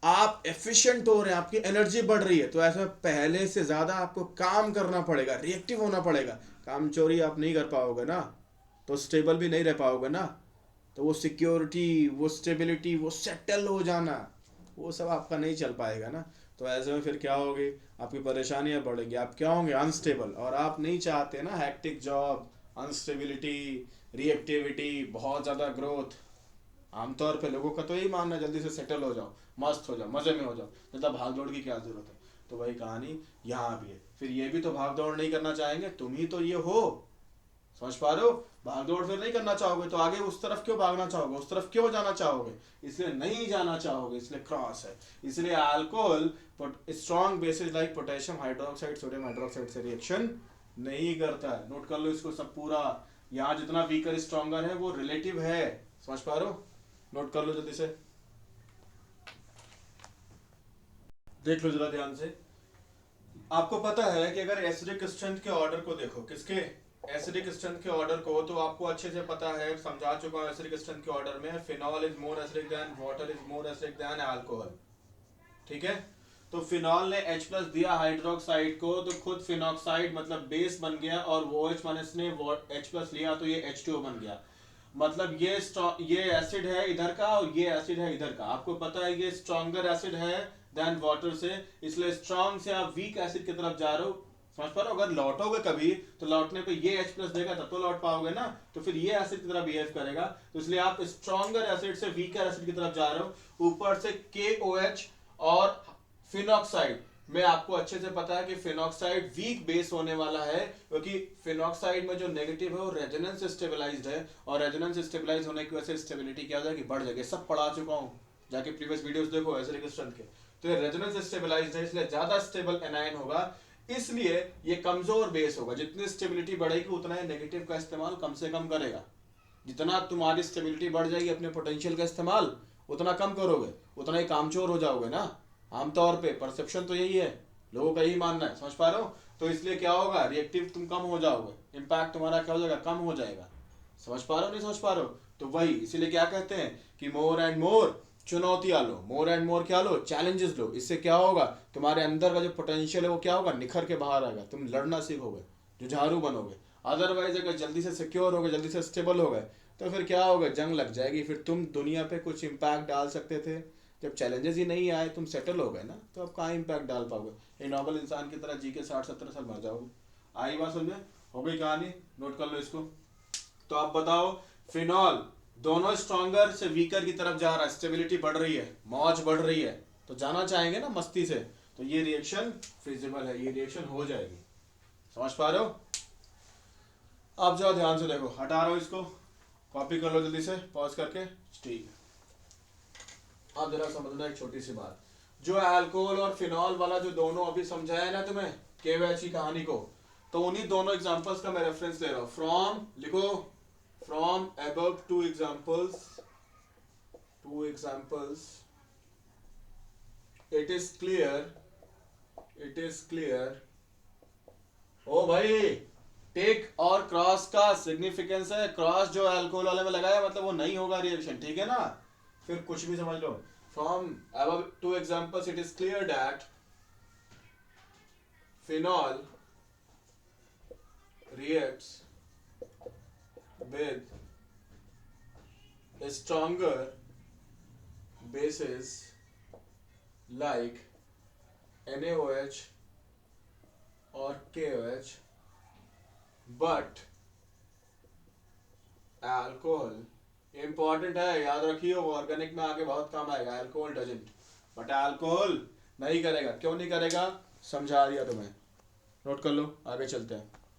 आप एफिशिएंट हो रहे हैं, आपकी एनर्जी बढ़ रही है, तो ऐसे में पहले से ज्यादा आपको काम करना पड़ेगा, रिएक्टिव होना पड़ेगा। काम चोरी आप नहीं कर पाओगे ना, तो स्टेबल भी नहीं रह पाओगे ना। तो वो सिक्योरिटी, वो स्टेबिलिटी, वो सेटल हो जाना, वो सब आपका नहीं चल पाएगा ना। तो ऐसे में फिर क्या होगी, आपकी परेशानियां बढ़ेंगी, आप क्या होंगे, अनस्टेबल। और आप नहीं चाहते ना हैक्टिक जॉब, अनस्टेबिलिटी, रिएक्टिविटी, बहुत ज़्यादा ग्रोथ। आमतौर पे लोगों का तो यही मानना है जल्दी से सेटल हो जाओ, मस्त हो जाओ, मज़े में हो जाओ, ज़्यादा भाग दौड़ की क्या ज़रूरत है। तो वही कहानी यहाँ भी है। फिर ये भी तो भाग दौड़ नहीं करना चाहेंगे, तुम ही तो ये हो, समझ पा रहे हो। भाग दौड़ फिर नहीं करना चाहोगे तो आगे उस तरफ क्यों भागना चाहोगे, उस तरफ क्यों जाना चाहोगे, इसलिए नहीं जाना चाहोगे, इसलिए क्रॉस है। इसलिए alcohol strong bases like potassium hydroxide, sodium hydroxide से रिएक्शन नहीं करता है। नोट कर लो इसको सब पूरा। यहाँ जितना वीकर स्ट्रॉन्गर है वो रिलेटिव है, समझ पा रहे हो। नोट कर लो जल्दी से, देख लो जरा ध्यान से। आपको पता है कि अगर एसिडिक स्ट्रेंथ के ऑर्डर को देखो, किसके, एसिडिक स्ट्रेंथ के ऑर्डर को, तो आपको अच्छे से पता है, समझा चुका हूं एसिडिक स्ट्रेंथ के ऑर्डर में, phenol is more acidic then water, is more acidic then alcohol. ठीक है, तो फिनॉल ने H प्लस दिया हाइड्रोक्साइड को, तो खुद फिनॉक्साइड मतलब बेस बन गया, और OH माइनस ने H प्लस लिया तो ये H2O बन गया। मतलब ये एसिड है इधर का और ये एसिड है इधर का। आपको पता है ये स्ट्रॉन्गर एसिड है देन वाटर से, इसलिए स्ट्रॉन्ग से आप वीक एसिड की तरफ जा रहे हो, समझ पा रहे हो। अगर लौटोगे कभी तो लौटने पे ये H प्लस देगा तब तो लौट पाओगे ना, तो फिर ये एसिड की तरह बिहेव करेगा। तो इसलिए आप स्ट्रॉन्गर एसिड से वीकर एसिड की तरफ जा रहे हो। ऊपर से KOH और फिनॉक्साइड में आपको अच्छे से पता है कि फिनॉक्साइड वीक बेस होने वाला है, क्योंकि फिनॉक्साइड में जो नेगेटिव है वो रेजोनेंस स्टेबलाइज्ड है, और रेजोनेंस स्टेबलाइज होने की वजह से स्टेबिलिटी क्या हो जाएगी, बढ़ जाएगी। सब पढ़ा चुका हूं, जाके प्रीवियस वीडियोस देखो एसिडिक स्ट्रेंथ के। तो ये रेजोनेंस स्टेबलाइज्ड है, इसलिए ज्यादा स्टेबल एनायन होगा, इसलिए ये कमजोर बेस होगा। जितनी स्टेबिलिटी बढ़ेगी उतना ही नेगेटिव का इस्तेमाल कम से कम करेगा। जितना तुम्हारी स्टेबिलिटी बढ़ जाएगी, अपने पोटेंशियल का इस्तेमाल उतना कम करोगे, उतना ही कामचोर हो जाओगे ना। आमतौर पे परसेप्शन तो यही है, लोगों का यही मानना है, समझ पा रहे हो। तो इसलिए क्या होगा, रिएक्टिव तुम कम हो जाओगे, इम्पैक्ट तुम्हारा क्या हो जाएगा, कम हो जाएगा। समझ पा रहे हो, नहीं समझ पा रहे हो। तो वही इसीलिए क्या कहते हैं कि मोर एंड मोर चुनौतियां लो, मोर एंड मोर क्या लो, चैलेंजेस लो। इससे क्या होगा, तुम्हारे अंदर का जो पोटेंशियल है वो क्या होगा, निखर के बाहर आएगा, तुम लड़ना सीखोगे, जुझारू बनोगे। अदरवाइज अगर जल्दी से सिक्योर हो गए, जल्दी से स्टेबल हो गए, तो फिर क्या होगा, जंग लग जाएगी। फिर तुम दुनिया पे कुछ इम्पैक्ट डाल सकते थे, जब चैलेंजेस ही नहीं आए, तुम सेटल हो गए ना, तो अब कहाँ इम्पैक्ट डाल पाओगे। एक नॉर्मल इंसान की तरह जी के 60-70 साल मर जाओगे। आई बात समझे, हो गई कहानी, नोट कर लो इसको। तो आप बताओ, फिनॉल दोनों स्ट्रॉन्गर से वीकर की तरफ जा रहा है, स्टेबिलिटी बढ़ रही है, मौज बढ़ रही है, तो जाना चाहेंगे ना मस्ती से, तो ये रिएक्शन फिजिबल है, ये रिएक्शन हो जाएगी। समझ पा रहे हो। आप जाओ ध्यान से देखो, हटा रहा हूं इसको, कॉपी कर लो जल्दी से पॉज करके। ठीक है, अब जरा समझना एक छोटी सी बात, जो अल्कोहल और फिनॉल वाला जो दोनों अभी समझाया ना तुम्हें KOH की कहानी को, तो उन्हीं दोनों एग्जांपल्स का मैं रेफरेंस ले रहा हूं। फ्रॉम लिखो, from above two examples it is clear. ओ भाई, टिक और क्रॉस का सिग्निफिकेंस है, क्रॉस जो अल्कोहल वाले में लगाया मतलब वो नहीं होगा रिएक्शन, ठीक है ना। फिर कुछ भी समझ लो, from above two examples it is clear that phenol reacts with stronger bases like NaOH or KOH, but alcohol important है, याद रखिए, वो ऑर्गेनिक में आगे बहुत काम आएगा। अल्कोहल डजंट, बट अल्कोहल नहीं करेगा। क्यों नहीं करेगा, समझा दिया तुम्हें, नोट कर लो, आगे चलते हैं।